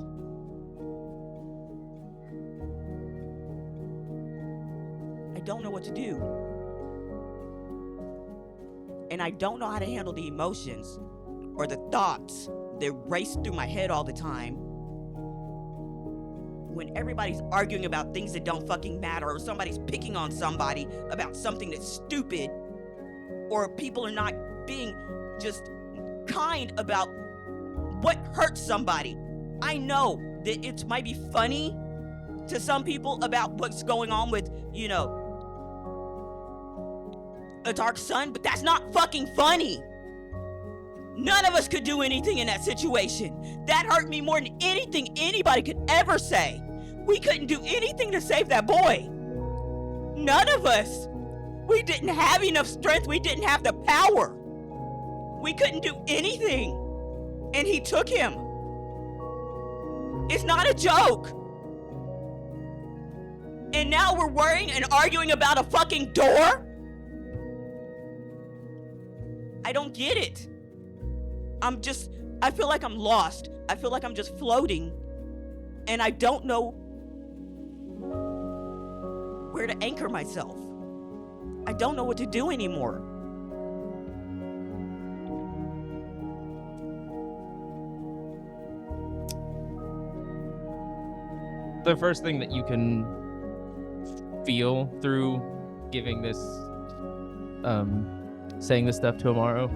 I don't know what to do. And I don't know how to handle the emotions or the thoughts that race through my head all the time when everybody's arguing about things that don't fucking matter, or somebody's picking on somebody about something that's stupid, or people are not being just kind about what hurts somebody. I know that it might be funny to some people about what's going on with, you know, Atark's son, but that's not fucking funny. None of us could do anything in that situation. That hurt me more than anything anybody could ever say. We couldn't do anything to save that boy. None of us. We didn't have enough strength. We didn't have the power. We couldn't do anything. And he took him. It's not a joke. And now we're worrying and arguing about a fucking door? I don't get it. I feel like I'm lost. I feel like I'm just floating. And I don't know where to anchor myself. I don't know what to do anymore. The first thing that you can feel through giving this, saying this stuff to Amaro,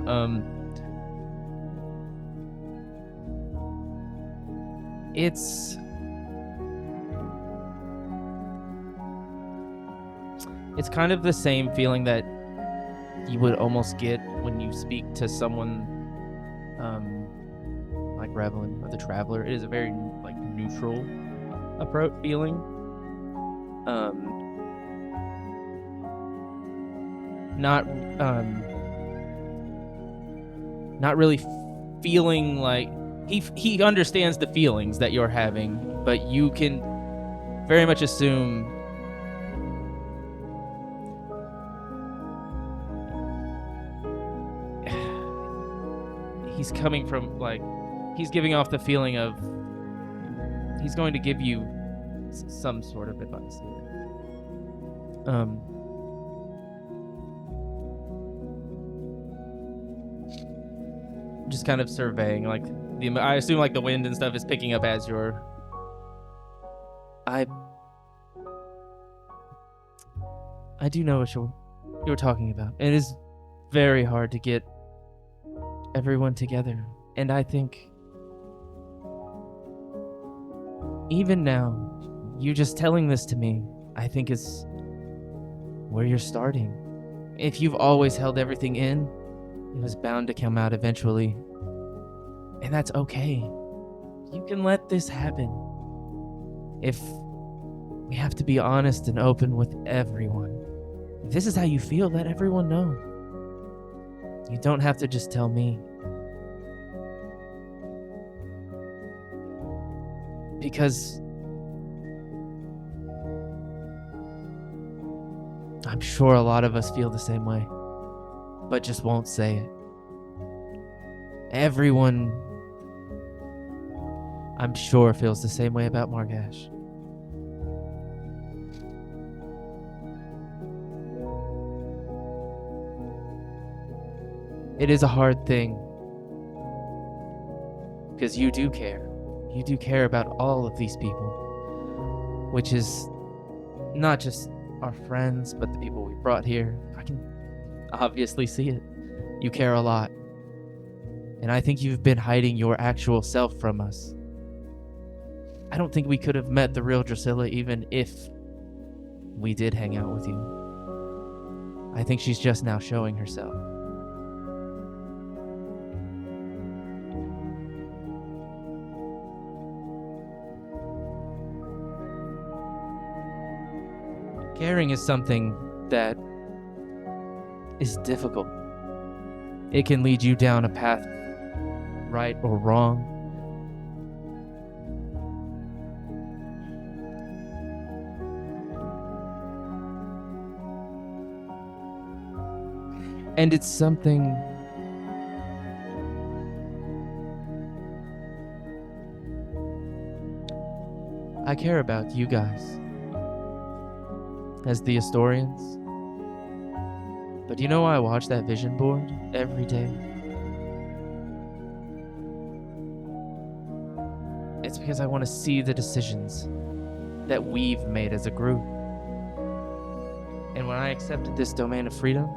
it's kind of the same feeling that you would almost get when you speak to someone like Revelin or the Traveler. It is a very like neutral approach feeling. Not really feeling like he understands the feelings that you're having, but you can very much assume he's coming from, like, he's giving off the feeling of he's going to give you some sort of advice here. Just kind of surveying, like, I assume like the wind and stuff is picking up as you're. I do know what you're talking about. It is very hard to get everyone together, and I think even now, you just telling this to me, I think is where you're starting. If you've always held everything in, it was bound to come out eventually. And that's okay. You can let this happen. If we have to be honest and open with everyone. If this is how you feel, let everyone know. You don't have to just tell me. Because I'm sure a lot of us feel the same way, but just won't say it. Everyone, I'm sure, feels the same way about Margash. It is a hard thing, because you do care. You do care about all of these people, which is not just our friends, but the people we brought here. I can obviously see it. You care a lot. And I think you've been hiding your actual self from us. I don't think we could have met the real Drusilla even if we did hang out with you. I think she's just now showing herself. Caring is something that is difficult. It can lead you down a path, right or wrong. And it's something I care about you guys as the Astorians. But you know why I watch that vision board every day? It's because I want to see the decisions that we've made as a group. And when I accepted this domain of freedom,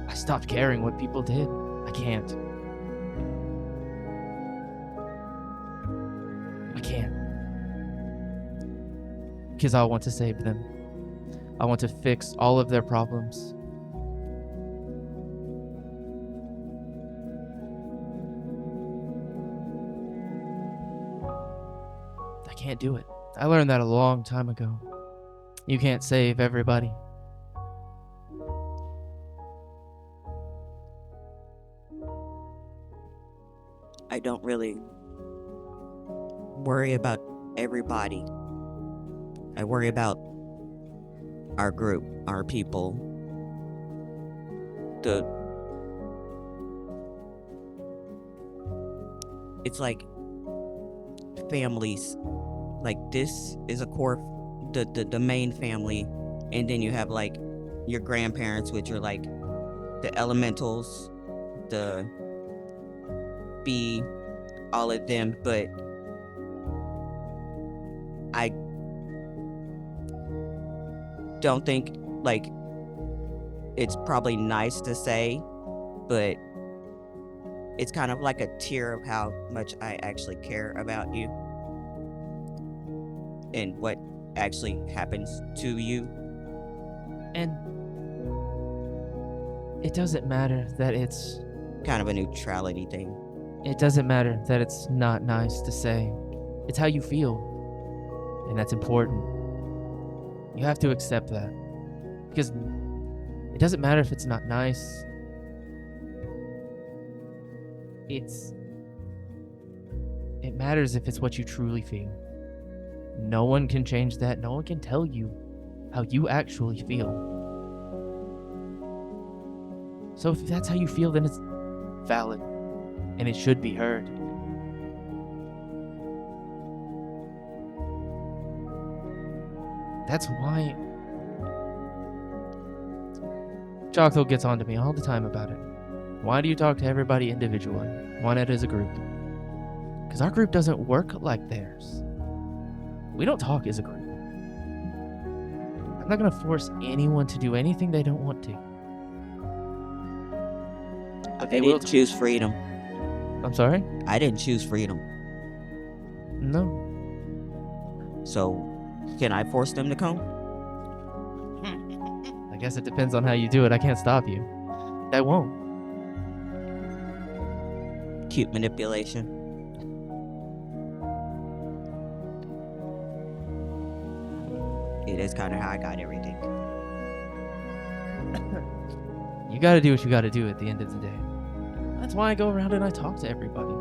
I stopped caring what people did. I can't. I can't. Because I want to save them. I want to fix all of their problems. I can't do it. I learned that a long time ago. You can't save everybody. I don't really worry about everybody. I worry about our group, our people, it's like families. Like this is a core, the main family, and then you have like your grandparents, which are like the elementals, the B, all of them, but I don't think, like, it's probably nice to say, but it's kind of like a tier of how much I actually care about you and what actually happens to you. And it doesn't matter that it's Kind of a neutrality thing. It doesn't matter that it's not nice to say. It's how you feel. And that's important. You have to accept that. Because it doesn't matter if it's not nice. It matters if it's what you truly feel. No one can change that. No one can tell you how you actually feel. So if that's how you feel, then it's valid. And it should be heard. That's why Chocolate gets on to me all the time about it. Why do you talk to everybody individually? Why not as a group? Because our group doesn't work like theirs. We don't talk as a group. I'm not going to force anyone to do anything they don't want to. I didn't choose freedom. I'm sorry? I didn't choose freedom. No. So, can I force them to come? I guess it depends on how you do it. I can't stop you. I won't. Cute manipulation. It is kind of how I got everything. You gotta do what you gotta do at the end of the day. That's why I go around and I talk to everybody.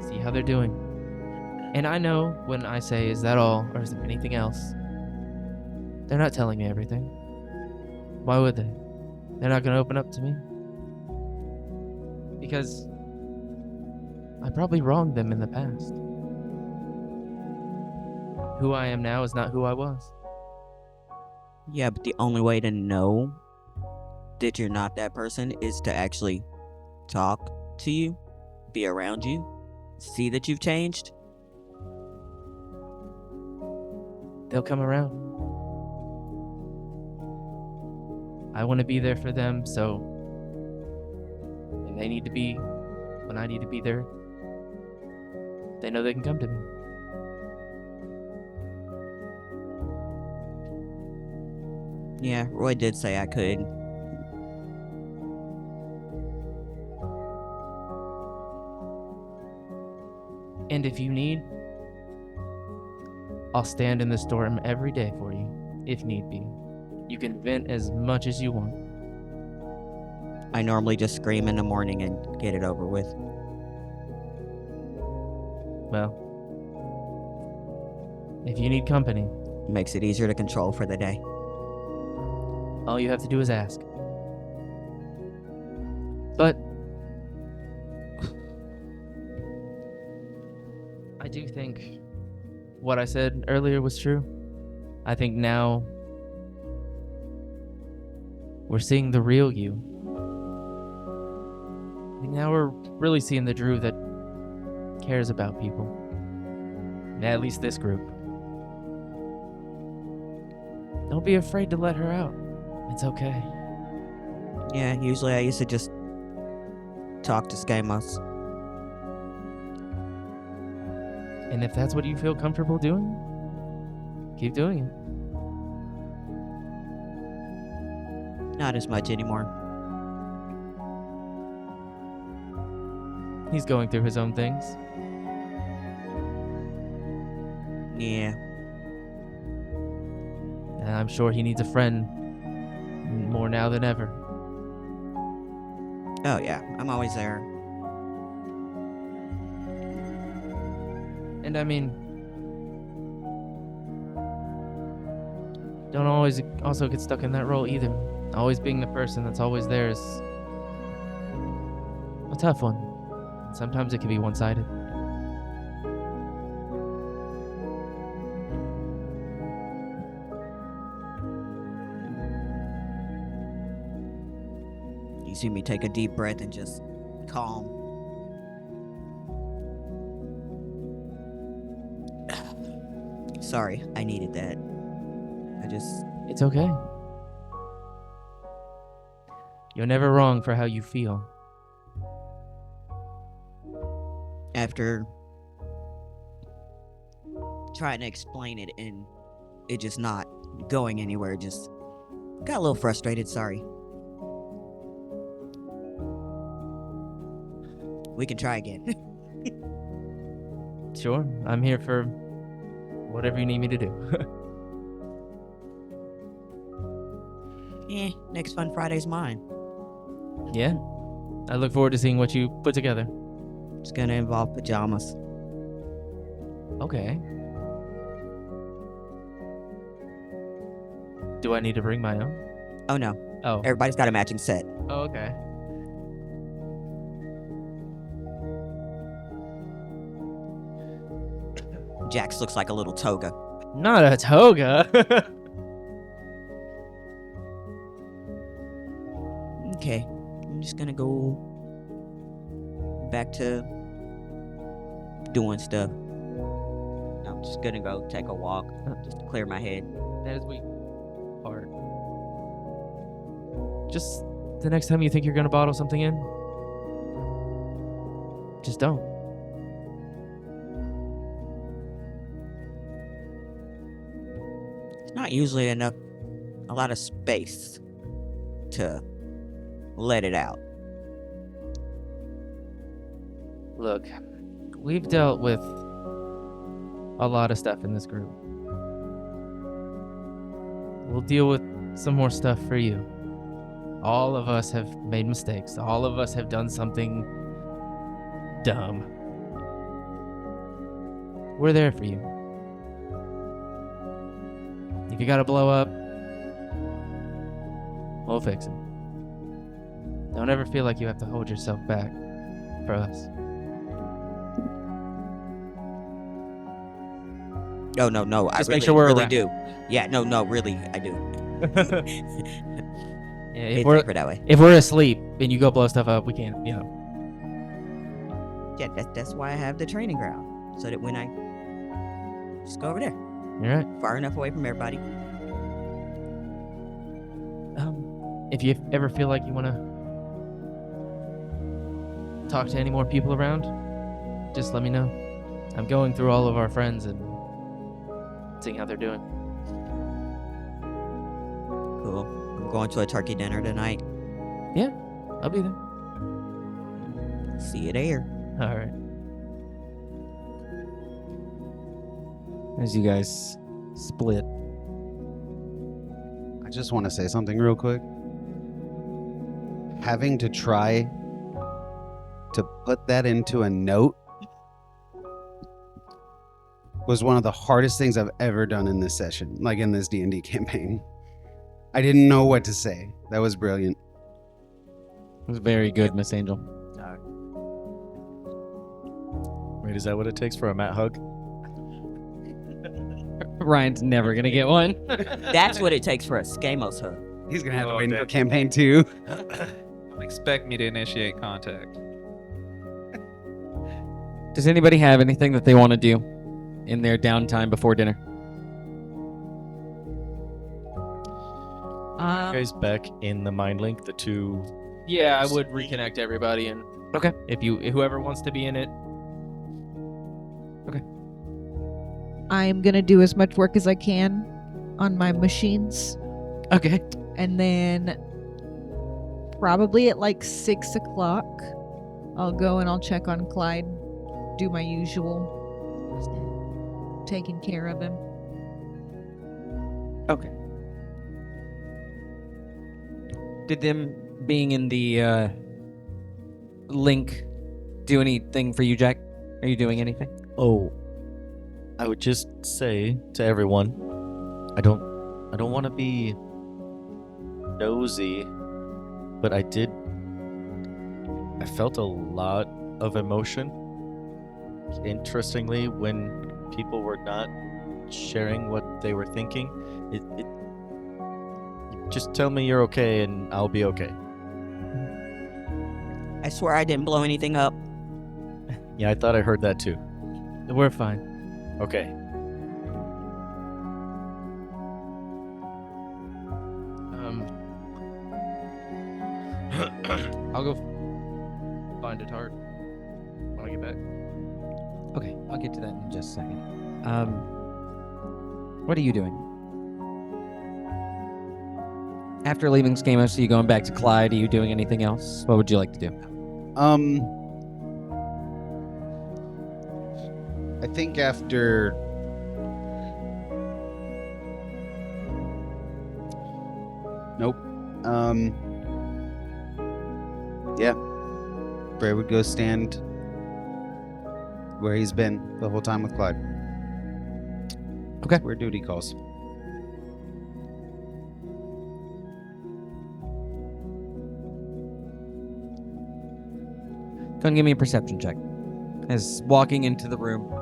See how they're doing. And I know when I say, is that all, or is there anything else? They're not telling me everything. Why would they? They're not gonna open up to me. Because I probably wronged them in the past. Who I am now is not who I was. Yeah, but the only way to know that you're not that person is to actually talk to you, be around you, see that you've changed. They'll come around. I want to be there for them, so when they need to be, when I need to be there, they know they can come to me. Yeah, Roy did say I could. And if you need, I'll stand in the storm every day for you, if need be. You can vent as much as you want. I normally just scream in the morning and get it over with. Well, if you need company, Makes it easier to control for the day. all you have to do is ask. But I do think what I said earlier was true. I think now we're seeing the real you. I think now we're really seeing the Drew that cares about people. At least this group. Don't be afraid to let her out. It's okay. Yeah, usually I used to just talk to Skamos. And if that's what you feel comfortable doing, keep doing it. Not as much anymore. He's going through his own things. Yeah. And I'm sure he needs a friend more now than ever. Oh yeah, I'm always there. And I mean, don't always also get stuck in that role either. Always being the person that's always there is a tough one. Sometimes it can be one-sided. You see me take a deep breath and just calm. Sorry, I needed that. It's okay. You're never wrong for how you feel. After trying to explain it and it just not going anywhere, just got a little frustrated, sorry. We can try again. Sure, I'm here for whatever you need me to do. Next Fun Friday's mine. Yeah. I look forward to seeing what you put together. It's gonna involve pajamas. Okay. Do I need to bring my own? Oh no, Oh. everybody's got a matching set. Oh, okay. Jax looks like a little toga. Not a toga. Okay, I'm just gonna go back to doing stuff. I'm just gonna go take a walk, just to clear my head. That is weak part. Just the next time you think you're gonna bottle something in, just don't. It's not usually a lot of space to let it out. Look, we've dealt with a lot of stuff in this group. We'll deal with some more stuff for you. All of us have made mistakes. All of us have done something dumb. We're there for you. If you gotta blow up, we'll fix it. Don't ever feel like you have to hold yourself back for us. Oh no, I Just really, make sure we're really around. do. Yeah, no, really, I do. Yeah, It's safer that way. if we're asleep and you go blow stuff up, we can't, Yeah, that's why I have the training ground, so that when I just go over there, You're right. far enough away from everybody. If you ever feel like you want to talk to any more people around, just let me know. I'm going through all of our friends and seeing how they're doing. Cool. I'm going to a turkey dinner tonight. I'll be there. See you there. All right. As you guys split. I just want to say something real quick. Having to try to put that into a note was one of the hardest things I've ever done in this session, like in this D&D campaign. I didn't know what to say. That was brilliant. It was very good, Miss Angel. Wait, is that what it takes for a mat hug? Ryan's never gonna get one. That's what it takes for a Skamos hug. He's going to have to Oh, wait until damn. campaign 2. Don't expect me to initiate contact. Does anybody have anything that they want to do in their downtime before dinner? You guys back in the mind link, the two. Yeah, I would reconnect everybody, and Okay. if whoever wants to be in it, I'm gonna do as much work as I can on my machines, Okay. and then probably at like 6 o'clock, I'll go and I'll check on Clyde, do my usual, taking care of him. Okay. Did them being in the link do anything for you, Jack? Are you doing anything? Oh, I would just say to everyone, I don't want to be nosy, but I felt a lot of emotion. Interestingly, when people were not sharing what they were thinking, it just tell me you're okay and I'll be okay. I swear I didn't blow anything up. Yeah, I thought I heard that too. we're fine. Okay. I'll go find a tart when I get back. Okay, I'll get to that in just a second. What are you doing? After leaving Skamos, are you going back to Clyde? Are you doing anything else? What would you like to do? I think after nope. Yeah. Bray would go stand where he's been the whole time with Clyde. Okay. Where duty calls. Go and give me a perception check. As walking into the room.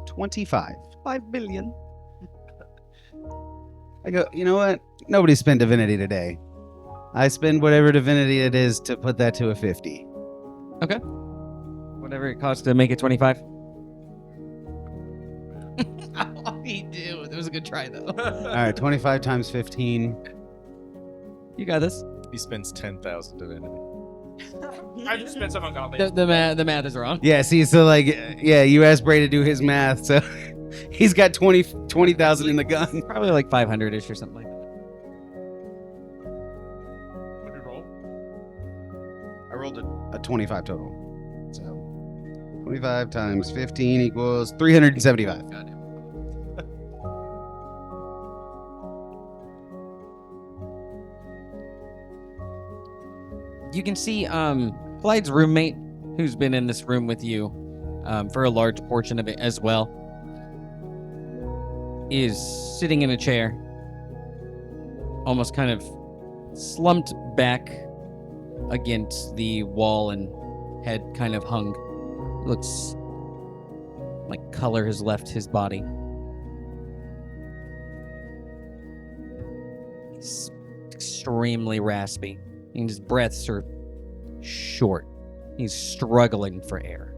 $25 billion. I go, you know what? Nobody spent divinity today. I spend whatever divinity it is to put that to a 50. Whatever it costs to make it 25. He do. That was a good try though. All right, 25 times 15. You got this. He spends 10,000 divinity. I just spent some on Goblin. The math is wrong. Yeah, see, so like, yeah, you asked Bray to do his math, so he's got 20,000 in the gun. Probably like 500-ish or something like that. What did you roll? I rolled a 25 total. So 25 times 15 equals 375. Goddamn. You can see Clyde's roommate, who's been in this room with you for a large portion of it as well, is sitting in a chair, almost kind of slumped back against the wall and head kind of hung. Looks like color has left his body. He's extremely raspy, and his breaths are short. He's struggling for air.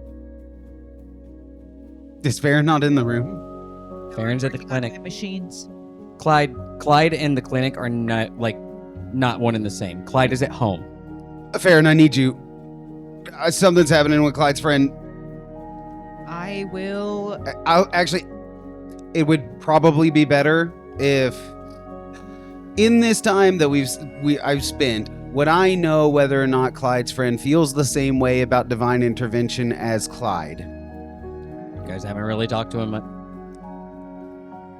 Is Farron not in the room? Farron's at the Working on clinic. my machines. Clyde and the clinic are not one and the same. Clyde is at home. Farron, I need you. Something's happening with Clyde's friend. I will. Actually, it would probably be better if, in this time that I've spent, would I know whether or not Clyde's friend feels the same way about divine intervention as Clyde? You guys haven't really talked to him.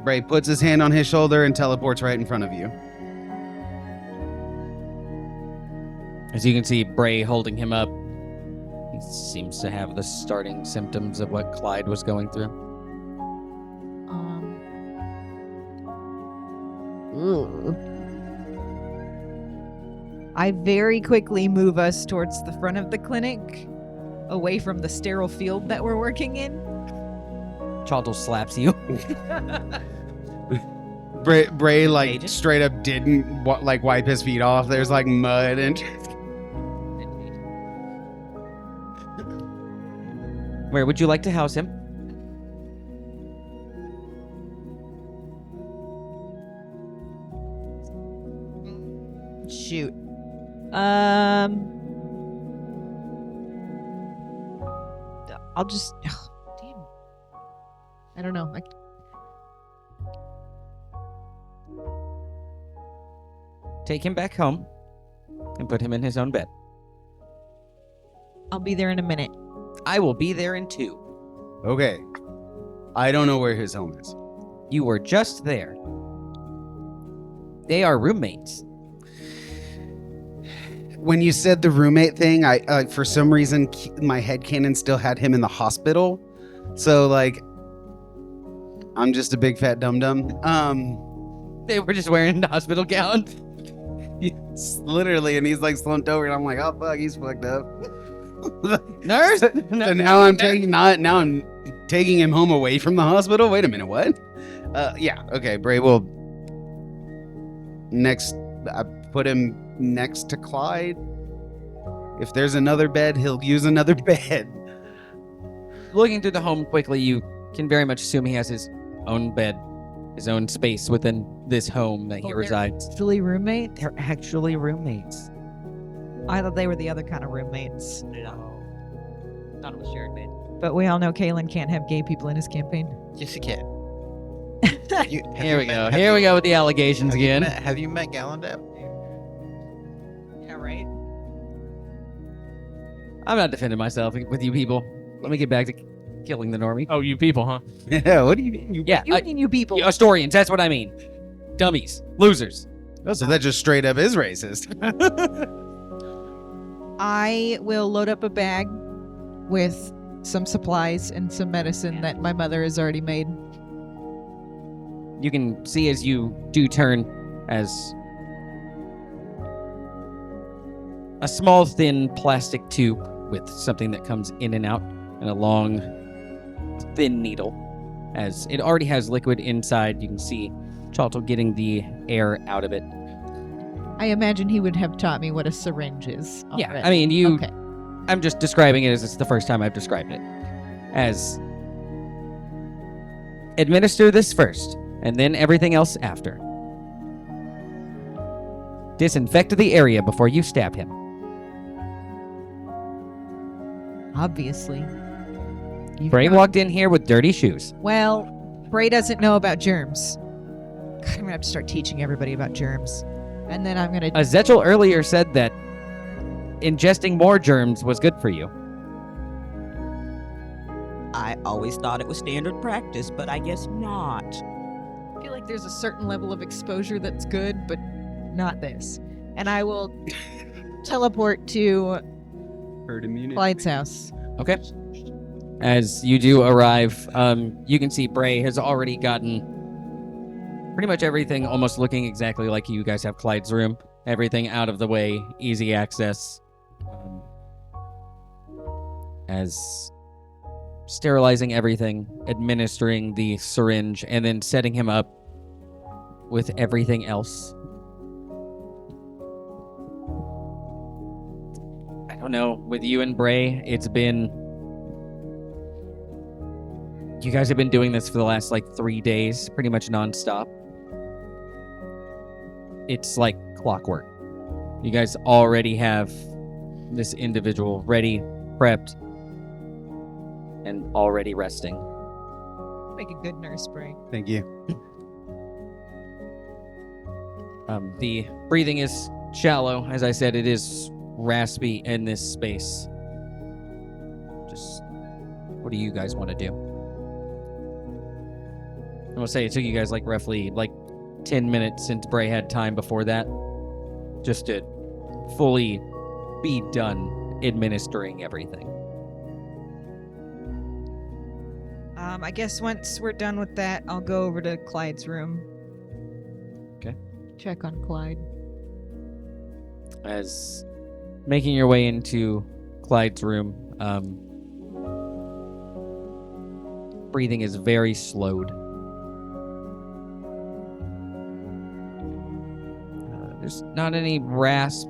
Bray puts his hand on his shoulder and teleports right in front of you. As you can see, Bray holding him up. He seems to have the starting symptoms of what Clyde was going through. I very quickly move us towards the front of the clinic, away from the sterile field that we're working in. Chalto slaps you. Bray like Agent? straight up didn't wipe his feet off. There's like mud and Where would you like to house him? Shoot. I'll just. Damn. I don't know. Take him back home and put him in his own bed. I'll be there in a minute. I will be there in 2. okay. I don't know where his home is. You were just there. They are roommates. When you said the roommate thing, I for some reason my headcanon still had him in the hospital. So like, I'm just a big fat dum dum. They were just wearing the hospital gown. Literally, and he's like slumped over, and I'm like, oh fuck, he's fucked up. Nurse? So now I'm taking him home away from the hospital. Wait a minute, what? Yeah, okay, Bray will put him next to Clyde. If there's another bed, he'll use another bed. Looking through the home quickly, you can very much assume he has his own bed, his own space within this home that he resides. Actually, roommates? They're actually roommates. I thought they were the other kind of roommates. No. Thought it was shared bed. But we all know Kalen can't have gay people in his campaign. Yes, you can. Here we go. Here we go with the allegations again. Have you met Gallandab? Yeah, right. I'm not defending myself with you people. Let me get back to killing the normie. Oh, you people, huh? Yeah, what do you mean? Yeah, You mean you people? you Astorians, that's what I mean. Dummies. Losers. Oh, so that just straight up is racist. I will load up a bag with some supplies and some medicine that my mother has already made. You can see as you do turn as a small, thin plastic tube with something that comes in and out and a long, thin needle. As it already has liquid inside, you can see Chalto getting the air out of it. I imagine he would have taught me what a syringe is. Yeah, already. I mean, you. Okay. I'm just describing it as it's the first time I've described it. As administer this first, and then everything else after. Disinfect the area before you stab him. Obviously. Bray walked in here with dirty shoes. Well, Bray doesn't know about germs. God, I'm gonna have to start teaching everybody about germs. And then I'm gonna. Zetchel earlier said that ingesting more germs was good for you. I always thought it was standard practice, but I guess not. I feel like there's a certain level of exposure that's good, but not this. And I will teleport to Herd immunity. Clyde's house. Okay. As you do arrive, you can see Bray has already gotten pretty much everything almost looking exactly like you guys have Clyde's room. Everything out of the way, easy access. As sterilizing everything, administering the syringe, and then setting him up with everything else. I don't know, with you and Bray, it's been... You guys have been doing this for the last, 3 days, pretty much nonstop. It's like clockwork. You guys already have this individual ready, prepped. and already resting. Make a good nurse, Bray. Thank you. The breathing is shallow. As I said, it is raspy in this space. Just, what do you guys want to do? I will say it took you guys like roughly 10 minutes since Bray had time before that, just to fully be done administering everything. I guess once we're done with that, I'll go over to Clyde's room. Okay. Check on Clyde. As making your way into Clyde's room, breathing is very slowed. There's not any rasp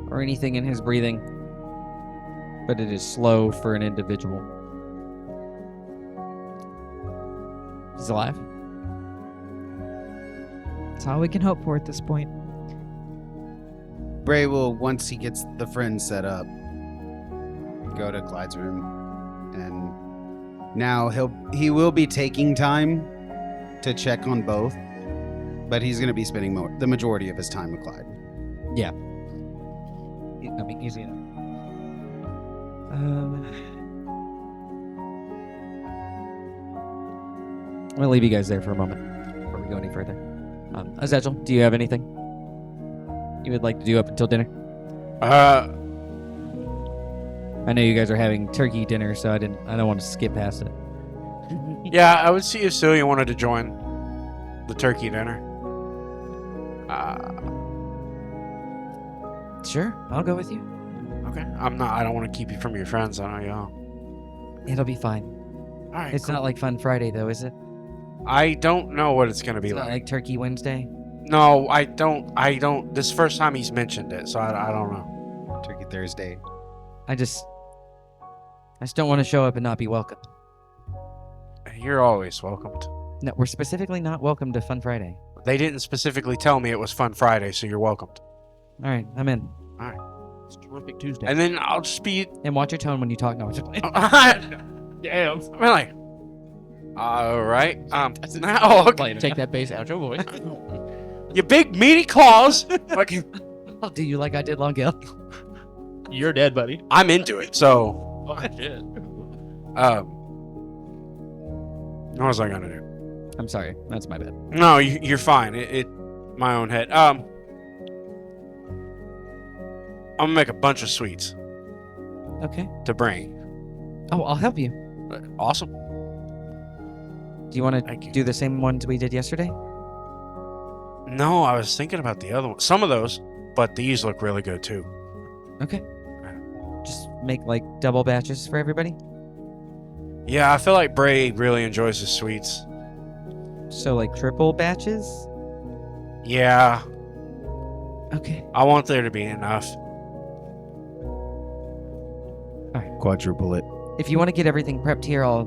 or anything in his breathing, but it is slow for an individual. He's alive. That's all we can hope for at this point. Bray will, once he gets the friends set up, go to Clyde's room, and now he will be taking time to check on both, but he's going to be spending the majority of his time with Clyde. Yeah. I mean, easy enough. I'm gonna leave you guys there for a moment before we go any further. Azechel, do you have anything you would like to do up until dinner? I know you guys are having turkey dinner, so I don't want to skip past it. Yeah, I would see if Celia wanted to join the turkey dinner. Sure, I'll go with you. Okay. I don't want to keep you from your friends. I know y'all. It'll be fine. All right. It's cool. not like Fun Friday, though, is it? I don't know what it's gonna be It's not like. like Turkey Wednesday. No, I don't. This is the first time he's mentioned it, so I don't know. Turkey Thursday. I just don't want to show up and not be welcome. You're always welcomed. No, we're specifically not welcome to Fun Friday. They didn't specifically tell me it was Fun Friday, so you're welcomed. All right, I'm in. It's Terrific Tuesday. And then I'll just be. And watch your tone when you talk. No, just Damn. Really? All right. Now, okay. Take that bass out your voice. You big meaty claws. Like, I'll do you like I did Long Hill. You're dead, buddy. I'm into it. So, Oh, shit. what was I gonna do? I'm sorry, that's my bad. No, you're fine. It my own head. I'm gonna make a bunch of sweets Okay. to bring. Oh, I'll help you. Awesome. Do you want to Thank you. do the same ones we did yesterday? No, I was thinking about the other one. Some of those, but these look really good too. Okay. Just make like double batches for everybody. Yeah, I feel like Bray really enjoys his sweets. So like triple batches. Yeah, Okay. I want there to be enough. Quadruple it. If you want to get everything prepped here, I'll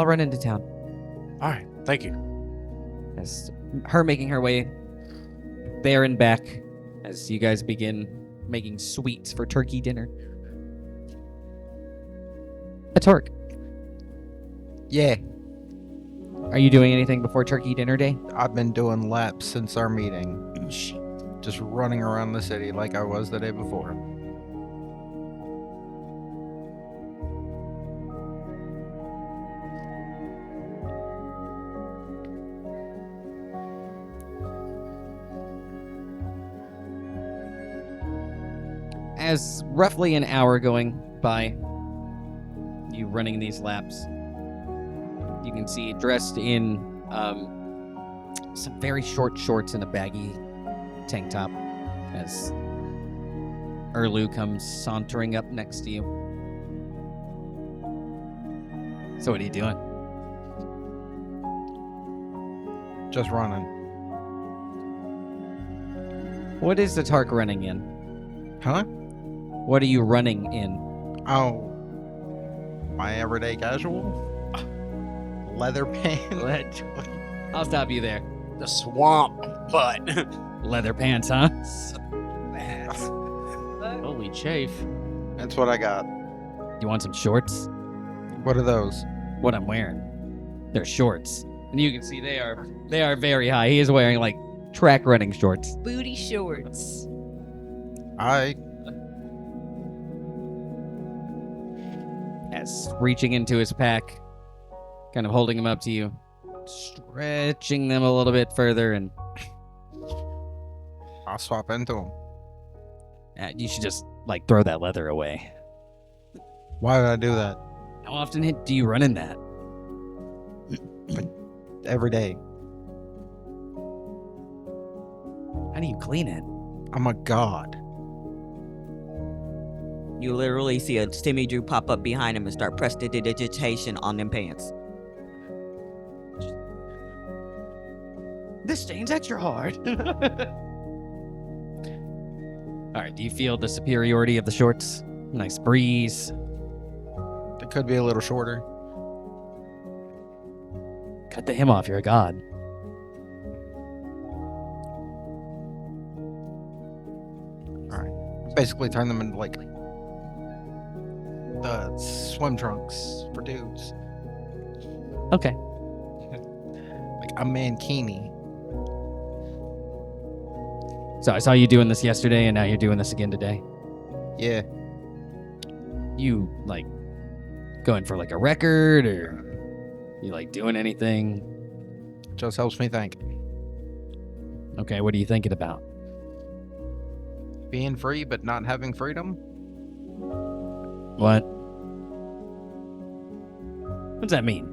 run into town. All right, thank you. As her making her way there and back, as you guys begin making sweets for turkey dinner. A Torque, Yeah, are you doing anything before turkey dinner day? I've been doing laps since our meeting. Just running around the city like I was the day before. As roughly an hour going by, you running these laps, you can see dressed in some very short shorts and a baggy tank top as Erlu comes sauntering up next to you. So what are you doing? Just running. What is the Tark running in? Huh? What are you running in? Oh. My everyday casual? Leather pants. I'll stop you there. The swamp butt. Leather pants, huh? Holy chafe. That's what I got. You want some shorts? What are those? What I'm wearing. They're shorts. And you can see they are very high. He is wearing like track running shorts. Booty shorts. As reaching into his pack, kind of holding them up to you, stretching them a little bit further, and I'll swap into them. you should just like throw that leather away. Why did I do that? How often do you run in that? Every day. How do you clean it? I'm a god. You literally see a Stimmy Drew pop up behind him and start prestidigitation on them pants. This stain's extra hard. All right, do you feel the superiority of the shorts? Nice breeze. It could be a little shorter. Cut the hem off, you're a god. Basically turn them into like the swim trunks for dudes. Okay. Like a mankini. So I saw you doing this yesterday, and now you're doing this again today. Yeah. You like going for like a record, or you like doing anything? Just helps me think. Okay, what are you thinking about? Being free but not having freedom? What? What does that mean?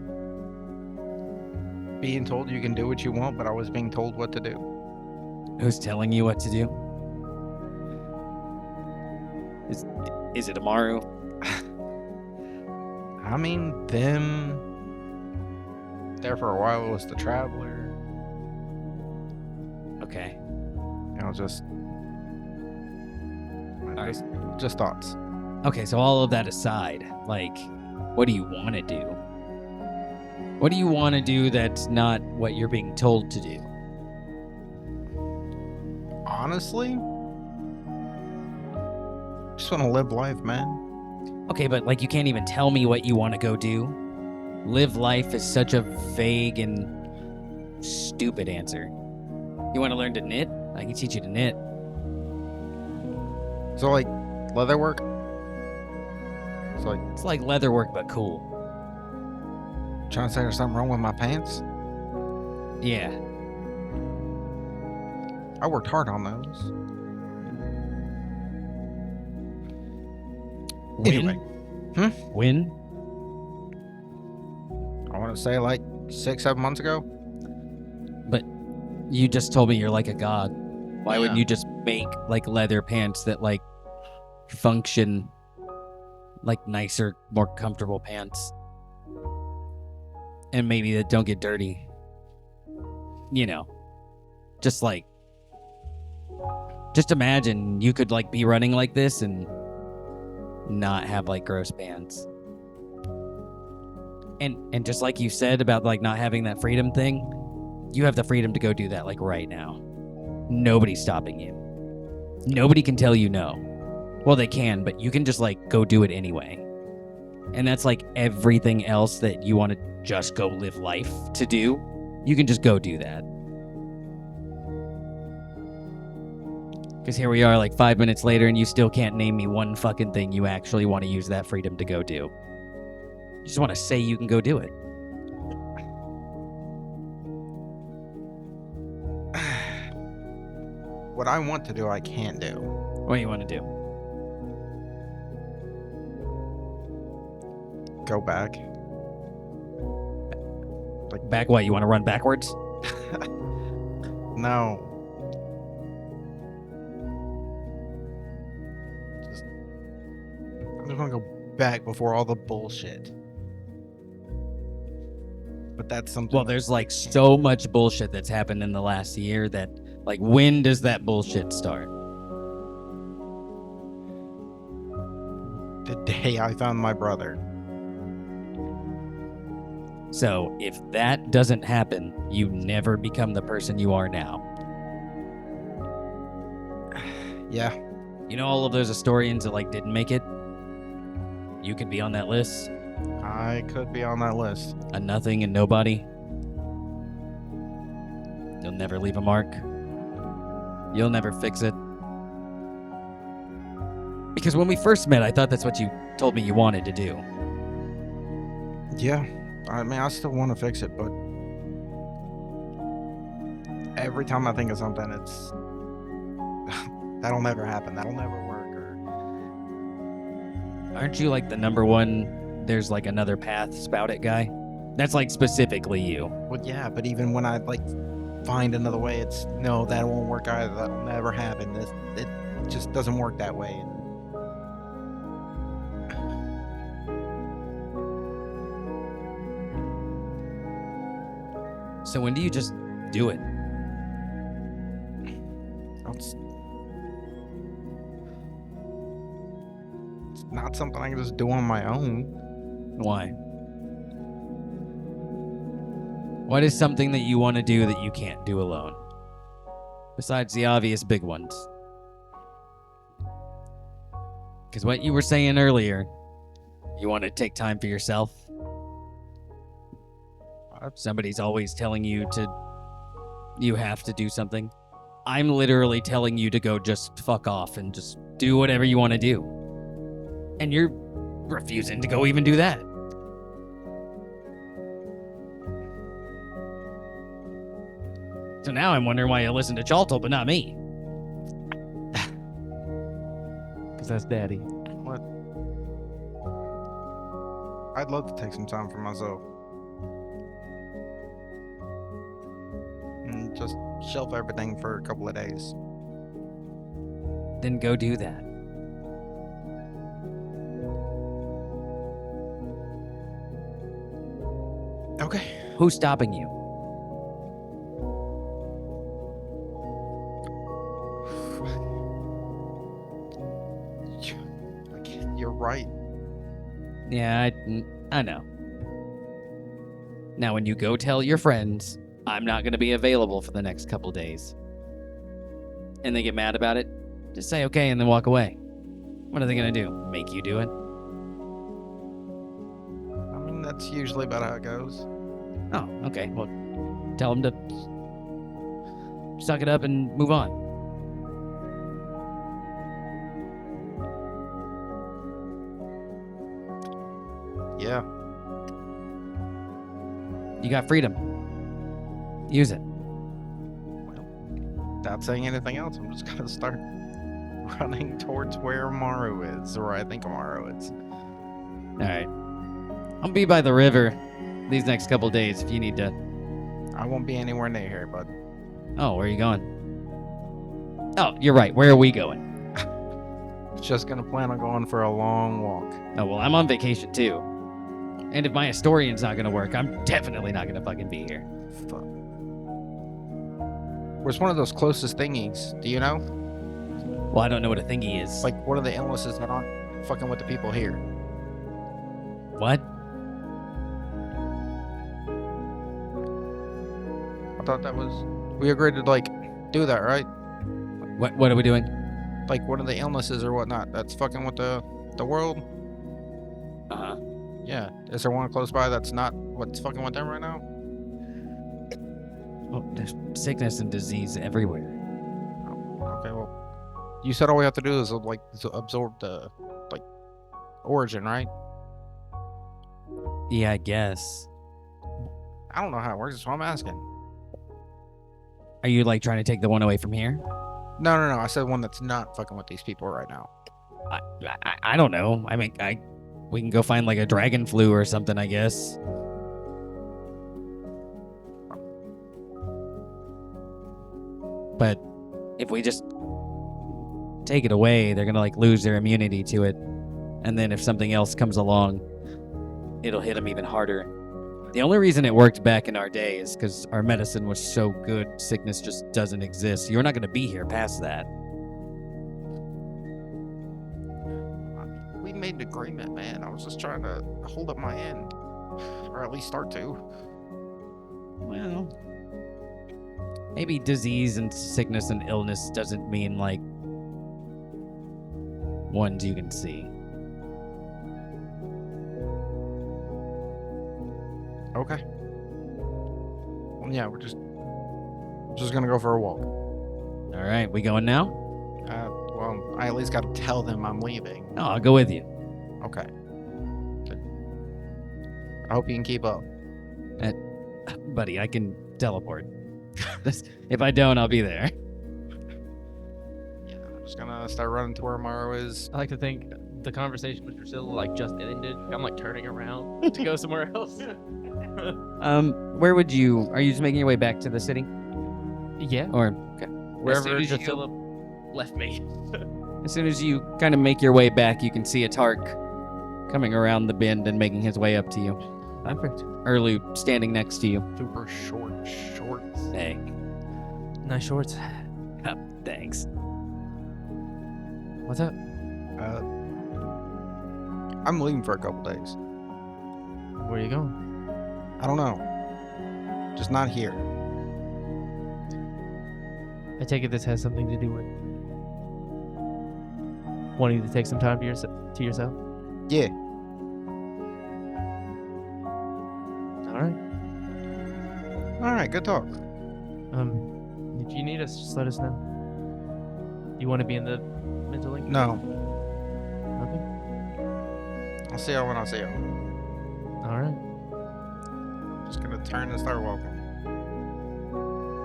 Being told you can do what you want, but always being told what to do. Who's telling you what to do? Is it Amaru? I mean, them. There for a while was the Traveler. Okay. You know, just thoughts. Okay, so all of that aside, like, what do you want to do? What do you want to do that's not what you're being told to do? Honestly, just want to live life, man. Okay, but like you can't even tell me what you want to go do. Live life is such a vague and stupid answer. You want to learn to knit? I can teach you to knit. So, like, leather work? So, like, It's like leather work, but cool. trying to say there's something wrong with my pants? Yeah. I worked hard on those. Anyway. When? I want to say like 6-7 months ago. But you just told me you're like a god. Why wouldn't Yeah. you just make like leather pants that like function like nicer, more comfortable pants? And maybe that don't get dirty. You know. Just imagine you could like be running like this and not have like gross pants. And just like you said about like not having that freedom thing, you have the freedom to go do that like right now. Nobody's stopping you. Nobody can tell you no. Well, they can, but you can just like go do it anyway. And that's like everything else that you want to just go live life to do. You can just go do that. Because here we are like 5 minutes later and you still can't name me one fucking thing you actually want to use that freedom to go do. You just want to say you can go do it. What I want to do, I can't do. What do you want to do? Go back. Back what? You want to run backwards? No. I just want to go back before all the bullshit. But that's something. Well, there's like so much bullshit that's happened in the last year that, like, when does that bullshit start? The day I found my brother. So if that doesn't happen, you never become the person you are now. Yeah. You know all of those Astorians that like didn't make it? You could be on that list. I could be on that list. A nothing and nobody. You'll never leave a mark. You'll never fix it. Because when we first met, I thought that's what you told me you wanted to do. Yeah, I mean, I still want to fix it, but every time I think of something, it's that'll never happen. That'll never work. Or Aren't you like the number one, there's like another path, spout it guy? That's like specifically you. well, yeah, but even when I like find another way, it's no, that won't work either. That'll never happen. It just doesn't work that way. So when do you just do it? It's not something I can just do on my own. Why? What is something that you want to do that you can't do alone? Besides the obvious big ones. Because what you were saying earlier, you want to take time for yourself. Somebody's always telling you you have to do something. I'm literally telling you to go just fuck off and just do whatever you want to do. And you're refusing to go even do that. So now I'm wondering why you listen to Chalto, but not me. Because that's daddy. What? I'd love to take some time for myself. And just shelf everything for a couple of days. Then go do that. Okay. Who's stopping you? You're right. Yeah, I know. Now, when you go tell your friends, I'm not going to be available for the next couple days, and they get mad about it, just say okay and then walk away. What are they going to do? Make you do it? I mean, that's usually about how it goes. Oh, okay. Well, tell them to suck it up and move on. Yeah. You got freedom. Use it. Without saying anything else, I'm just gonna start running towards where Amaru is, or I think Amaru is. All right. I'll be by the river these next couple days if you need to. I won't be anywhere near here, but Oh, where are you going? Oh, you're right. Where are we going? just gonna plan on going for a long walk. Oh, well, I'm on vacation too. And if my historian's not going to work, I'm definitely not going to fucking be here. Fuck. Where's one of those closest thingies? Do you know? Well, I don't know what a thingy is. Like, what are the illnesses that aren't fucking with the people here? What? I thought that was... We agreed to, like, do that, right? What are we doing? Like, what are the illnesses or whatnot? That's fucking with the world? Uh-huh. Yeah. Is there one close by that's not what's fucking with them right now? Well, there's sickness and disease everywhere. Okay, well... You said all we have to do is, like, absorb the, like, origin, right? Yeah, I guess. I don't know how it works, that's why I'm asking. Are you, like, trying to take the one away from here? No. I said one that's not fucking with these people right now. I don't know. I mean, we can go find, like, a dragon flu or something, I guess. But if we just take it away, they're gonna, like, lose their immunity to it. And then if something else comes along, it'll hit them even harder. The only reason it worked back in our day is because our medicine was so good, sickness just doesn't exist. You're not going to be here past that. We made an agreement, man. I was just trying to hold up my end. Or at least start to. Well, maybe disease and sickness and illness doesn't mean, like, ones you can see. Okay. Well, yeah, we're just gonna go for a walk. All right, we going now? Well, I at least gotta tell them I'm leaving. No, I'll go with you. Okay. Good. I hope you can keep up. Buddy, I can teleport. If I don't, I'll be there. Yeah, I'm just gonna start running to where Morrow is. I like to think the conversation with Drusilla like just ended. I'm like turning around to go somewhere else. Where would you? Are you just making your way back to the city, Yeah. or okay? Wherever as soon as Drusilla left me. As soon as you kind of make your way back, you can see a Tark coming around the bend and making his way up to you. Perfect. Early standing next to you. Super short shorts. Hey, Nice shorts. thanks. What's up? I'm leaving for a couple days. Where are you going? I don't know. Just not here. I take it this has something to do with wanting to take some time to yourself. Yeah. All right. All right. Good talk. If you need us, just let us know. You want to be in the mental link? No. Okay. I'll see y'all when I see y'all. All right. Just gonna turn and start walking.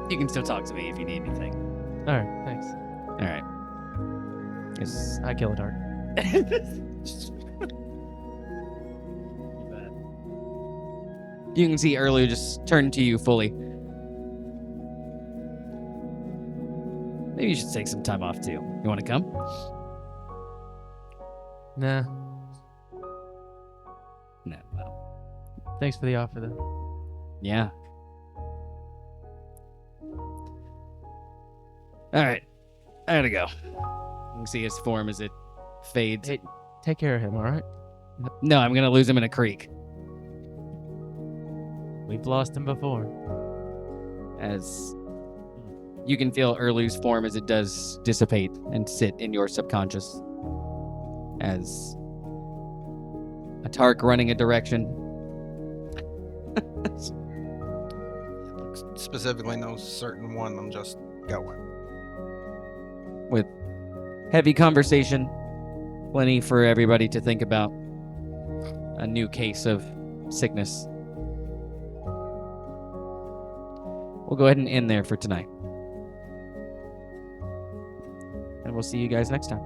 You can still talk to me if you need anything. All right. Thanks. All right. Yes. I kill a dart. You can see earlier just turned to you fully. Maybe you should take some time off too. You want to come? Nah. No. Thanks for the offer, though. Yeah. All right. I gotta go. You can see his form as it fades. Hey, take care of him, all right? No, I'm gonna lose him in a creek. We've lost him before. As you can feel Erlu's form as it does dissipate and sit in your subconscious. As a Tark running a direction. Specifically, no certain one. I'm just going. With heavy conversation, plenty for everybody to think about. A new case of sickness. We'll go ahead and end there for tonight. And we'll see you guys next time.